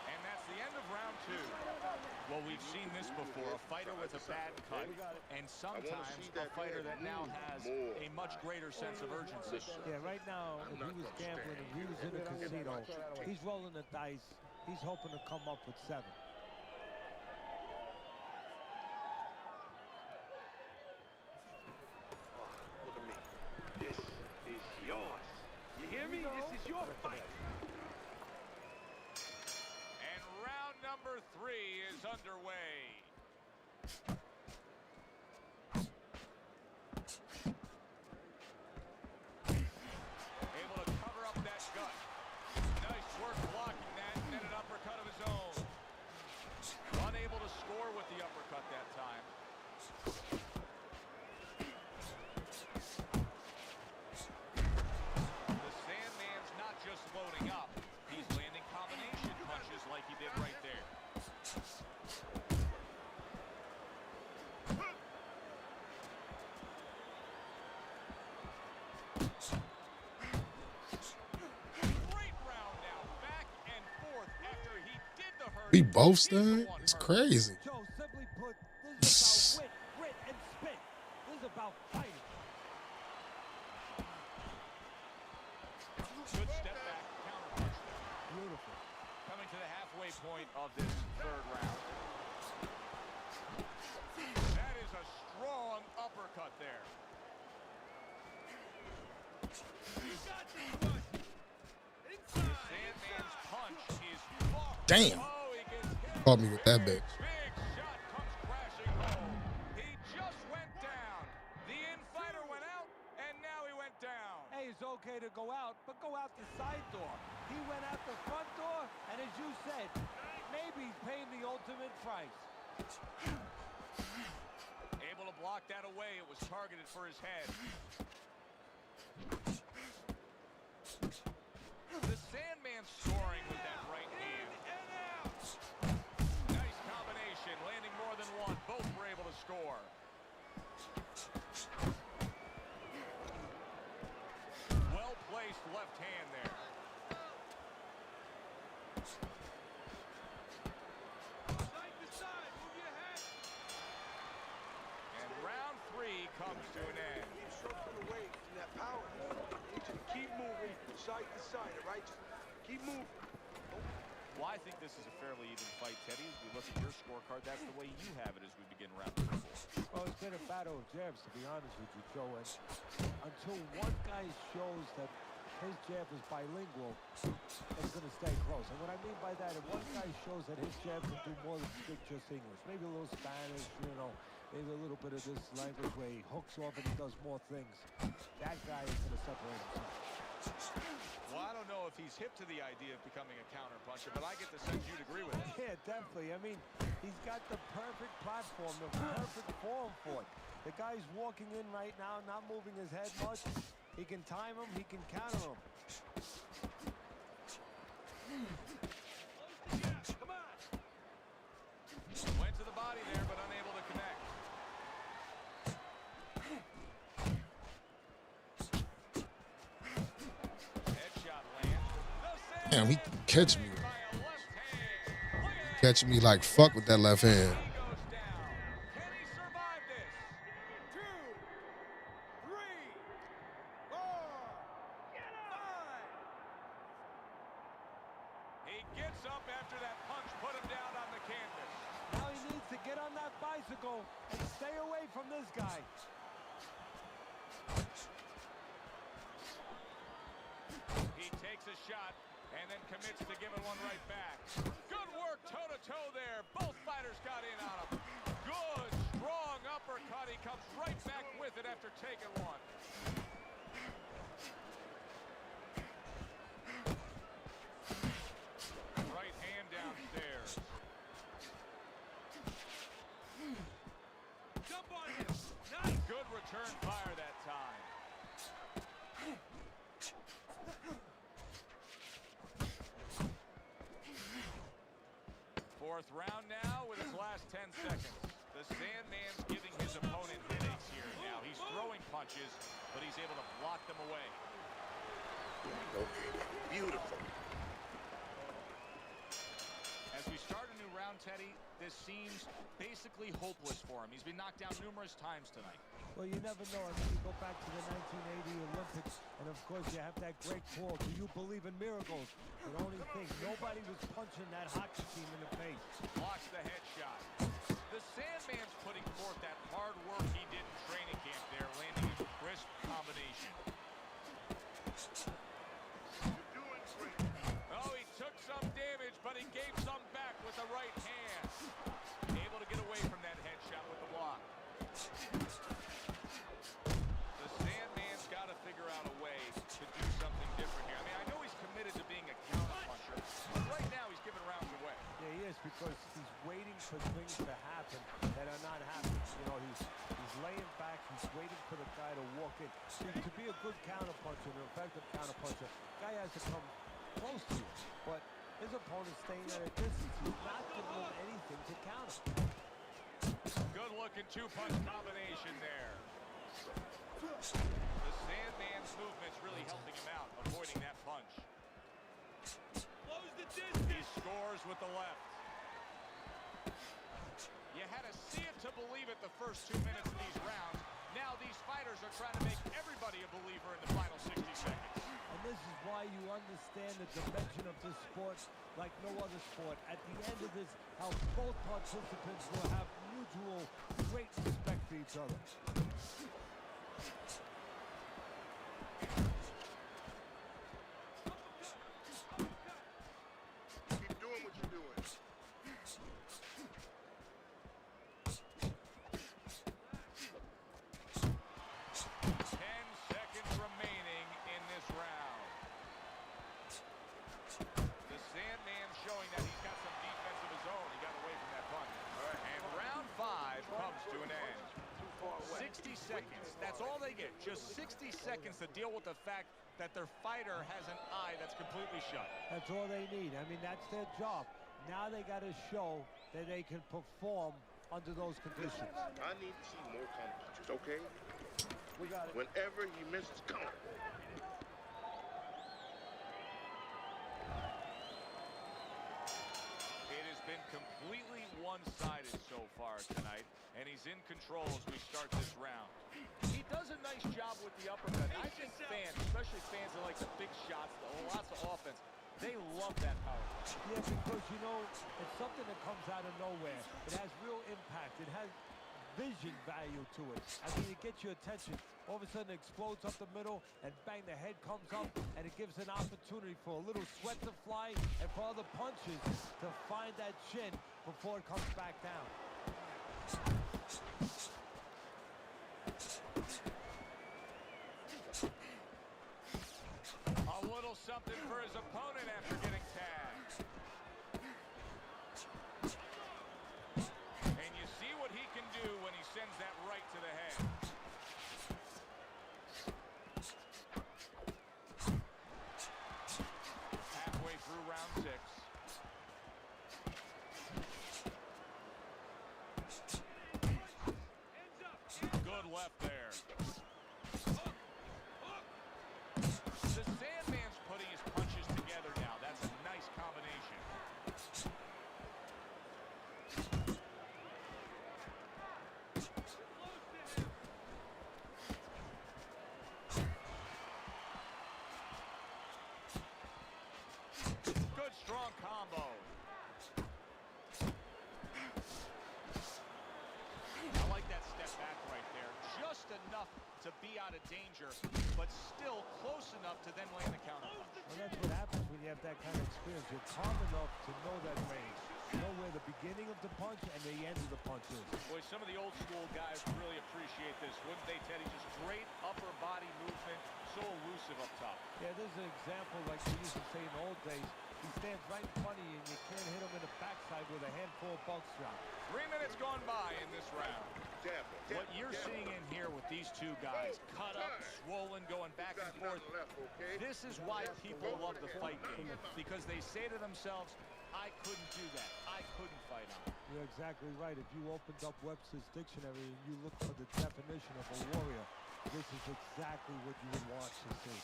And that's the end of round 2. Well, we've seen this before, a fighter with a bad cut, and sometimes a fighter that now has a much greater sense of urgency. Yeah, right now, if he was gambling, if he was in a casino, he's rolling the dice. He's hoping to come up with 7. Look at me. This is yours. You hear me? This is your fight. And round number 3 is underway. Able to cover up that gut. Nice work blocking that, and then an uppercut of his own. Unable to score with the uppercut that time. The Sandman's not just loading up, he's landing combination punches like he did right there. Great round now, back and forth after he did the hurt. We both stand? It's crazy. Joe, simply put, this is about wit, grit, and spit. This is about fighting. Good step back, counter punch. Beautiful. Coming to the halfway point of this 3rd round. That is a strong uppercut there. The Sandman's punch is far. Damn. Oh, he gets hit. Caught me with that bitch. Big shot comes crashing home. He just way to go out, but go out the side door. He went out the front door, and as you said, maybe he's paying the ultimate price. Able to block that away. It was targeted for his head. The Sandman scoring with that right hand. Nice combination, landing more than one. Both were able to score. Well-placed left hand there. And round 3 comes to an end. Keep stroking away from that power. I need you to keep moving side to side, all right? Just keep moving. Well, I think this is a fairly even fight, Teddy. As we look at your scorecard, that's the way you have it as we begin round 4. Well, it's been a battle of jabs, to be honest with you, Joe. And until one guy shows that his jab is bilingual, it's going to stay close. And what I mean by that, if one guy shows that his jab can do more than speak just English, maybe a little Spanish, you know, maybe a little bit of this language where he hooks off and he does more things, that guy is going to separate himself. Well, I don't know if he's hip to the idea of becoming a counterpuncher, but I get the sense you'd agree with it. Yeah, definitely. I mean, he's got the perfect platform, the perfect form for it. The guy's walking in right now, not moving his head much. He can time him, he can counter him. Come on. Went to the body there, but unable to connect. Damn, he catch me. Catch me like fuck with that left hand. He gets up after that punch, put him down on the canvas. Now he needs to get on that bicycle and stay away from this guy. He takes a shot and then commits to giving one right back. Good work toe-to-toe there. Both fighters got in on him. Good, strong uppercut. He comes right back with it after taking one. Right hand downstairs. Jump on him. Nice. Good return fire that time. Fourth round now with his last 10 seconds. The Sandman's giving his opponent headaches here now. He's throwing punches, but he's able to block them away. Okay, beautiful. As we start a new round, Teddy, this seems basically hopeless for him. He's been knocked down numerous times tonight. Well, you never know. I mean, you go back to the 1980 Olympics, and of course you have that great call, do you believe in miracles? The only thing, nobody was punching that hockey team in the face. Blocks the headshot. The Sandman's putting forth that hard work he did in training camp there, landing a crisp combination. You're doing great. Oh, he took some damage, but he gave some back with the right hand. Able to get away from that headshot with the block. The Sandman's got to figure out a way to do something different here. I mean, I know he's committed to being a counterpuncher, but right now he's giving rounds away. Yeah, he is, because he's waiting for things to happen that are not happening. You know, he's laying back, he's waiting for the guy to walk in. See, to be a good counterpuncher, an effective counterpuncher, guy has to come close to you. But his opponent's staying at a distance. He's not giving him anything to counter. Good looking two-punch combination there. The Sandman's movement's really helping him out, avoiding that punch. Close the distance. He scores with the left. You had to see it to believe it the first 2 minutes of these rounds. Now these fighters are trying to make everybody a believer in the final 60 seconds. And this is why you understand the dimension of this sport like no other sport. At the end of this, how both participants will have mutual great respect for each other. Keep doing what you're doing. 10 seconds remaining in this round. 60 seconds. That's all they get. Just 60 seconds to deal with the fact that their fighter has an eye that's completely shut. That's all they need. I mean, that's their job. Now they got to show that they can perform under those conditions. I need to see more counter punches, okay? We got it. Whenever he misses, counter. It has been completely one-sided so far tonight, and he's in control as we start this round. He does a nice job with the uppercut. I think fans, especially fans that like the big shots, lots of offense, they love that power. Yeah, because, you know, it's something that comes out of nowhere. It has real impact. It has vision value to it. I mean, it gets your attention. All of a sudden, it explodes up the middle, and bang, the head comes up, and it gives an opportunity for a little sweat to fly and for other punches to find that chin before it comes back down. A little something for his opponent after getting tagged. And you see what he can do when he sends that right to the head. Halfway through round 6. Good left there. The Sandman's putting his punches together now. That's a nice combination. Good strong combo. I like that step back right there. Just enough to be out of danger, but still close enough to then land the counter punch. Well, that's what happens when you have that kind of experience. You're calm enough to know that range. Know where the beginning of the punch and the end of the punch is. Boy, some of the old school guys really appreciate this, wouldn't they, Teddy? Just great upper body movement, so elusive up top. Yeah, there's an example like we used to say in the old days. He stands right in front of you, and you can't hit him in the backside with a handful of buck shot. 3 minutes gone by in this round. What you're seeing in here with these two guys, cut up, swollen, going back and forth, this is why people love the fight game, because they say to themselves, I couldn't do that. I couldn't fight on it. You're exactly right. If you opened up Webster's dictionary and you look for the definition of a warrior, this is exactly what you would want to see.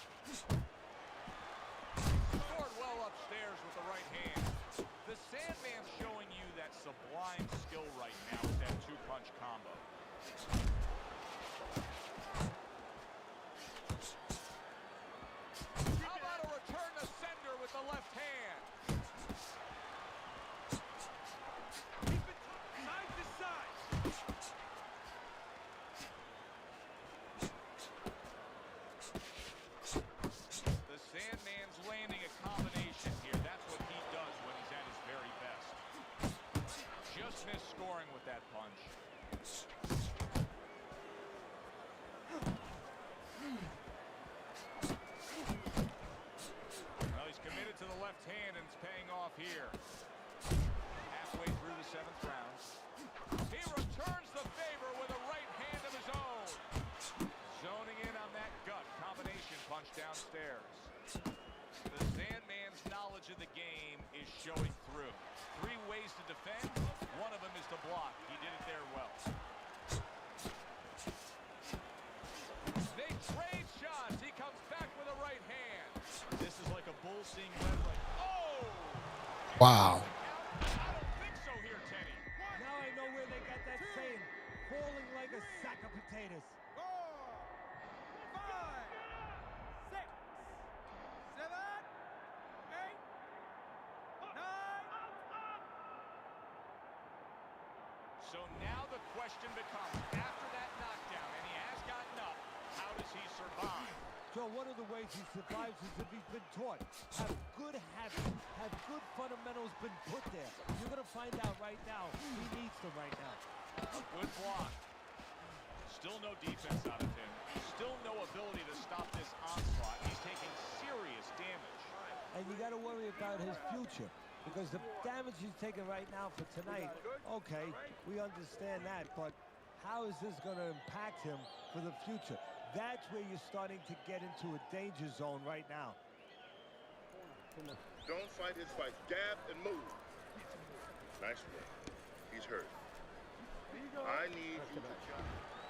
Scored well upstairs with the right hand. The Sandman's showing you that sublime skill right now with that two-punch combo. How about a return to sender with the left hand? Keep it side to side. The Sandman's landing a combination here. That's what he does when he's at his very best. Just missed scoring with that punch. Well, he's committed to the left hand, and it's paying off here. Halfway through the 7th round. He returns the favor with a right hand of his own. Zoning in on that gut combination punch downstairs. The Sandman's knowledge of the game is showing through. 3 ways to defend. One of them is to block. He did it there well. They trade shots. He comes back with a right hand. This is like a bull seeing red light. Oh! Wow. I don't think so here, Teddy. Now I know where they got that saying, falling like a sack of potatoes. 4, 5, 6, 7, 8, 9. So now the question becomes, after that knockdown, and he has gotten up, how does he survive? Joe, one of the ways he survives is if he's been taught. Have good habits, have good fundamentals been put there. You're going to find out right now he needs them right now. Good block. Still no defense out of him. Still no ability to stop this onslaught. He's taking serious damage. And you got to worry about his future. Because the damage he's taking right now for tonight, okay, we understand that, but how is this going to impact him for the future? That's where you're starting to get into a danger zone right now. Don't fight his fight. Jab and move. Nice work. He's hurt. I need you to jump.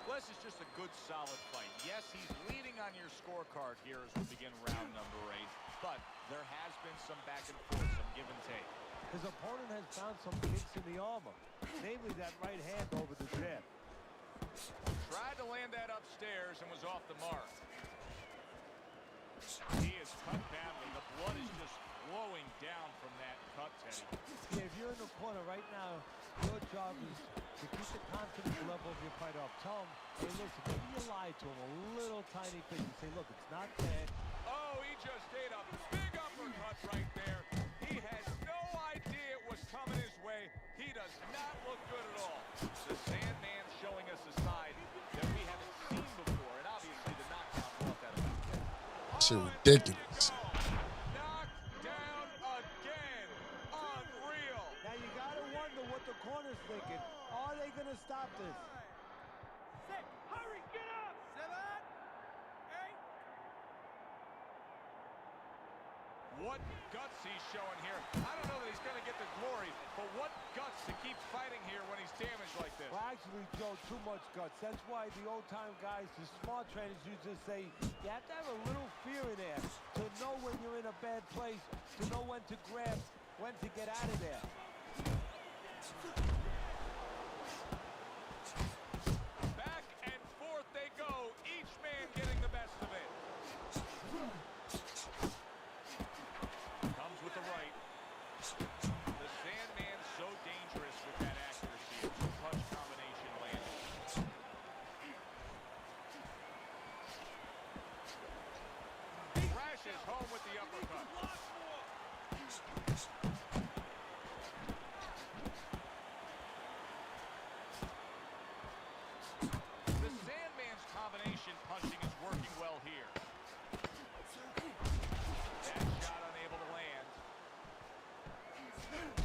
Well, this is just a good, solid fight. Yes, he's leading on your scorecard here as we begin round number 8, but there has been some back and forth, some give and take. His opponent has found some kinks in the armor, namely that right hand over the jab. Tried to land that upstairs and was off the mark. He is cut badly. The blood is just flowing down from that cut, Teddy. Yeah, if you're in the corner right now, your job is to keep the confidence level of your fighter up. Tell him, hey, listen, maybe you lied to him a little tiny bit. You say, look, it's not bad. Oh, he just ate a big uppercut right there. He had no idea it was coming his way. He does not look good at all. The Sandman showing us a side that we haven't seen before, and obviously the knockdown brought that about. Shit ridiculous. Knocked down again. Unreal. Now you got to wonder what the corner's thinking. Are they going to stop this? 6, hurry, get up! 7, 8. What guts he's showing here. I don't know that he's going to get the glory, but what guts to keep fighting here when he's damaged like this. Well, actually, Joe, too much guts. That's why the old-time guys, the smart trainers, used to say, you have to have a little fear in there to know when you're in a bad place, to know when to grab, when to get out of there. Back and forth they go, each man getting the best of it. Comes with the right. The Sandman's so dangerous with that accuracy. A two-punch combination landing. Crashes home with the uppercut. The Sandman's combination punching is working well here. That shot unable to land.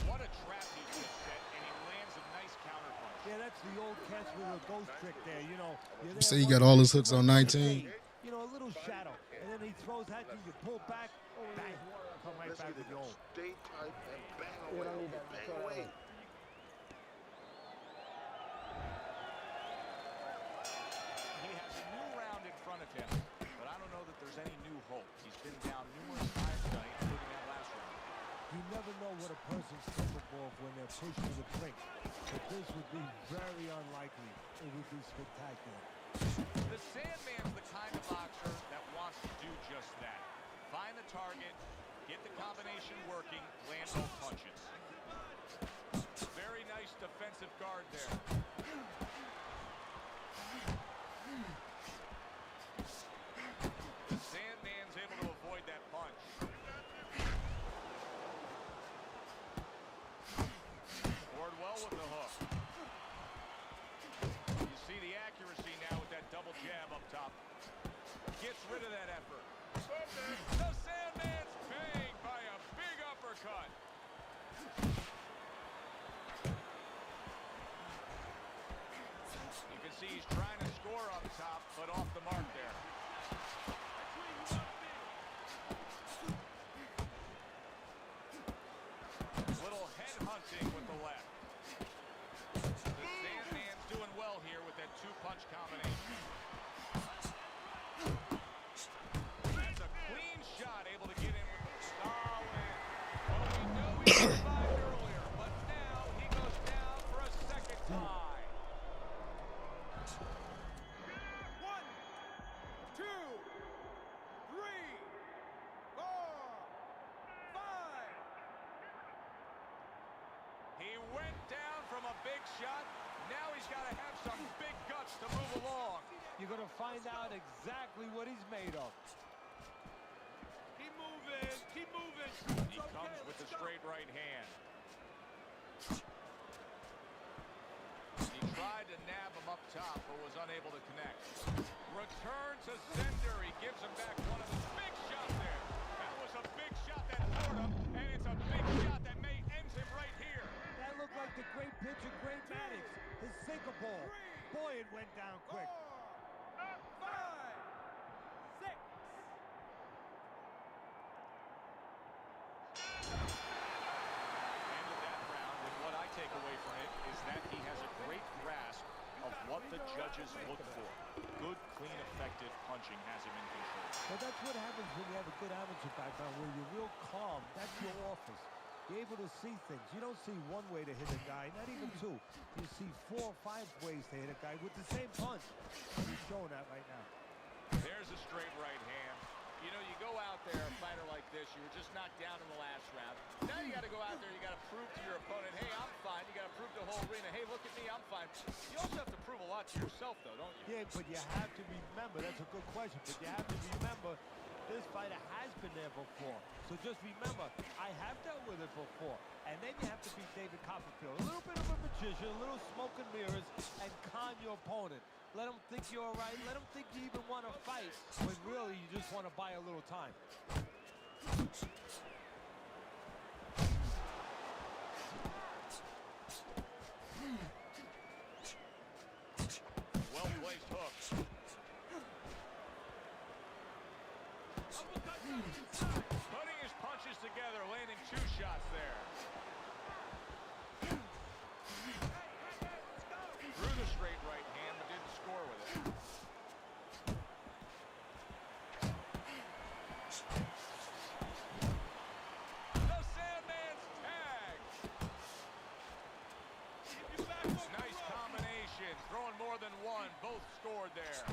What a trap he just set, and he lands a nice counter punch. Yeah, that's the old catch with a ghost trick there, you know. You say he got all his hooks on 19. You know, a little shadow, and then he throws at you, you pull back, bang, come right back with your own. Stay tight and bang away. Bang away. He has a new round in front of him, but I don't know that there's any new hope. He's been down numerous times tonight, including that last round. You never know what a person's capable of when they're pushed to the brink, but this would be very unlikely. It would be spectacular. The Sandman's the kind of boxer that wants to do just that. Find the target, get the combination working, land both punches. Very nice defensive guard there. The Sandman's able to avoid that punch. Scored well with the hook. You see the accuracy now with that double jab up top. Gets rid of that effort. The Sandman's banged by a big uppercut. You can see he's trying to score up top, but off the mark there. Little head hunting with the left. The Sandman's doing well here with that two-punch combination. That's a clean shot, able to get in with the solid. Well, we know he survived earlier, but now he goes down for a second time. 1, 2, 3, 4, 5. He went down from a big shot. Now he's got to have some big guts to move along. You're going to find out exactly what he's made of. Keep moving, keep moving. He comes with the straight right hand. He tried to nab him up top, but was unable to connect. Return to sender. He gives him back one of his big shots there. That was a big shot that floored him, and it's a big shot that may end him right here. That looked like the great pitcher, Great Maddox, his sinker ball. 3, Boy, it went down quick. 4, 5, 6. End of that round, and what I take away from it is that he has a great grasp of what the judges look for. Good, clean, effective punching has him in control. Well, that's what happens when you have a good amateur background, where you're real calm. That's your office. You're able to see things. You don't see one way to hit a guy, not even two. You see 4 or 5 ways to hit a guy with the same punch. He's showing that right now. There's a straight right hand. You know, you go out there, a fighter like this, you were just knocked down in the last round. Now you got to go out there, you got to prove to your opponent, hey, I'm fine. You got to prove to the whole arena, hey, look at me, I'm fine. You also have to prove a lot to yourself, though, don't you? Yeah, but you have to remember, that's a good question, but you have to remember this fighter has been there before. So just remember, I have dealt with it before. And then you have to beat David Copperfield. A little bit of a magician, a little smoke and mirrors, and con your opponent. Let him think you're all right. Let him think you even want to fight, when really you just want to buy a little time. Well-placed hook. Putting his punches together, landing 2 shots there. Threw the straight right hand, but didn't score with it. The Sandman's tag. Nice combination, throwing more than one. Both scored there.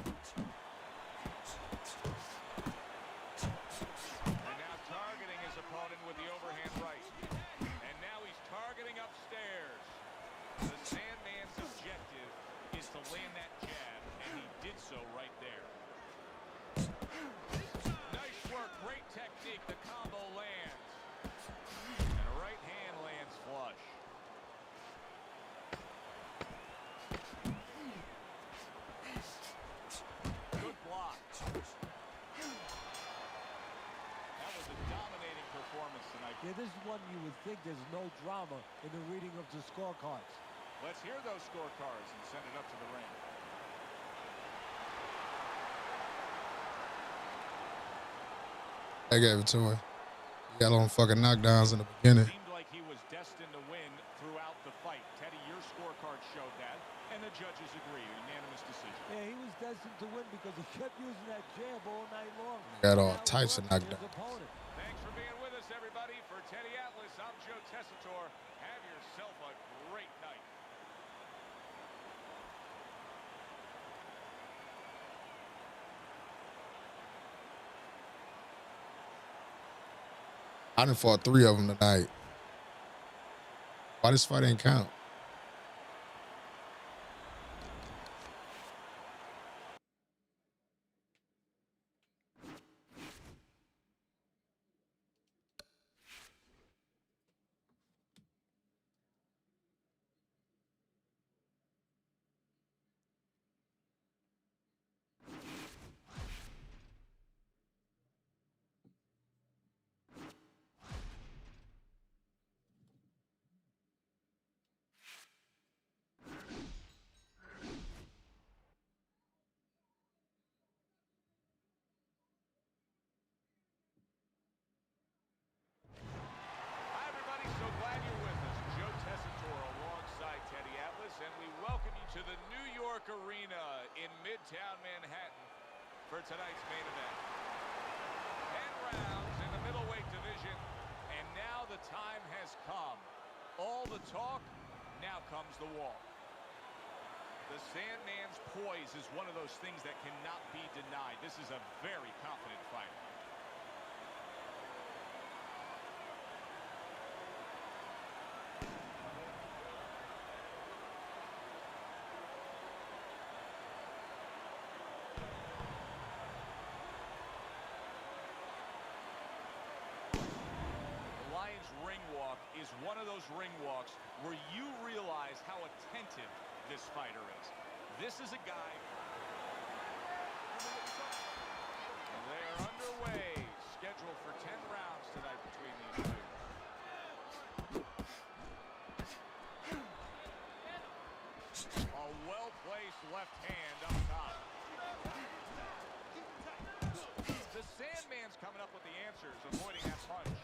And now targeting his opponent with the overhand right. And now he's targeting upstairs. The Sandman's objective is to land that jab, and he did so right there. Nice work, great technique. The combo lands. And a right hand lands flush. Good block. That was a dominating performance tonight. Yeah, this is one you would think there's no drama in the reading of the scorecards. Let's hear those scorecards and send it up to the ring. I gave it to him. He got on fucking knockdowns in the beginning. Seemed like he was destined to win throughout the fight. Teddy, your scorecard showed that, and the judges agree. Unanimous decision. Yeah, he was destined to win because he kept using that jab all night long. Got all types of knockdowns. Thanks for being with us, everybody. For Teddy Atlas, I'm Joe Tessitore. Have yourself a great night. I done fought 3 of them tonight. Why this fight ain't count? Hi, everybody. So glad you're with us. Joe Tessitore alongside Teddy Atlas, and we welcome you to the New York Arena in Midtown Manhattan for tonight's main event. 10 rounds in the middleweight division, and now the time has come. All the talk, now comes the walk. The Sandman's poise is one of those things that cannot be denied. This is a very confident fighter. Ring walk is one of those ring walks where you realize how attentive this fighter is. This is a guy. They're underway. Scheduled for 10 rounds tonight between these two. A well placed left hand up top. The Sandman's coming up with the answers, avoiding that punch.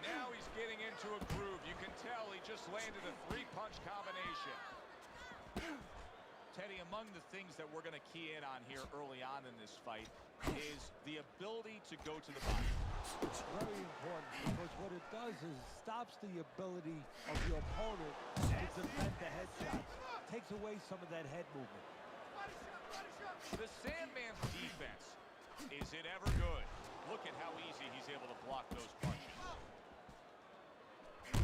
Now he's getting into a groove. You can tell he just landed a 3-punch combination. Teddy, among the things that we're going to key in on here early on in this fight is the ability to go to the body. It's very important because what it does is stops the ability of your opponent to defend the headshots. Takes away some of that head movement. The Sandman's defense, is it ever good? Look at how easy he's able to block those punches.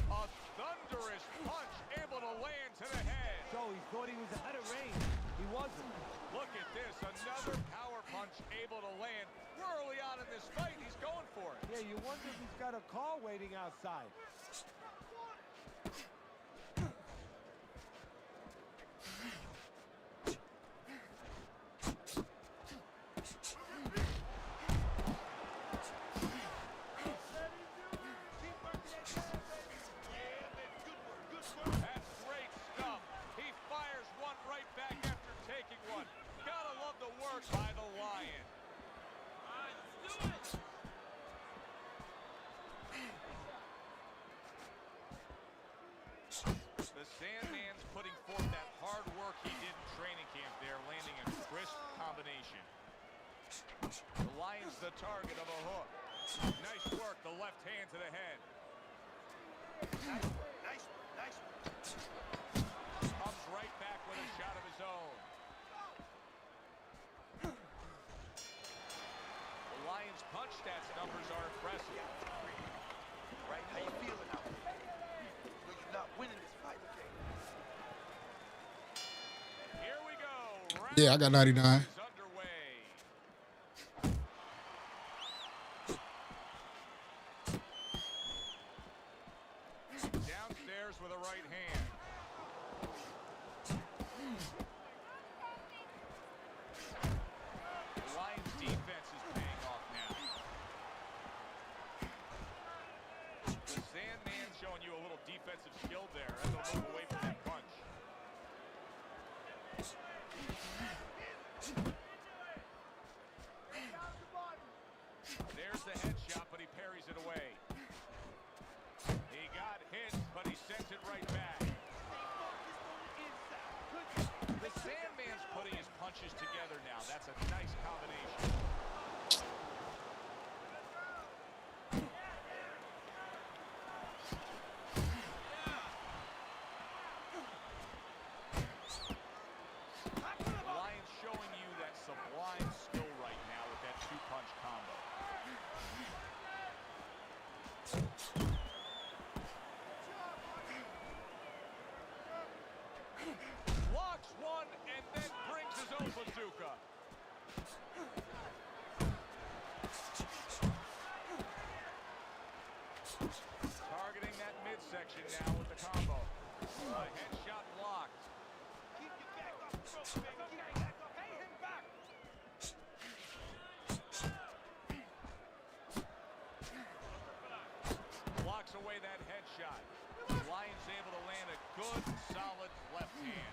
A thunderous punch able to land to the head. So he thought he was out of range. He wasn't. Look at this, another power punch able to land. We're early on in this fight, he's going for it. Yeah, you wonder if he's got a car waiting outside. That's great stuff. He fires one right back after taking one. Gotta love the work by the Lion. The Sandman's putting forth that hard work he did in training camp there, landing a crisp combination. The Lion's the target of a hook. Nice work, the left hand to the head. Nice one. Comes right back with a shot of his own. The Lions' punch stats numbers are impressive. Right, how you feeling out there? Well, you're not winning this fight, okay? Here we go. Yeah, I got 99. Is underway. Downstairs with a right hand. The Lions' defense is paying off now. The Sandman showing you a little defensive skill there as they'll move away from that punch. There's the headshot, but he parries it away. He got hit, but he sends it right back. The Sandman's putting his punches together now. That's a nice combination. The Lions showing you that sublime skill right now with that 2-punch combo. Blocks one and then brings his own bazooka. Targeting that midsection now with the combo. A headshot blocked. Keep your back off the ropes, baby. Keep your back off. Pay him back. Blocks away that headshot. Lions able to land a good, solid left hand.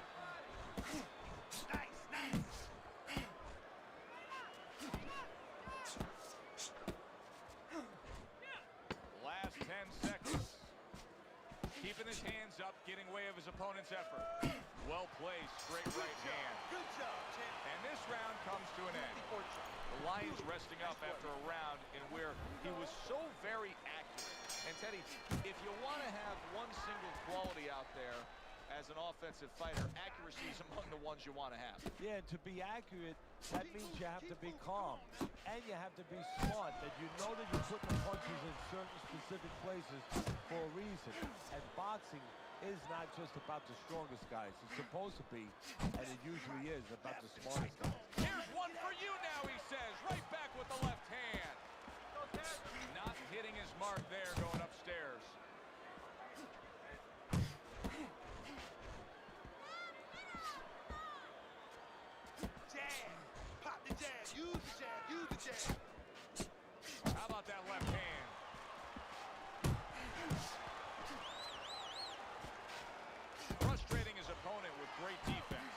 Nice. Last 10 seconds. Keeping his hands up, getting way of his opponent's effort. Well placed, straight right hand. Good job, champ. And this round comes to an end. The Lions resting up after a round in where he was so very accurate. And Teddy, if you want to have one single quality out there as an offensive fighter, accuracy is among the ones you want to have. Yeah, to be accurate, that means you have to be calm. And you have to be smart, that you know that you're putting the punches in certain specific places for a reason. And boxing is not just about the strongest guys. It's supposed to be, and it usually is, about the smartest guys. Here's one for you now, he says. Right back with the left hand. Not hitting his mark there, going upstairs. Jab. Pop the jab. Use the jab. Use the jab. How about that left hand? Frustrating his opponent with great defense.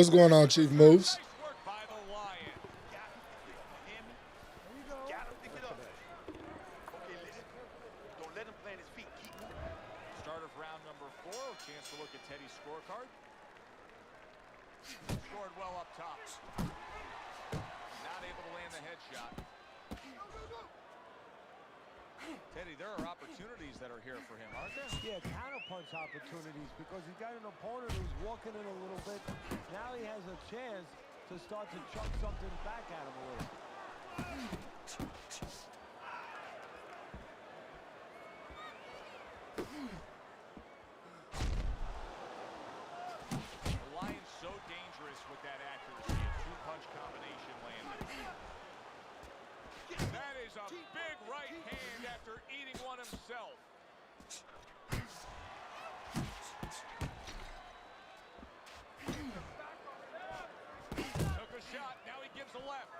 What's going on, Chief Moves? Nice work by the Lion. Got him, pick it up. Okay, listen. Don't let him plant his feet. Keep Start of round number 4. Chance to look at Teddy's scorecard. Scored well up top. Not able to land the headshot. Teddy, there are opportunities that are here for him, aren't there? Yeah, counterpunch opportunities because he's got an opponent who's walking in a little bit. Now he has a chance to start to chuck something back at him a little. The Lion's so dangerous with that accuracy. A two-punch combination landed. That is a big right hand after eating one himself. Took a shot, now he gives a left.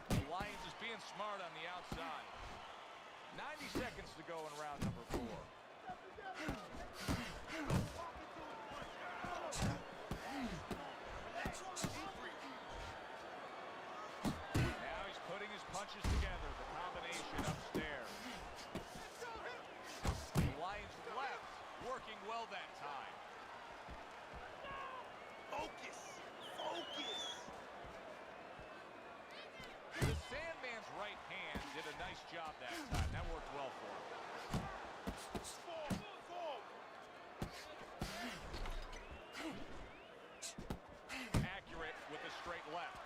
The Lions is being smart on the outside. 90 seconds to go in round number 4. Now he's putting his punches together. The combination upstairs. The Lions left, working well that time. focus. Focus. The Sandman's right hand did a nice job that time. That worked well for him. Accurate with a straight left.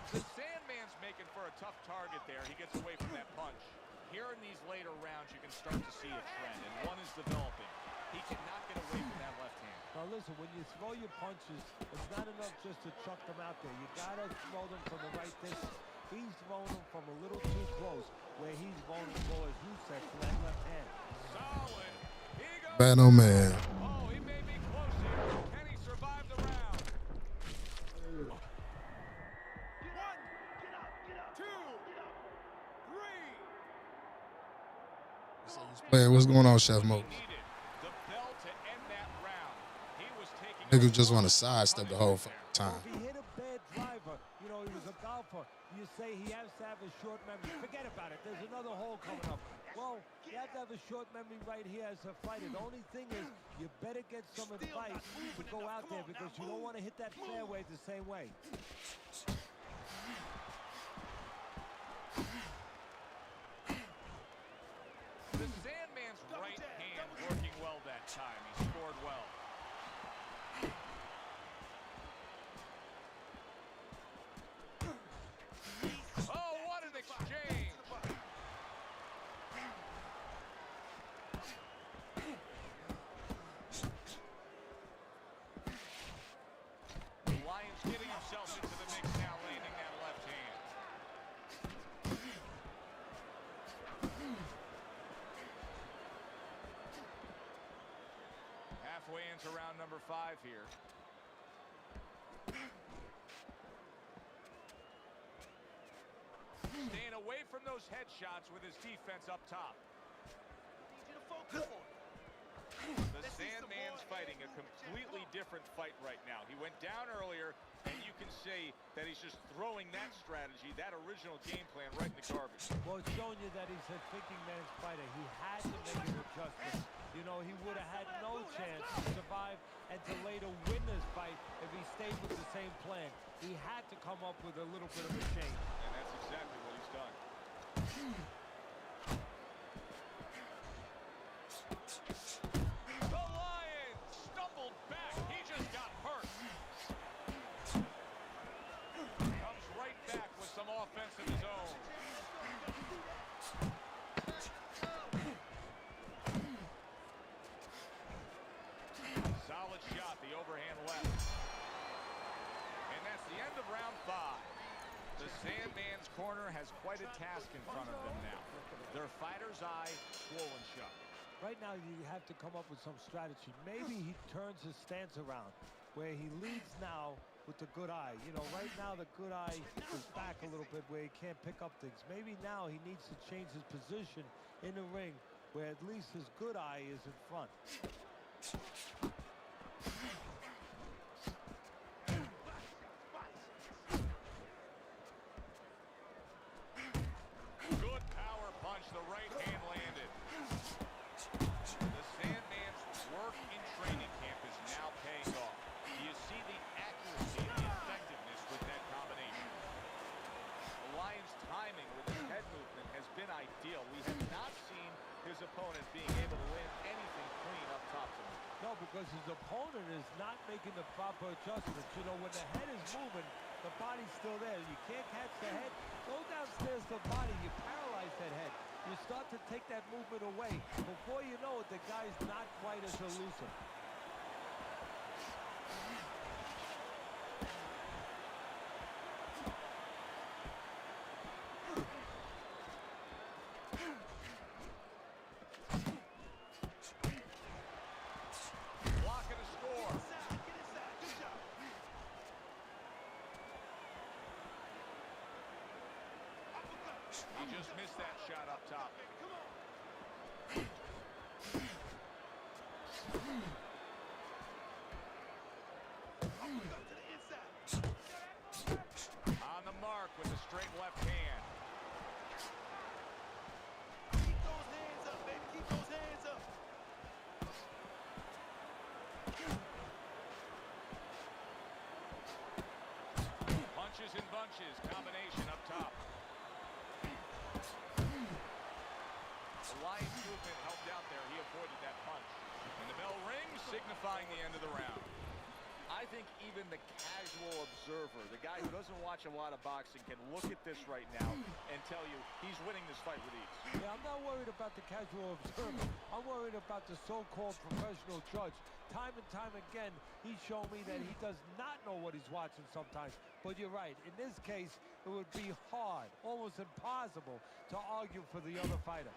The Sandman's making for a tough target there. He gets away from that punch. Here in these later rounds, you can start to see a trend, and one is developing. He cannot get away from that left hand. Now listen, when you throw your punches, it's not enough just to chuck them out there. You gotta throw them from the right distance. He's throwing them from a little too close, where he's vulnerable, as you said, to that left hand. Solid. He goes. Man, oh man. Oh, he may be close here. Can he survive the round? Man, what's going on, Chef Mo? Niggas just want to sidestep the whole fucking time. If he hit a bad driver, you know, he was a golfer, you say he has to have a short memory. Forget about it. There's another hole coming up. Well, you have to have a short memory right here as a fighter. The only thing is you better get some advice to go out there because you don't want to hit that fairway the same way. The Sandman's right hand working well that time. He scored well. Oh, what an exchange! The Lions getting himself into the mix now, landing that left hand. Halfway into round number 5 here. Staying away from those headshots with his defense up top. The Sandman's fighting a completely different fight right now. He went down earlier, and you can see that he's just throwing that strategy, that original game plan, right in the garbage. Well, it's showing you that he's a thinking man's fighter. He had to make an adjustment. You know, he would have had no chance to survive and to later win this fight if he stayed with the same plan. He had to come up with a little bit of a change. And that's exactly what he's done. The Lion stumbled back. He just got hurt. Comes right back with some offense of his own. Solid shot, the overhand left. And that's the end of round 5. The Sandman's corner has quite a task in front of them now. Their fighter's eye swollen shut. Right now, you have to come up with some strategy. Maybe he turns his stance around, where he leads now with the good eye. You know, right now the good eye is back a little bit where he can't pick up things. Maybe now he needs to change his position in the ring, where at least his good eye is in front. been ideal. We have not seen his opponent being able to land anything clean up top to him. No, because his opponent is not making the proper adjustments. You know, when the head is moving, the body's still there. You can't catch the head. Go downstairs to the body. You paralyze that head. You start to take that movement away. Before you know it, the guy's not quite as elusive. Blocking a score. He just missed that shot up top. On the mark with a straight left hand. Keep those hands up, baby. Keep those hands up. Punches and bunches. Combination up top. The Lions movement helped out there. He avoided that punch. And the bell rings, signifying the end of the round. I think even the casual observer, the guy who doesn't watch a lot of boxing, can look at this right now and tell you he's winning this fight with ease. Yeah, I'm not worried about the casual observer. I'm worried about the so-called professional judge. Time and time again, he's shown me that he does not know what he's watching sometimes. But you're right. In this case, it would be hard, almost impossible, to argue for the other fighter.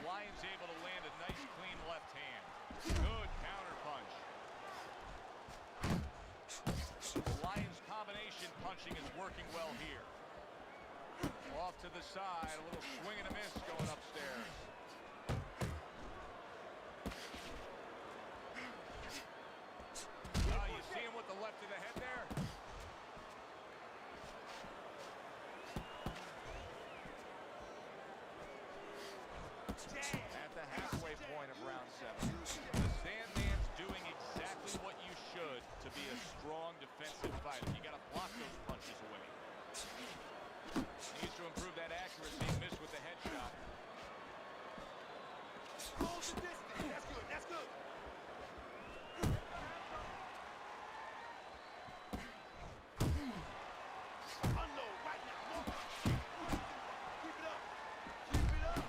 Lions able to land a nice, clean left hand. Good counter punch. The Lions combination punching is working well here. Off to the side, a little swing and a miss going upstairs. You see him with the left to the head there? At the halfway point of round 7, the Sandman's doing exactly what you should to be a strong defensive fighter. You got to block those punches away. Needs to improve that accuracy. Missed with the headshot. Hold the distance. That's good. That's good. Unload right now. Keep it up. Keep it up.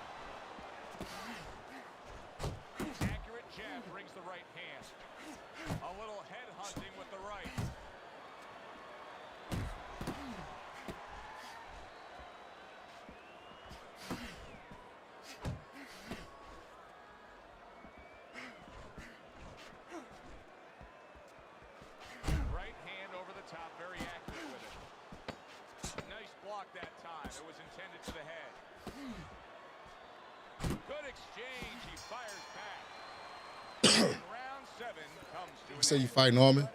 Accurate jab brings the right hand. A little head hunting with the right. Right hand over the top, very accurate with it. Nice block that time. It was intended to the head. Good exchange. He fires back. Round 7 comes to an Say you end. fight Norman.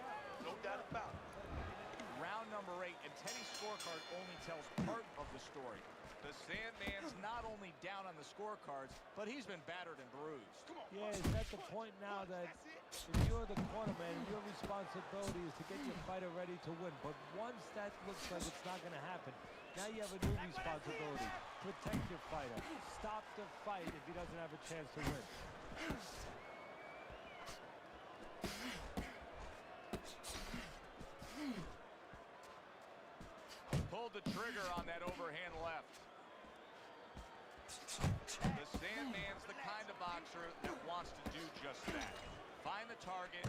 No doubt about it. Round number 8, and Teddy's scorecard only tells part of the story. The Sandman's not only down on the scorecards, but he's been battered and bruised. Yeah, it's at the point now that if you're the cornerman, your responsibility is to get your fighter ready to win. But once that looks like it's not going to happen, now you have a new responsibility. Protect your fighter. Stop the fight if he doesn't have a chance to win. Pulled the trigger on that overhand left. The Sandman's the kind of boxer that wants to do just that. Find the target,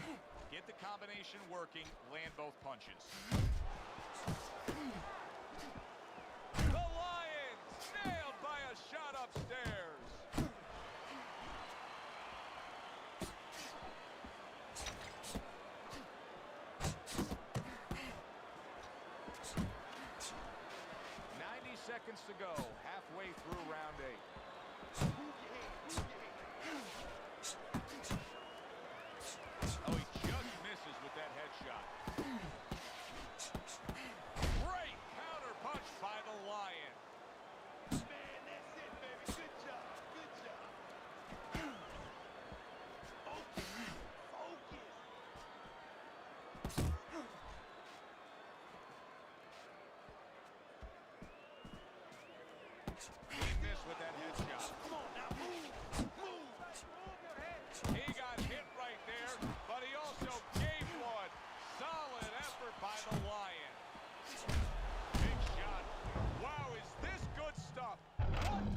get the combination working, land both punches. The Lions nailed by a shot upstairs. Seconds to go, halfway through round 8. Oh, he just misses with that headshot. Great counter punch by the Lion. Man, that's it, baby. Good job. Good job. Focus. Focus.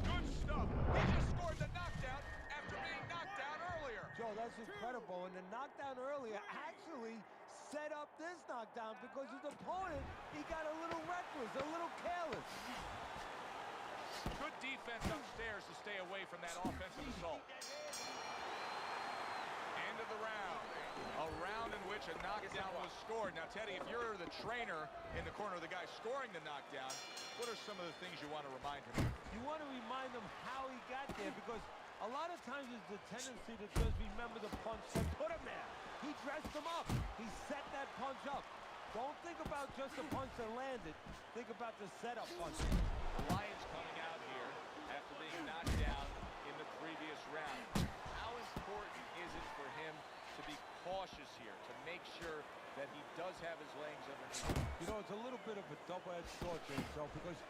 Good stuff. He just scored the knockdown after being knocked down earlier. Joe, that's incredible. And the knockdown earlier actually set up this knockdown because his opponent, he got a little reckless, a little careless. Good defense upstairs to stay away from that offensive assault. End of the round. A round in which a knockdown was scored. Now, Teddy, if you're the trainer in the corner of the guy scoring the knockdown, what are some of the things you want to remind him of? You want to remind him how he got there because a lot of times there's the tendency to just remember the punch that put him there. He dressed him up. He set that punch up. Don't think about just the punch that landed. Think about the setup punch. The Lions coming out here after being knocked down in the previous round. How important is it for him to be cautious here, to make sure that he does have his legs underneath? You know, it's a little bit of a double-edged sword there, Joe, because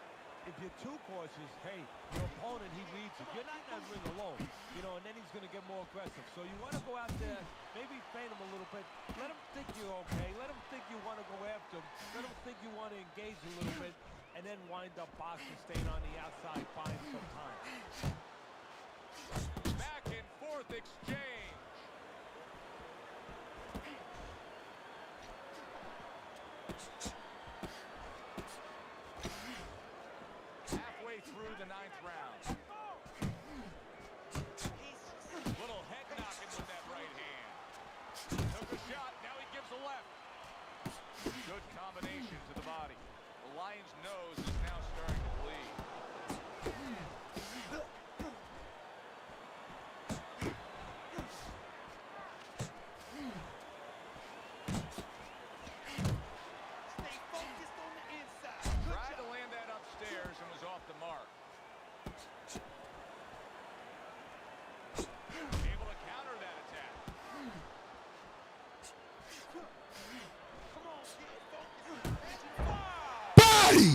if you're too cautious, hey, your opponent, he reads it. You're not in that ring alone, you know, and then he's going to get more aggressive. So you want to go out there, maybe feint him a little bit. Let him think you're okay. Let him think you want to go after him. Let him think you want to engage a little bit, and then wind up boxing, staying on the outside, buying some time. Back and forth exchange. Halfway through the 9th round. Little head knocking with that right hand. Took a shot, now he gives a left. Good combination to the body. The Lion's nose is now starting to bleed. Stay focused on the inside. Tried to land that upstairs and was off the mark. Able to counter that attack. Come on, kid, focus. Body!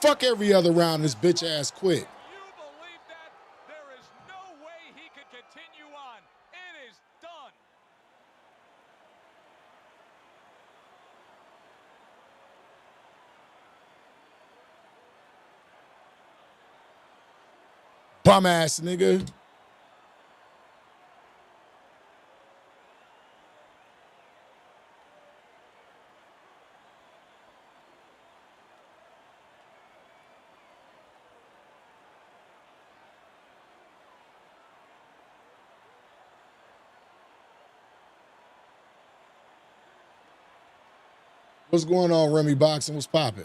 Fuck every other round this bitch ass quit. You believe that? There is no way he could continue on. It is done. Bum ass nigga. What's going on, Remy Boxing? What's popping?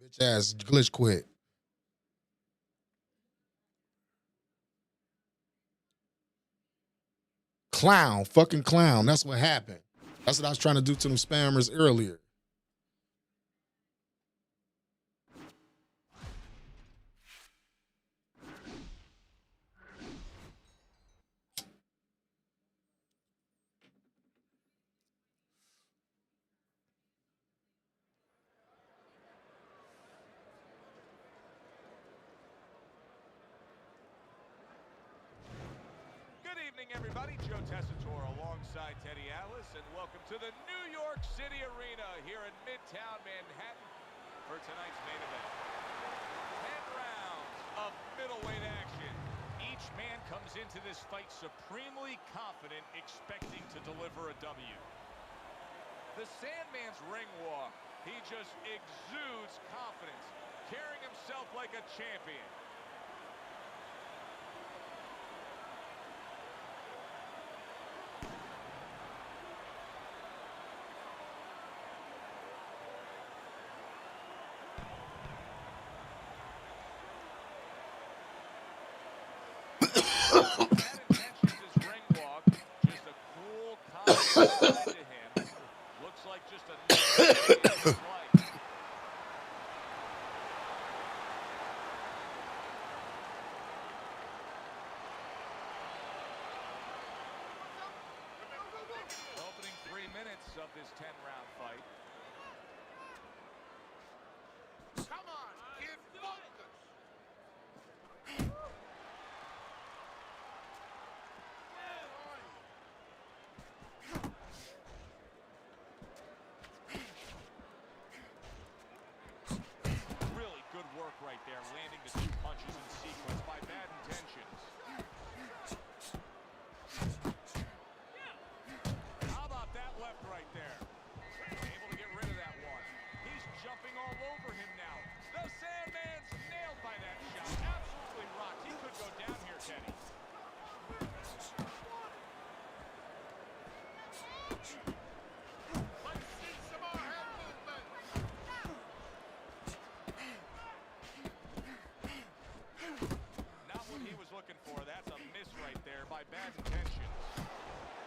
Bitch ass glitch quit. Clown, fucking clown. That's what happened. That's what I was trying to do to them spammers earlier. Good evening, everybody. Joe Tessitore alongside Teddy Atlas, and welcome to the New York City Arena here in Midtown Manhattan for tonight's main event. 10 rounds of middleweight action. Each man comes into this fight supremely confident, expecting to deliver a W. The Sandman's ring walk, he just exudes confidence, carrying himself like a champion. Looks like just a opening 3 minutes of this 10-round fight.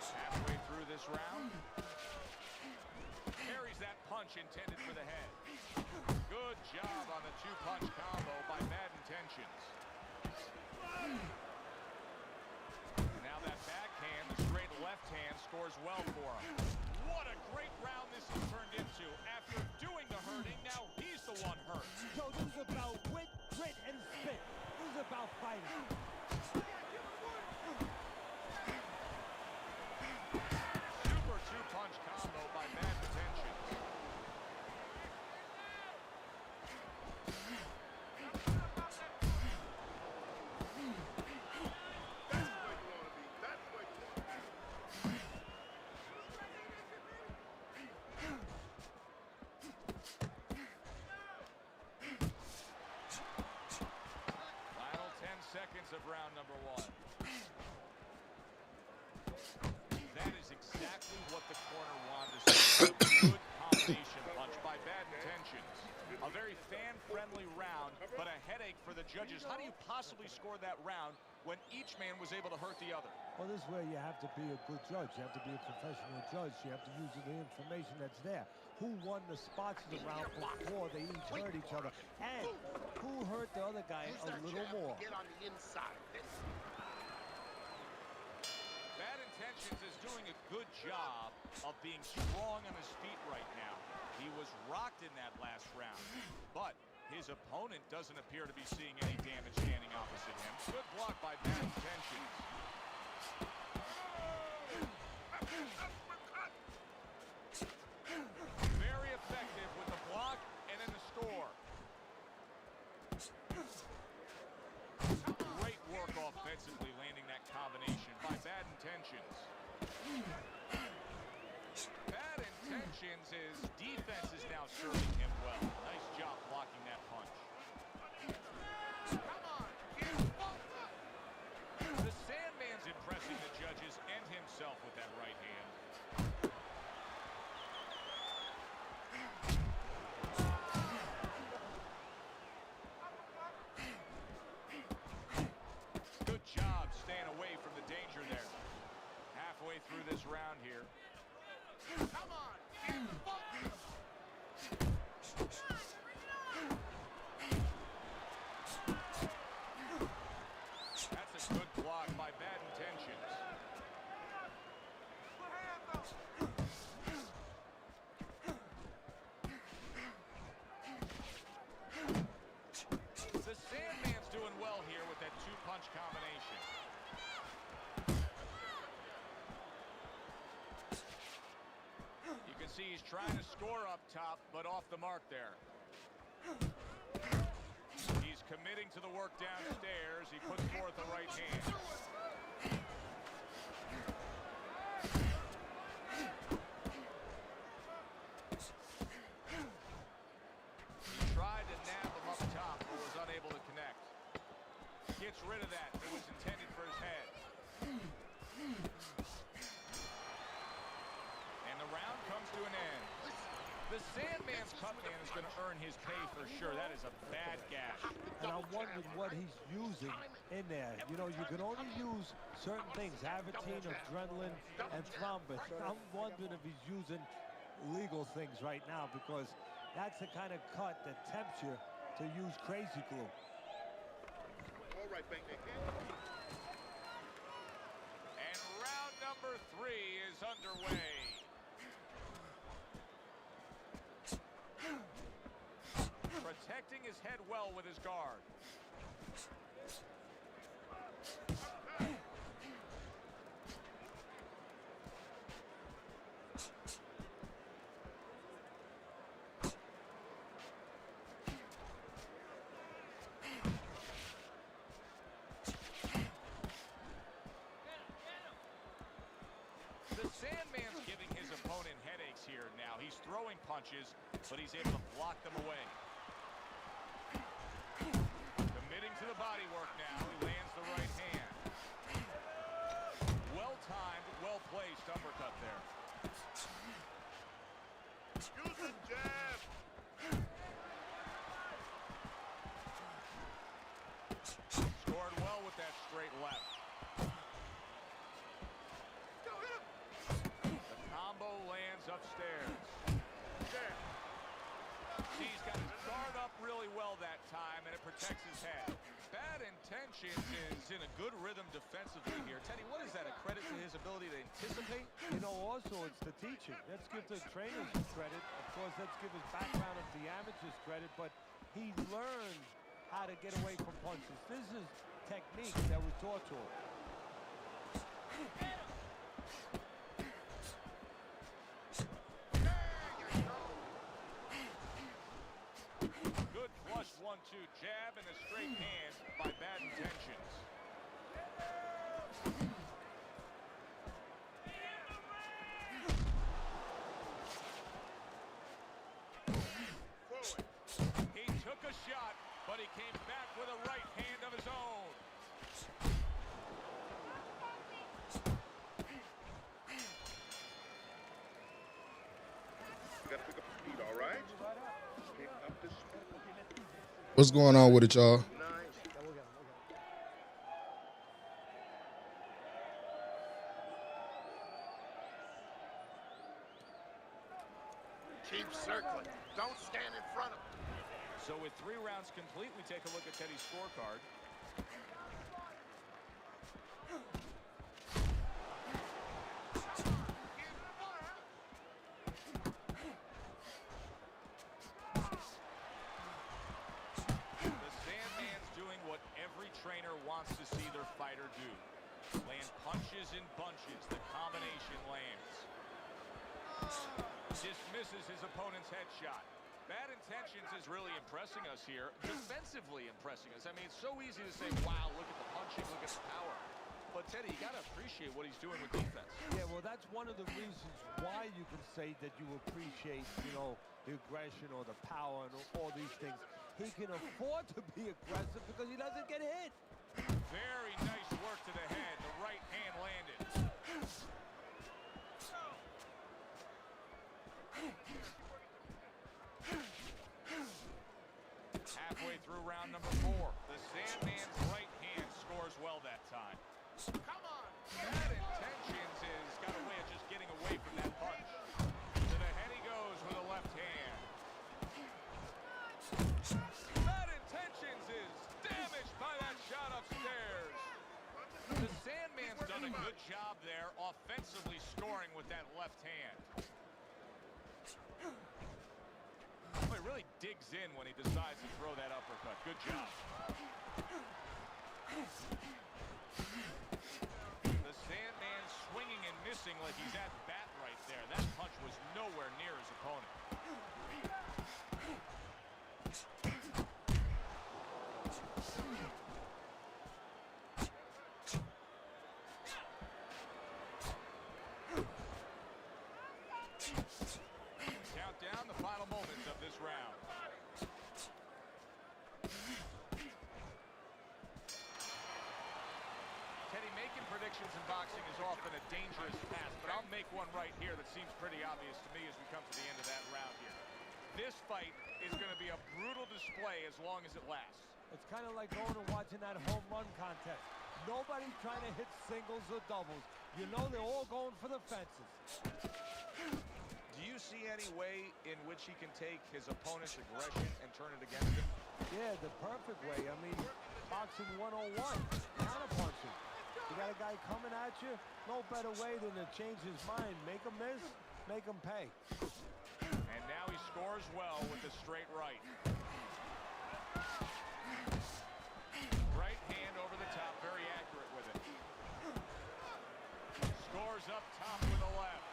Halfway through this round. Carries that punch intended for the head. Good job on the two-punch combo by Bad Intentions. And now that backhand, the straight left hand, scores well for him. What a great round this has turned into. After doing the hurting, now he's the one hurt. So this is about wit, grit, and spit. This is about fighting. Super two-punch combo by Bad Intentions. Final 10 seconds of round number one. That is exactly what the corner wanted to see. A good combination punch by Bad Intentions. A very fan-friendly round, but a headache for the judges. How do you possibly score that round when each man was able to hurt the other? Well, this is where you have to be a good judge. You have to be a professional judge. You have to use the information that's there. Who won the spots of the round before they each hurt each other, and who hurt the other guy a little more. Get on the inside. Bad Intentions is doing a good job of being strong on his feet right now. He was rocked in that last round, but his opponent doesn't appear to be seeing any damage standing opposite him. Good block by Bad Intentions. Very effective with the block and then the score. Great work offensively, landing that combination by Bad Intentions. Bad Intentions, his defense is now serving him well. Nice job blocking that punch. Come on, the Sandman's impressing the judges and himself with that right hand. Good job staying away from the danger there. Halfway through this round here. Come on, that's a good block by Bad Intentions. The Sandman's doing well here with that two-punch combination. You can see he's trying to score up top, but off the mark there. He's committing to the work downstairs. He puts forth the right hand. He tried to nab him up top, but was unable to connect. Gets rid of that. It was intended for his head. And the round comes to an end. The Sandman's Cutman is going to earn his pay for sure. That is a bad gash. And I'm wondering what he's using in there. You know, you can only use certain things, Avitine, adrenaline, and thrombus. I'm wondering if he's using legal things right now, because that's the kind of cut that tempts you to use crazy glue. All right, Bang Bang. And round number 3 is underway. Protecting his head well with his guard. The Sandman's giving his opponent headaches here now. He's throwing punches, but he's able to block them away. Committing to the body work now. He lands the right hand. Well-timed, well-placed uppercut there. Use the jab. Scored well with that straight left. protects his head. Bad Intentions is in a good rhythm defensively here. Teddy, what is that, a credit to his ability to anticipate? You know, also, it's the teaching. Let's give the trainers credit. Of course, let's give his background of the amateurs credit, but he learned how to get away from punches. This is technique that was taught to him. Good flush 1-2 jab and a straight hand by Bad Intentions. He took a shot, but he came back with a right hand of his own. You gotta pick up the speed, all right? Pick up the speed. What's going on with it, y'all? Keep circling. Don't stand in front of him. So with 3 rounds complete, we take a look at Teddy's scorecard. The Sandman's doing what every trainer wants to see their fighter do. Land punches in bunches. The combination lands. Dismisses his opponent's headshot. Bad Intentions is really impressing us here. Defensively impressing us. I mean, it's so easy to say, wow, look at the punching, look at the power. But, Teddy, you got to appreciate what he's doing with defense. Yeah, well, that's one of the reasons why you can say that you appreciate, you know, the aggression or the power and all these things. He can afford to be aggressive because he doesn't get hit. Very nice work to the head. The right hand landed. Halfway through round number 4. The Sandman's right hand scores well that time. Come on! Bad Intentions has got a way of just getting away from that punch. To the head he goes with a left hand. Bad Intentions is damaged by that shot upstairs. The Sandman's done a good job there offensively scoring with that left hand. Oh, he really digs in when he decides to throw that uppercut. Good job. The Sandman swinging and missing like he's at bat right there. That punch was nowhere near his opponent. Count down the final moments of this round. Teddy, making predictions in boxing is often a dangerous task, but I'll make one right here that seems pretty obvious to me as we come to the end of that round here. This fight is going to be a brutal display as long as it lasts. It's kind of like going and watching that home run contest. Nobody's trying to hit singles or doubles. You know they're all going for the fences. Do you see any way in which he can take his opponent's aggression and turn it against him? Yeah, the perfect way. I mean, boxing 101, counterpunching. You got a guy coming at you, no better way than to change his mind. Make him miss, make him pay. And now he scores well with the straight right. Right hand over the top, very accurate with it. Scores up top with a left.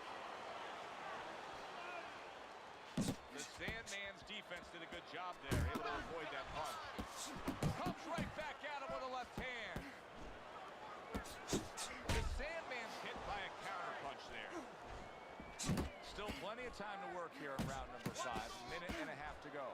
The Sandman's defense did a good job there, able to avoid that punch. Comes right back at him with a left hand. The Sandman's hit by a counter punch there. Still plenty of time to work here in round number 5. Minute and a half to go.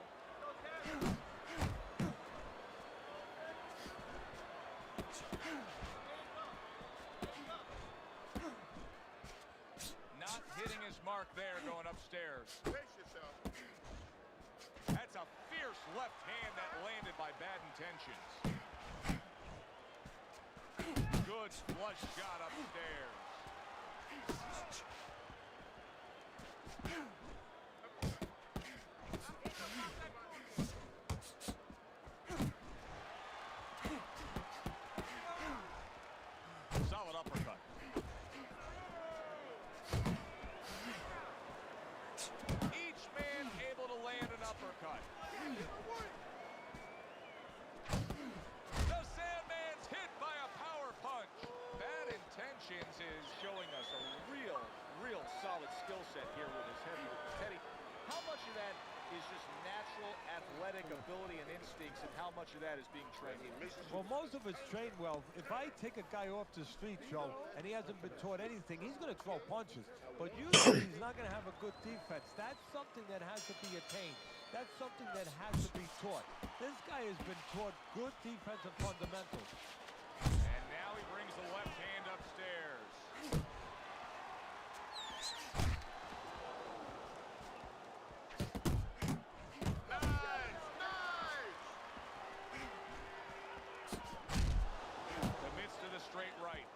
Not hitting his mark there going upstairs. Brace yourself. That's a fierce left hand that landed by Bad Intentions. Good flush shot upstairs. set here with his head movements. Teddy, how much of that is just natural athletic ability and instincts, and how much of that is being trained? Well, most of it's trained well. If I take a guy off the street, Joe, and he hasn't been taught anything, he's going to throw punches. But usually he's not going to have a good defense. That's something that has to be attained. That's something that has to be taught. This guy has been taught good defensive fundamentals. And now he brings the left hand upstairs. Commits to the straight right.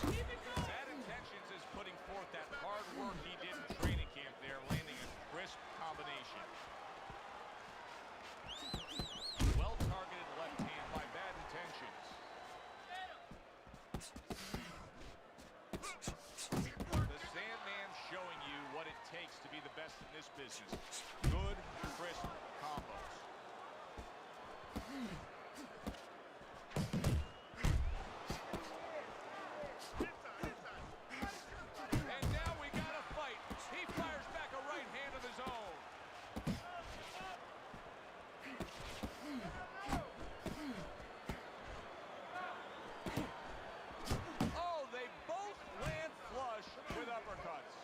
Bad Intentions is putting forth that hard work he did in training camp there, landing a crisp combination. Well-targeted left hand by Bad Intentions. The Sandman's showing you what it takes to be the best in this business. Good, crisp combos. And now we got a fight. He fires back a right hand of his own. Oh, they both land flush with uppercuts.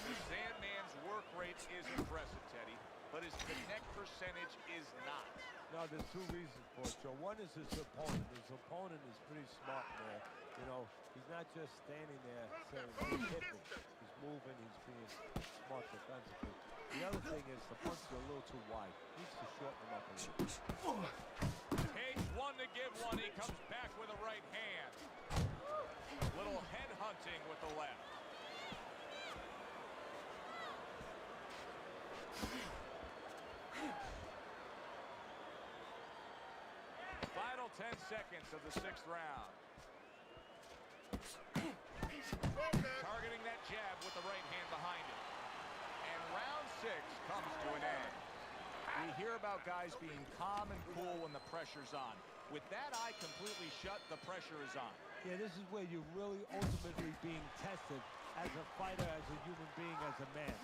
The Sandman's work rate is impressive, Teddy, but his connect percentage is not. No, there's two reasons for it, Joe. One is his opponent. His opponent is pretty smart there. You know, he's not just standing there saying he's hitting. He's moving. He's being smart defensively. The other thing is the punches are a little too wide. He needs to shorten them up a little. Takes one to give one. He comes back with a right hand. Little head hunting with the left. Final 10 seconds of the 6th round. Targeting that jab with the right hand behind him. And round 6 comes to an end. We hear about guys being calm and cool when the pressure's on. With that eye completely shut, the pressure is on. Yeah, this is where you're really ultimately being tested as a fighter, as a human being, as a man.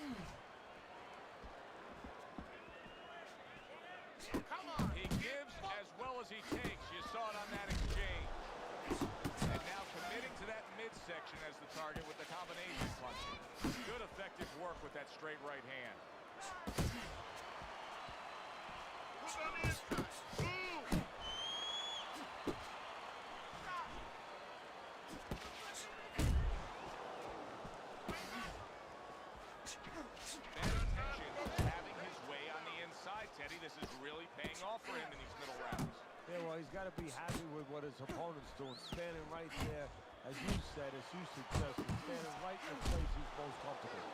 He gives as well as he takes. You saw it on that exchange. And now committing to that midsection as the target with the combination punching. Good effective work with that straight right hand. Having his way on the inside, Teddy. This is really paying off for him in these middle rounds. Yeah, well, he's got to be happy with what his opponent's doing. Standing right there, as you said, as you suggested, standing right in the place he's most comfortable.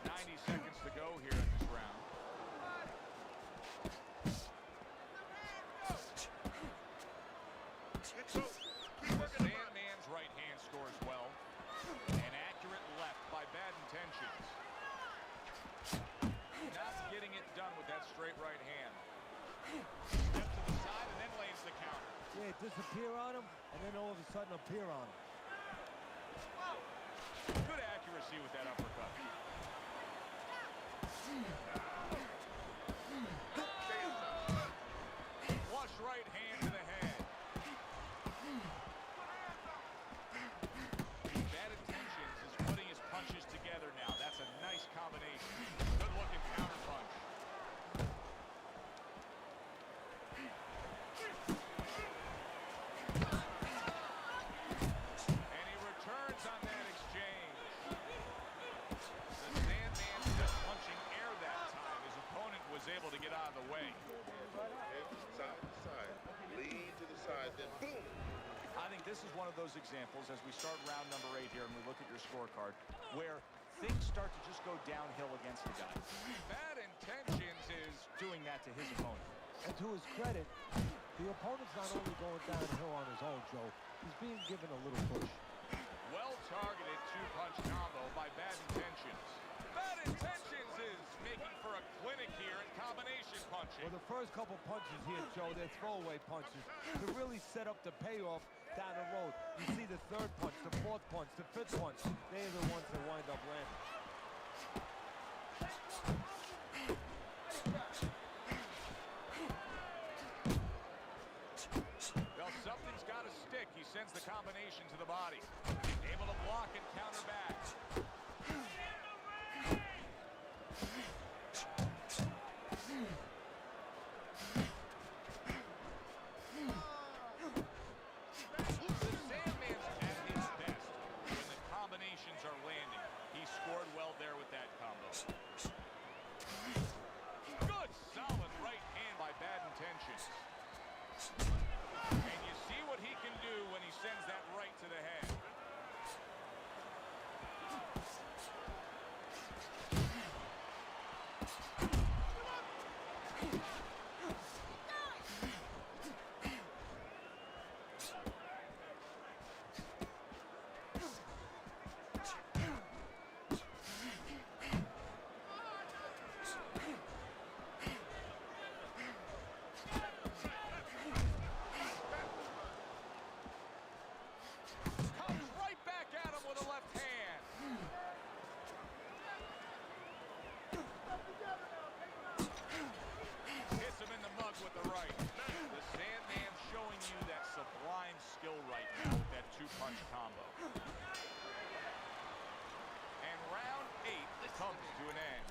90 seconds to go here in this round. The Sandman's right hand scores well. An accurate left by Bad Intentions. Not getting it done with that straight right hand. Step to the side and then lays the counter. Yeah, disappear on him, and then all of a sudden appear on him. Good accuracy with that uppercut. Flush right hand to the head. Bad Intentions is putting his punches together now. That's a nice combination. Good looking counter punch. And he returns on that exchange. The Sandman's just punching air that time. His opponent was able to get out of the way. Side to side. Lead to the side, then boom. I think this is one of those examples as we start round number 8 here and we look at your scorecard where things start to just go downhill against the guy. Bad Intentions is doing that to his opponent. And to his credit, the opponent's not only going downhill on his own, Joe, he's being given a little push. Well-targeted two-punch combo by Bad Intentions. Bad Intentions is for a clinic here in combination punching. Well, the first couple punches here, Joe, they're throwaway punches to really set up the payoff down the road. You see the third punch, the fourth punch, the fifth punch. They're the ones that wind up landing. Well, something's got to stick. He sends the combination to the body. Able to block and counter back. The Sandman's at his best when the combinations are landing. He scored well there with that combo. Good, solid right hand by Bad Intentions. And you see what he can do when he sends that right to the head. Comes right back at him with a left hand. Hits him in the mug with the right. The Sandman showing you that sublime skill right now with that two-punch combo. And round 8 comes to an end.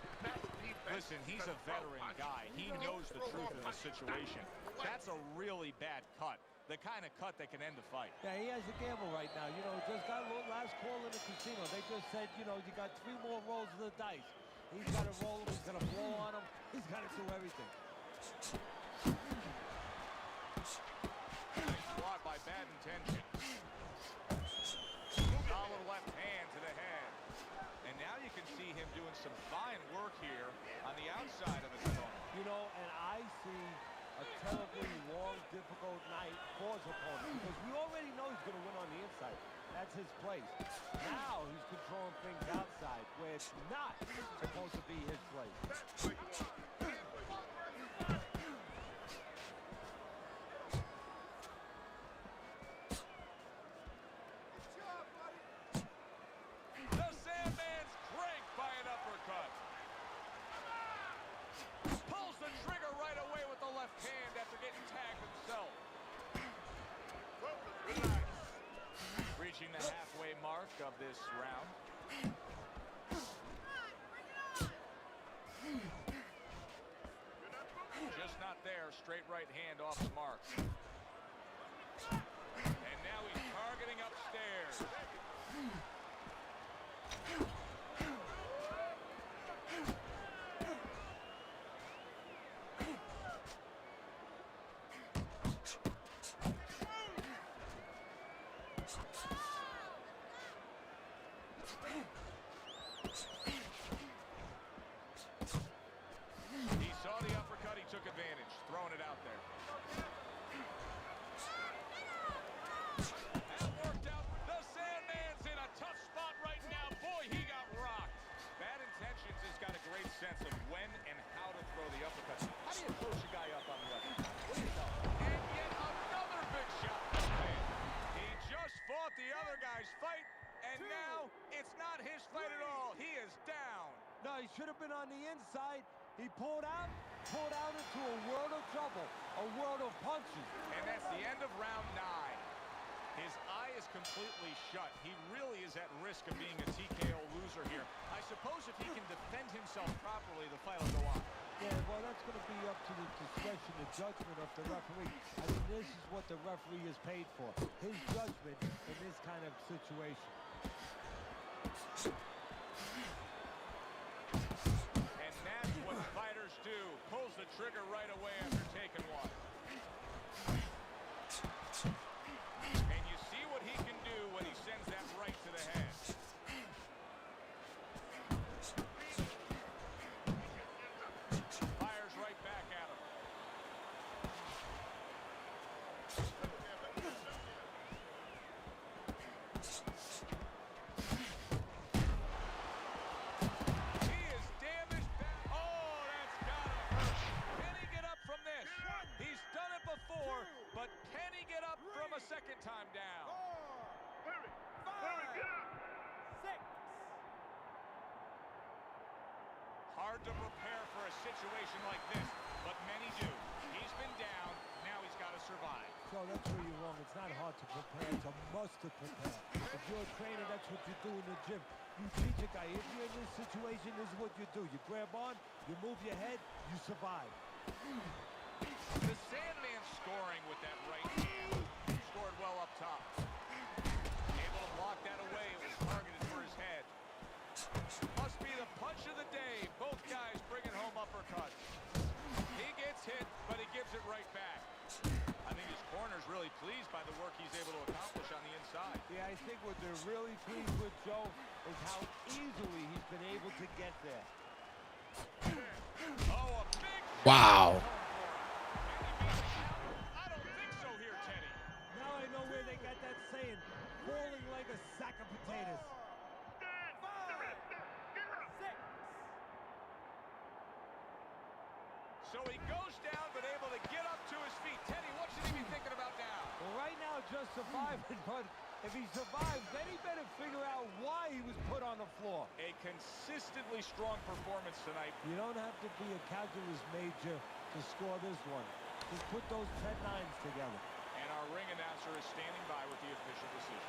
Listen, he's a veteran guy. He knows the truth of the situation. That's a really bad cut. The kind of cut that can end the fight. Yeah, he has a gamble right now. You know, just got a little last call in the casino. They just said, you know, you got 3 more rolls of the dice. He's got to roll him. He's got to blow on him. He's got to do everything. Nice block by Bad Intentions. Solid left hand to the head. And now you can see him doing some fine work here on the outside of his opponent. You know, and I see a terribly long, difficult night for his opponent because we already know he's going to win on the inside. That's his place. Now he's controlling things outside where it's not supposed to be his place. The Sandman's cranked by an uppercut. Pulls the trigger right away with the left hand after getting tagged himself. Reaching the halfway mark of this round. Just not there. Straight right hand off the mark. And now he's targeting upstairs. He saw the uppercut, he took advantage, throwing it out there. That worked out. The Sandman's in a tough spot right now. Boy, he got rocked. Bad Intentions has got a great sense of when and how to throw the uppercut. How do you coach a guy up on the uppercut? What do you tell him? And yet another big shot from the man. He just fought the other guy's fight, and now it's not his fight at all. He is down. No, he should have been on the inside. He pulled out into a world of trouble, a world of punches. And that's the end of round 9. His eye is completely shut. He really is at risk of being a TKO loser here. I suppose if he can defend himself properly, the fight will go on. Yeah, well, that's going to be up to the discretion, the judgment of the referee. I mean, this is what the referee is paid for, his judgment in this kind of situation. And that's what fighters do. Pulls the trigger right away after taking one. And you see what he can do when he sends that right to the head. Fires right back at him. prepared to prepare for a situation like this, but many do. He's been down, now he's got to survive. So that's where you're wrong. It's not hard to prepare. It's a must to prepare. If you're a trainer, that's what you do in the gym. You teach a guy, if you're in this situation, this is what you do. You grab on, you move your head, you survive. The Sandman scoring with that right hand. Scored well up top. Able to block that away. It was targeted for his head. Must be the punch of the day. Both guys bringing home uppercuts. He gets hit, but he gives it right back. I think his corner's really pleased by the work he's able to accomplish on the inside. Yeah, I think what they're really pleased with, Joe, is how easily he's been able to get there. Oh, a big Wow. I don't think so here, Teddy. Now I know where they got that saying, falling like a sack of potatoes. So he goes down, but able to get up to his feet. Teddy, what should he be thinking about now? Well, right now, just surviving, but if he survives, then he better figure out why he was put on the floor. A consistently strong performance tonight. You don't have to be a calculus major to score this one. Just put those 10 nines together. And our ring announcer is standing by with the official decision.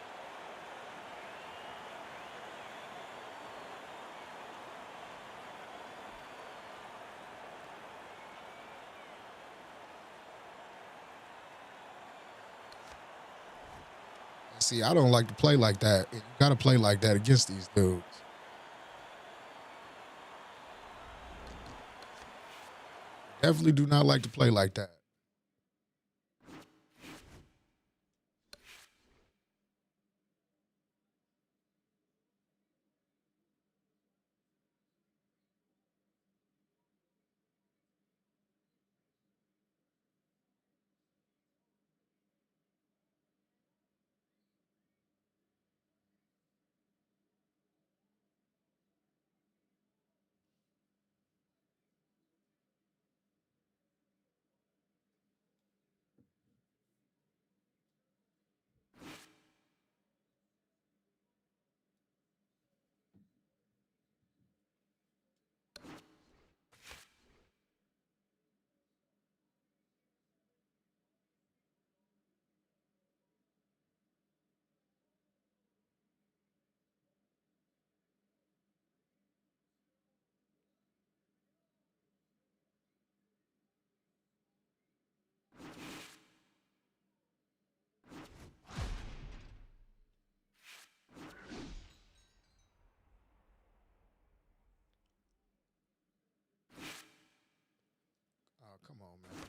See, I don't like to play like that. You got to play like that against these dudes. Definitely do not like to play like that. Oh, come on, man.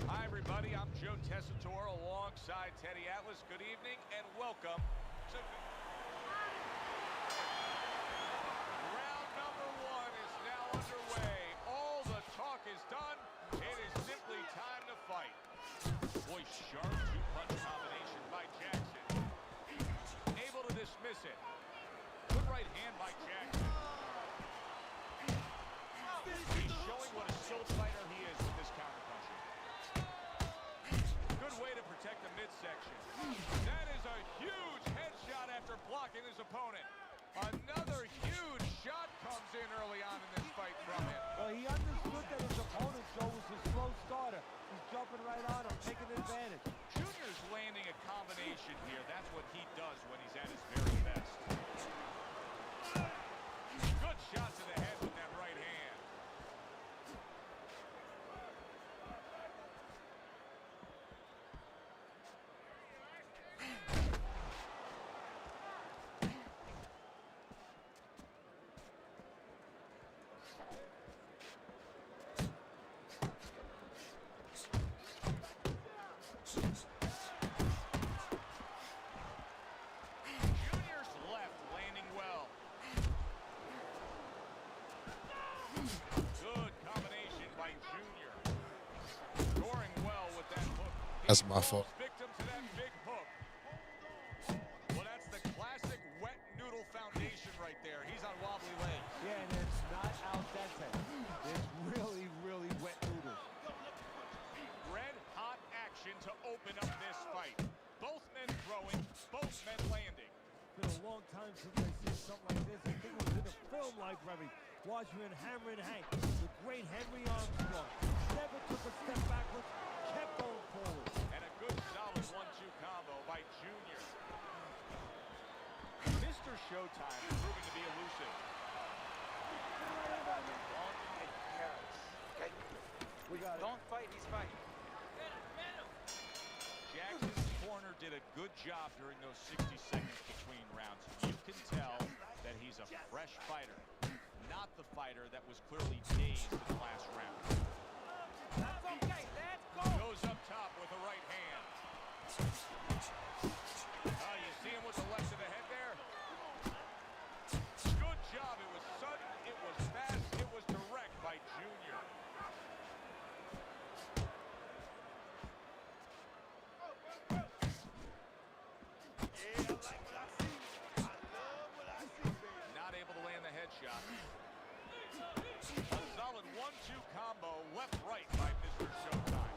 Hi, everybody. I'm Joe Tessitore alongside Teddy Atlas. Good evening and welcome Round number 1 is now underway. All the talk is done. It is simply time to fight. Boy, sharp two-punch combination by Jackson. Able to dismiss it. Good right hand by Jackson. He's showing what a skilled fighter he is with this counterpunching. Good way to protect the midsection. That is a huge headshot after blocking his opponent. Another huge shot comes in early on in this fight from him. Well, he understood that his opponent, Joe, was a slow starter. He's jumping right on him, taking advantage. Junior's landing a combination here. That's what he does when he's at his very best. Good shot to the head with that right hand. Junior's left landing well. Good combination by Junior. Scoring well with that hook. That's my fault. Victim to that big hook. Well, that's the classic wet noodle foundation right there. He's on wobbly legs. Yeah, and it's not al dente. It's really, really wet noodles. Red hot action to open up this fight. Both men throwing, both men landing. It's been a long time since I've seen something like this. I think it was in a film library. Watching Hammer and Hank, the great Henry Armstrong. Never took a step backwards, kept going forward. And a good solid 1-2 combo by Junior. Mr. Showtime is proving to be elusive. We got it. Don't fight, he's fighting. Jackson's corner did a good job during those 60 seconds between rounds. You can tell that he's a fresh fighter, not the fighter that was clearly dazed in the last round. That's okay, let's go. Goes up top with a right hand. Oh, you see him with the left of the head there? Good job. It was sudden, it was fast, it was direct by Junior. Not able to land the headshot. A solid 1-2 combo, left-right by Mr. Showtime.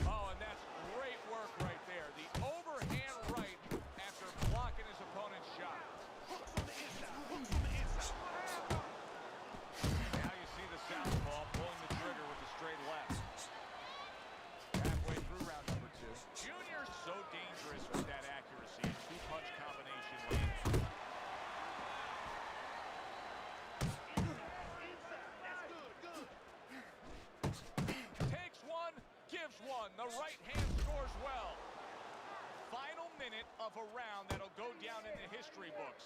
Oh, and that's great work right there. The overhand right after blocking his opponent's shot. Now you see the southpaw pulling the trigger with the straight left. Halfway through round number 2. Junior's so dangerous with that accuracy and two-punch combination landing. Takes one, gives one. The right hand scores well. Final minute of a round that'll go down in the history books.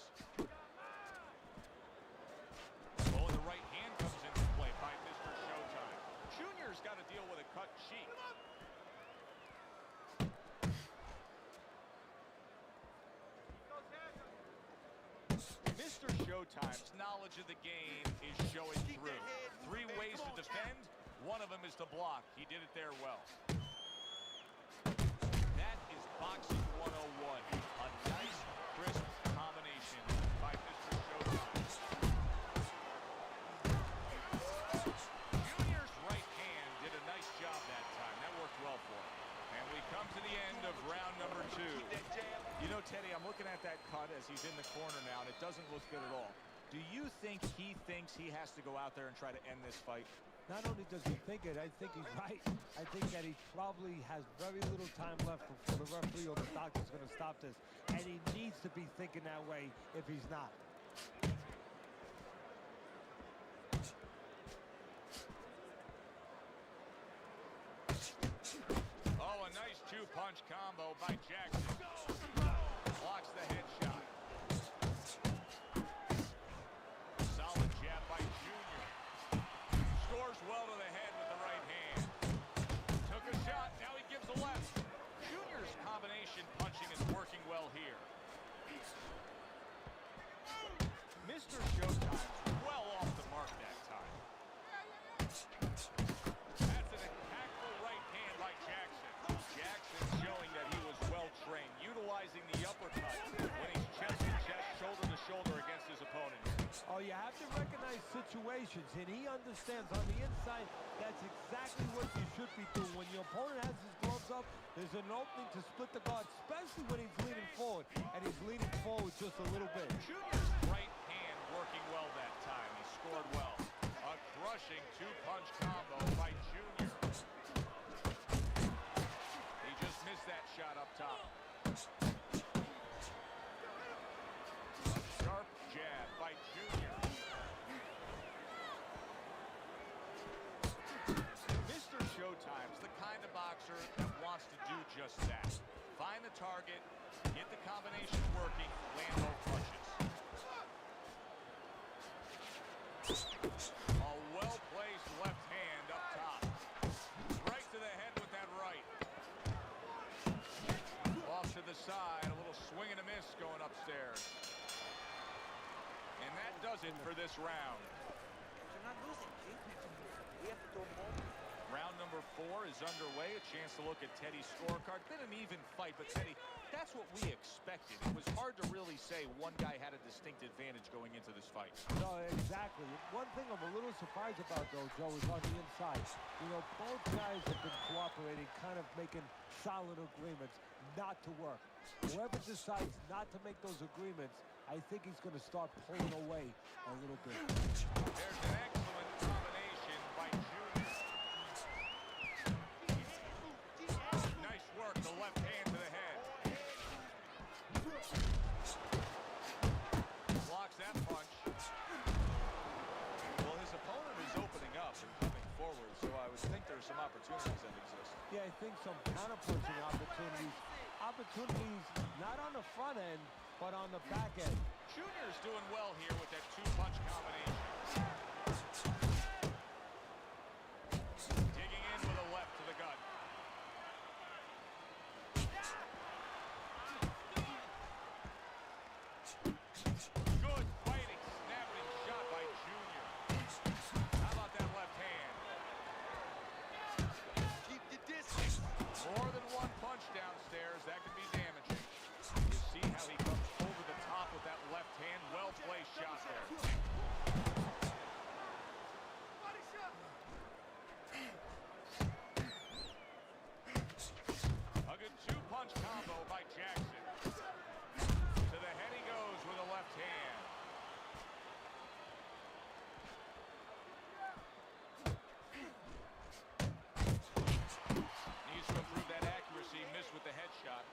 Oh, and the right hand comes into play by Mr. Showtime. Junior's got to deal with a cut cheek. Mr. Showtime's knowledge of the game is showing through. 3 ways to defend. One of them is to block. He did it there well. That is boxing 101. A nice, crisp combination by Mr. Showtime. Junior's right hand did a nice job that time. That worked well for him. And we come to the end of round number 2. You know, Teddy, I'm looking at that cut as he's in the corner now, and it doesn't look good at all. Do you think he thinks he has to go out there and try to end this fight? Not only does he think it, I think he's right. I think that he probably has very little time left before the referee or the doctor's going to stop this. And he needs to be thinking that way if he's not. Oh, a nice two-punch combo by Jackson. Blocks the headshot. Solid jab by Junior. Scores well to the head with the right hand. Took a shot, now he gives a left. Junior's combination Oh, you have to recognize situations, and he understands on the inside that's exactly what you should be doing. When your opponent has his gloves up, there's an opening to split the guard, especially when he's leaning forward, and he's leaning forward just a little bit. Junior's right hand working well that time. He scored well. A crushing two-punch combo by Junior. He just missed that shot up top. Sharp jab by Junior. Mr. Showtime's the kind of boxer that wants to do just that. Find the target, get the combination working, land both punches. A well-placed left hand up top. Right to the head with that right. Off to the side, a little swing and a miss going upstairs. And that does it for this round. You're not losing, G. We have to throw more. Round number 4 is underway. A chance to look at Teddy's scorecard. Been an even fight, but Teddy, that's what we expected. It was hard to really say one guy had a distinct advantage going into this fight. No, exactly. One thing I'm a little surprised about, though, Joe, is on the inside. You know, both guys have been cooperating, kind of making solid agreements not to work. Whoever decides not to make those agreements, I think he's going to start pulling away a little bit. There's an excellent combination by Junior. Nice work, the left hand to the head. Blocks that punch. Well, his opponent is opening up and coming forward, so I would think there's some opportunities that exist. Yeah, I think some counterpunching opportunities. Opportunities not on the front end, but on the back end. Junior's doing well here with that two-punch combination. Digging in with a left to the gut. Good fighting, snapping shot by Junior. How about that left hand? Keep the distance. More than one punch downstairs, that could be damaging. You see how he comes over the top with that left hand. Well-placed shot there. A good two-punch combo by Jackson. To the head he goes with a left hand. Needs to improve that accuracy. Missed with the headshot.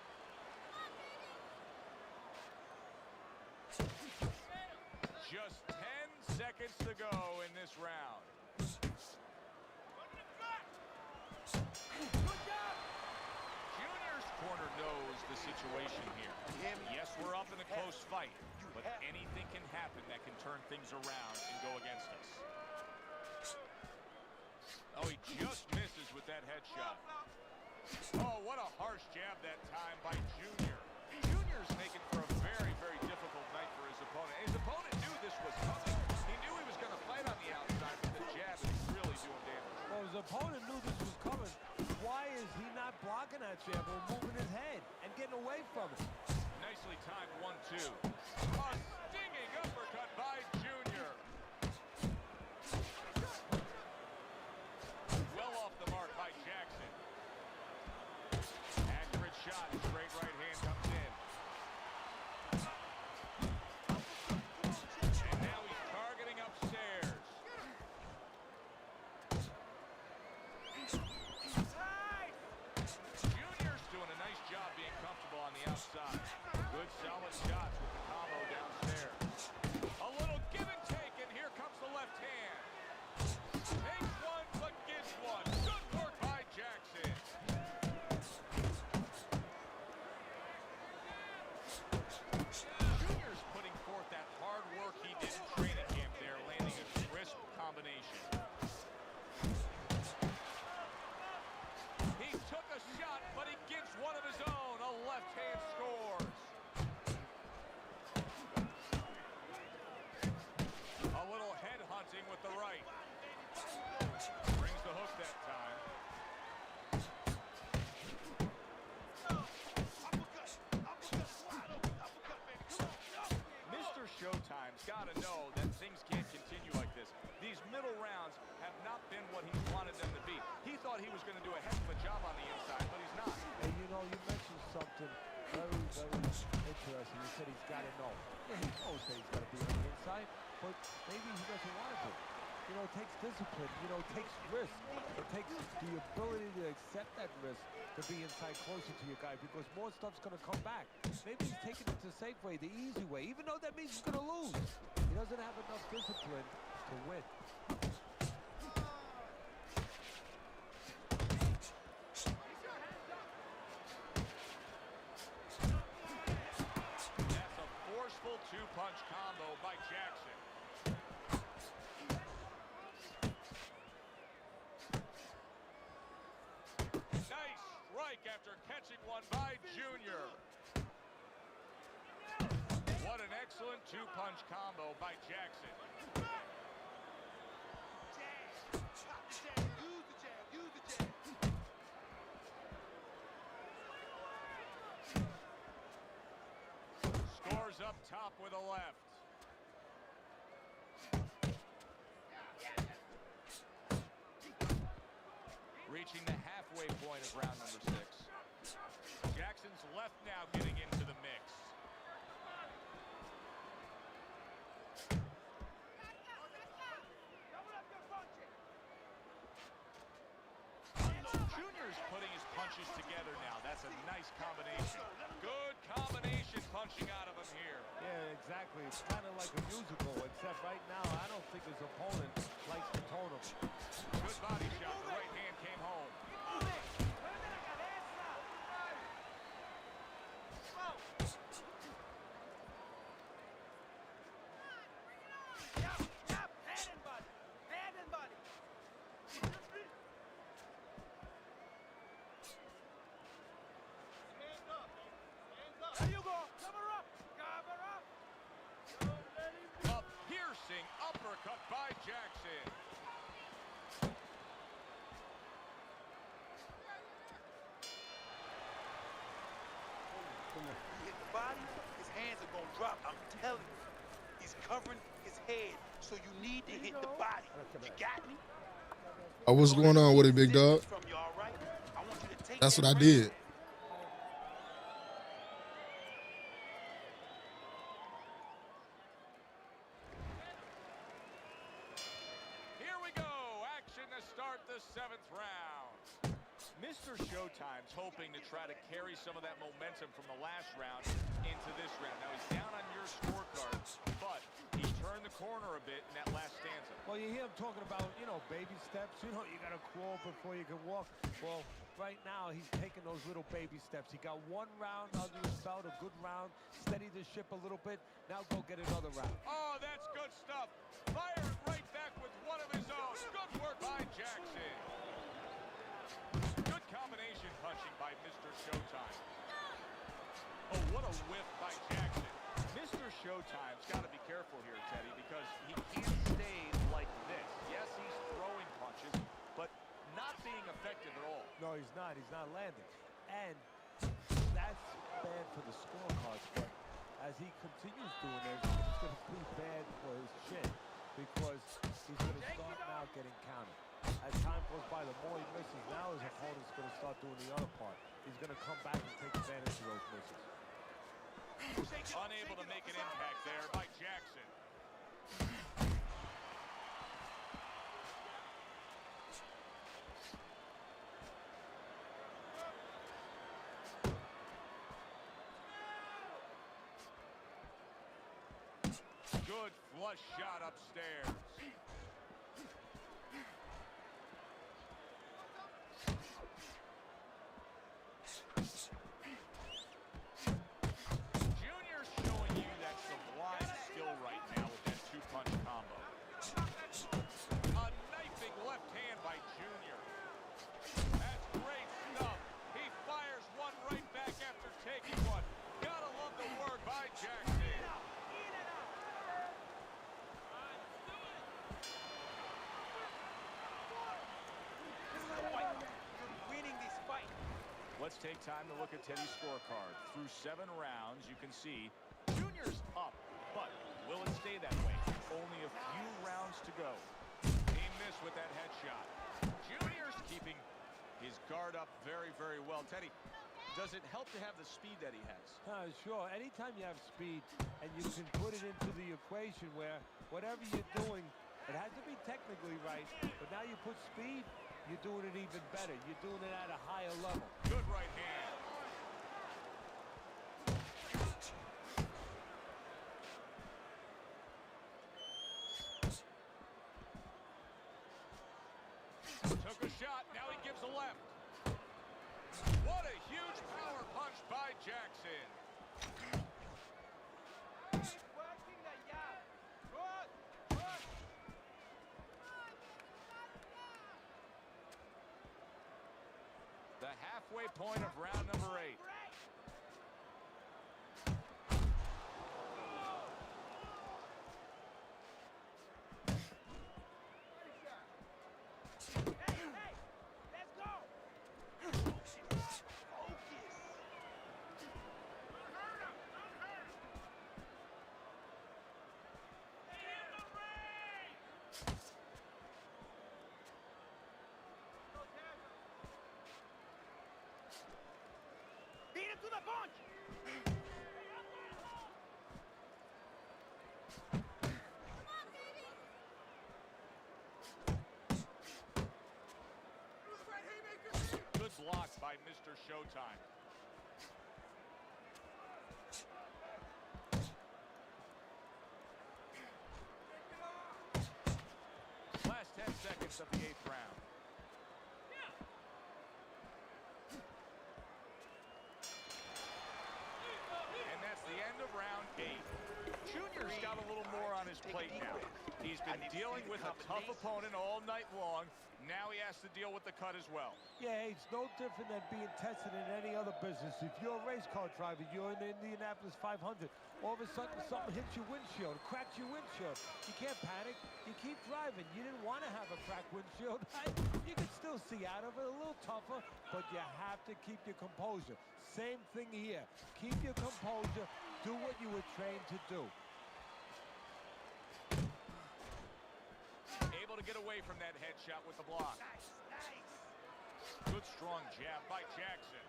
Just 10 seconds to go in this round. Junior's corner knows the situation here. Yes, we're up in a close fight, but anything can happen that can turn things around and go against us. Oh, he just misses with that headshot. Oh, what a harsh jab that time by Junior. Junior's making for a very, very difficult night for his opponent. His opponent knew this was coming. He knew he was going to fight on the outside, but the jab is really doing damage. Well, his opponent knew this was coming. Why is he not blocking that jab or moving his head and getting away from it? Nicely timed 1-2. A stinging uppercut by Junior. Well off the mark by Jackson. Accurate shot, straight right hand comes in. And now he's targeting upstairs. Junior's doing a nice job being comfortable on the outside. Good solid shots with the combo downstairs. A little give and take, and here comes the left hand. Takes one, but gives one. Good work by Jackson. Junior's putting forth that hard work he did in training camp there, landing a crisp combination. He took a shot, but he gives one of his own. A left hand scores. A little head hunting with the right. Brings the hook that time. Mr. Showtime's got to know that things been what he wanted them to be. He thought he was going to do a heck of a job on the inside, but he's not. And you know, you mentioned something very, very interesting. You said he's got to know. Yeah, he knows that he's got to be on the inside, but maybe he doesn't want to. You know, it takes discipline. You know, it takes risk. It takes the ability to accept that risk to be inside closer to your guy because more stuff's going to come back. Maybe he's taking it the safe way, the easy way, even though that means he's going to lose. He doesn't have enough discipline to win. That's a forceful two-punch combo by Jackson. Nice strike after catching one by Junior. What an excellent two-punch combo by Jackson. Jab, chop the jab, use the jab, use the jab. Scores up top with a left. Reaching the halfway point of round number 6. Jackson's left now getting into the mix. Junior's putting his punches together now. That's a nice combination. Good combination punching out of him here. Yeah, exactly. It's kind of like a musical, except right now I don't think his opponent likes to tone him. Good body shot. The right hand came home. A piercing uppercut by Jackson. He hit the body, his hands are gonna drop. I'm telling you. He's covering his head, so you need to hit the body. You got me? Oh, what's going on with it, big dog? From you, all right? I want you to take That's that what I right did. Here we go. Action to start the 7th round. Mr. Showtime's hoping to try to carry some of that momentum from the last round into this round. Now he's down on your scorecards, but he turned the corner a bit in that last stanza. Well, you hear him talking about, you know, baby steps. You know, you got to crawl before you can walk. Well, right now he's taking those little baby steps. He got one round under his belt, a good round, steadied the ship a little bit. Now go get another round. Oh, that's good stuff. Fired right back with one of his own. Good work by Jackson. Good combination punching by Mr. Showtime. Oh, what a whiff by Jackson. Mr. Showtime's got to be careful here, Teddy, because he can't stay like this. Yes, he's throwing punches, but not being effective at all. No, he's not. He's not landing. And that's bad for the scorecards. But as he continues doing this, it's going to be bad for his chin because he's going to start now getting counted. As time goes by, the more he misses, now his opponent's going to start doing the other part. He's going to come back and take advantage of those misses. Unable to make an impact there by Jackson. Good flush shot upstairs. Junior's showing you that sublime skill right now with that two-punch combo. A knifing left hand by Junior. That's great stuff. He fires one right back after taking one. Gotta love the work by Jackson. Let's take time to look at Teddy's scorecard. Through 7 rounds, you can see Junior's up, but will it stay that way? Only a few rounds to go. He miss with that headshot. Junior's keeping his guard up very, very well. Teddy, does it help to have the speed that he has? Sure. Anytime you have speed and you can put it into the equation where whatever you're doing, it has to be technically right, but now you put speed, you're doing it even better. You're doing it at a higher level. Good right hand. Took a shot, now he gives a left. What a huge power punch by Jackson. The halfway point of round number 8. To the punch! Good block by Mr. Showtime. Last 10 seconds of the 8th round. And that's the end of round 8. Junior's got a little more on his plate now. He's been dealing with a tough opponent all night long. Now he has to deal with the cut as well. Yeah, it's no different than being tested in any other business. If you're a race car driver, you're in the Indianapolis 500, all of a sudden something hits your windshield, cracks your windshield. You can't panic. You keep driving. You didn't want to have a cracked windshield. You can still see out of it, a little tougher, but you have to keep your composure. Same thing here. Keep your composure. Do what you were trained to do. Able to get away from that headshot with the block. Good strong jab by Jackson.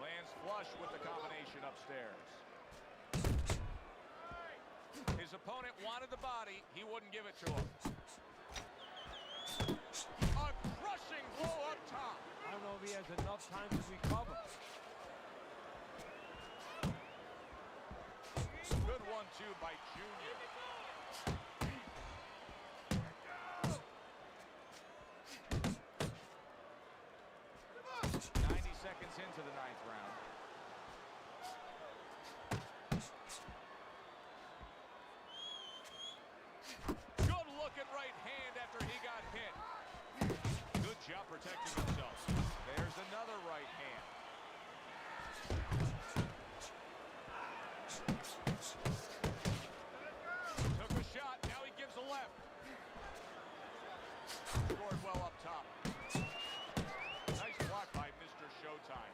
Lands flush with the combination upstairs. His opponent wanted the body. He wouldn't give it to him. A crushing blow up top. I don't know if he has enough time to recover. Good 1-2 by Junior. Seconds into the 9th round. Good looking right hand after he got hit. Good job protecting himself. There's another right hand. Took a shot, now he gives a left. Scored well up top. Nice block by Mr. Showtime.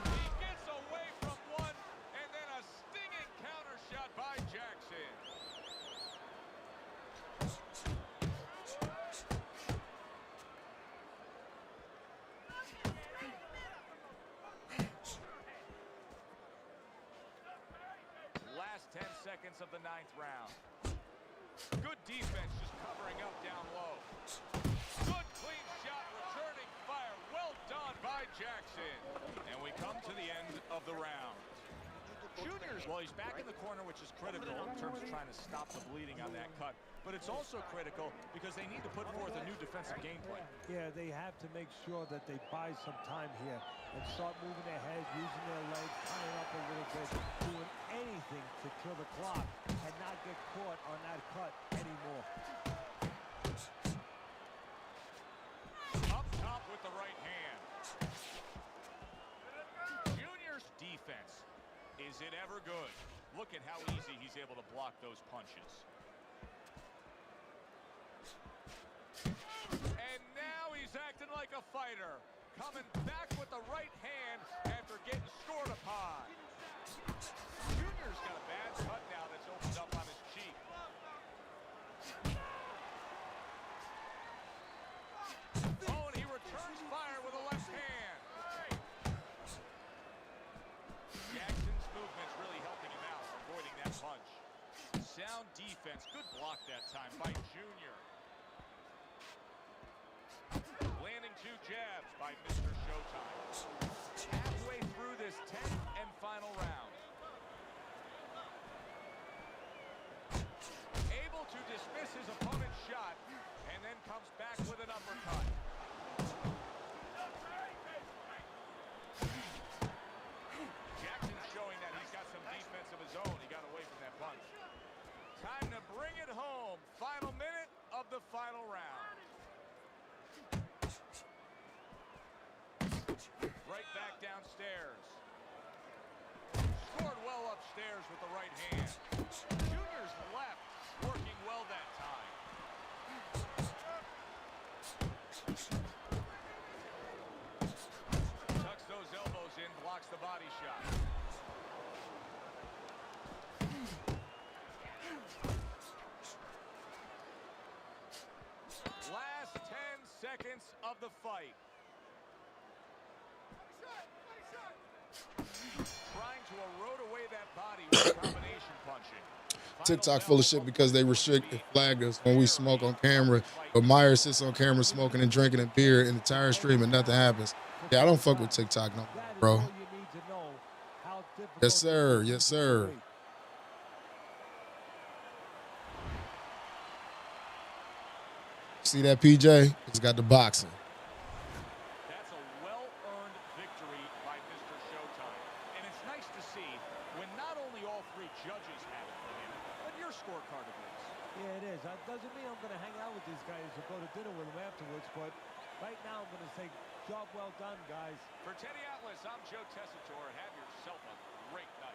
He gets away from one, and then a stinging counter shot by Jackson. Last 10 seconds of the 9th round. Good defense, just covering up down low. Good clean shot, returning fire. Well done by Jackson. And we come to the end of the round. Junior's, well, he's back in the corner, which is critical in terms of trying to stop the bleeding on that cut. But it's also critical because they need to put forth a new defensive game plan. Yeah, they have to make sure that they buy some time here and start moving their head, using their legs, tying up a little bit, doing anything to kill the clock and not get caught on that cut anymore. Up top with the right hand. Junior's defense. Is it ever good? Look at how easy he's able to block those punches. And now he's acting like a fighter. coming back with the right hand after getting scored upon. Junior's got a bad cut now that's opened up on his cheek. Oh, and he returns fire with a left hand. Jackson's movement's really helping him out, avoiding that punch. Sound defense. Good block that time by Junior. Landing 2 jabs by Mr. Showtime. Halfway through this 10th and final round. Able to dismiss his opponent's shot and then comes back with an uppercut. Jackson's showing that he's got some defense of his own. He got away from that punch. Time to bring it home. Final minute of the final round. Right back downstairs. Scored well upstairs with the right hand. Junior's left working well that time. Tucks those elbows in, blocks the body shot. Last 10 seconds of the fight. Trying to erode away that body with combination punching. TikTok full of shit because they restrict and flag us when we smoke on camera. But Myers sits on camera smoking and drinking a beer in the entire stream and nothing happens. Yeah, I don't fuck with TikTok no more, bro. Yes, sir. Yes, sir. See that, PJ? He's got the boxing. That's a well-earned victory by Mr. Showtime. And it's nice to see when not only all 3 judges have it for him, but your scorecard agrees. Yeah, it is. That doesn't mean I'm going to hang out with these guys or go to dinner with them afterwards, but right now I'm going to say, job well done, guys. For Teddy Atlas, I'm Joe Tessitore. Have yourself a great night.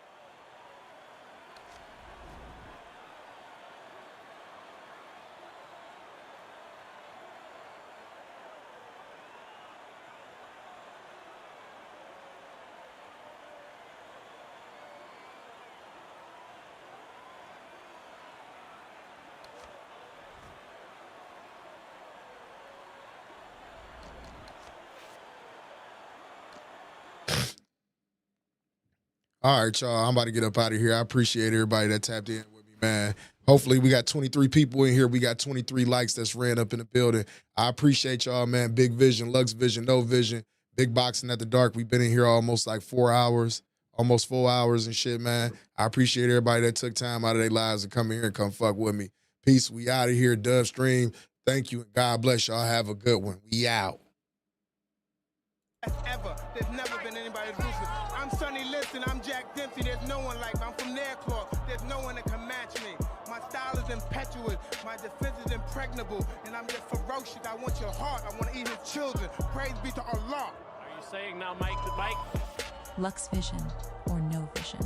All right, y'all. I'm about to get up out of here. I appreciate everybody that tapped in with me, man. Hopefully, we got 23 people in here. We got 23 likes that's ran up in the building. I appreciate y'all, man. Big Vision, Lux Vision, No Vision, Big Boxing at the Dark. We've been in here almost like 4 hours, almost 4 hours and shit, man. I appreciate everybody that took time out of their lives to come in here and come fuck with me. Peace. We out of here. Dove Stream. Thank you. And God bless y'all. Have a good one. We out. Ever. There's never been anybody as ruthless. I'm Sonny Liston. I'm Jack Dempsey. There's no one like me. I'm from Nairclaw. There's no one that can match me. My style is impetuous. My defense is impregnable. And I'm just ferocious. I want your heart. I want to eat his children. Praise be to Allah. Are you saying now, Mike? Lux Vision or No Vision?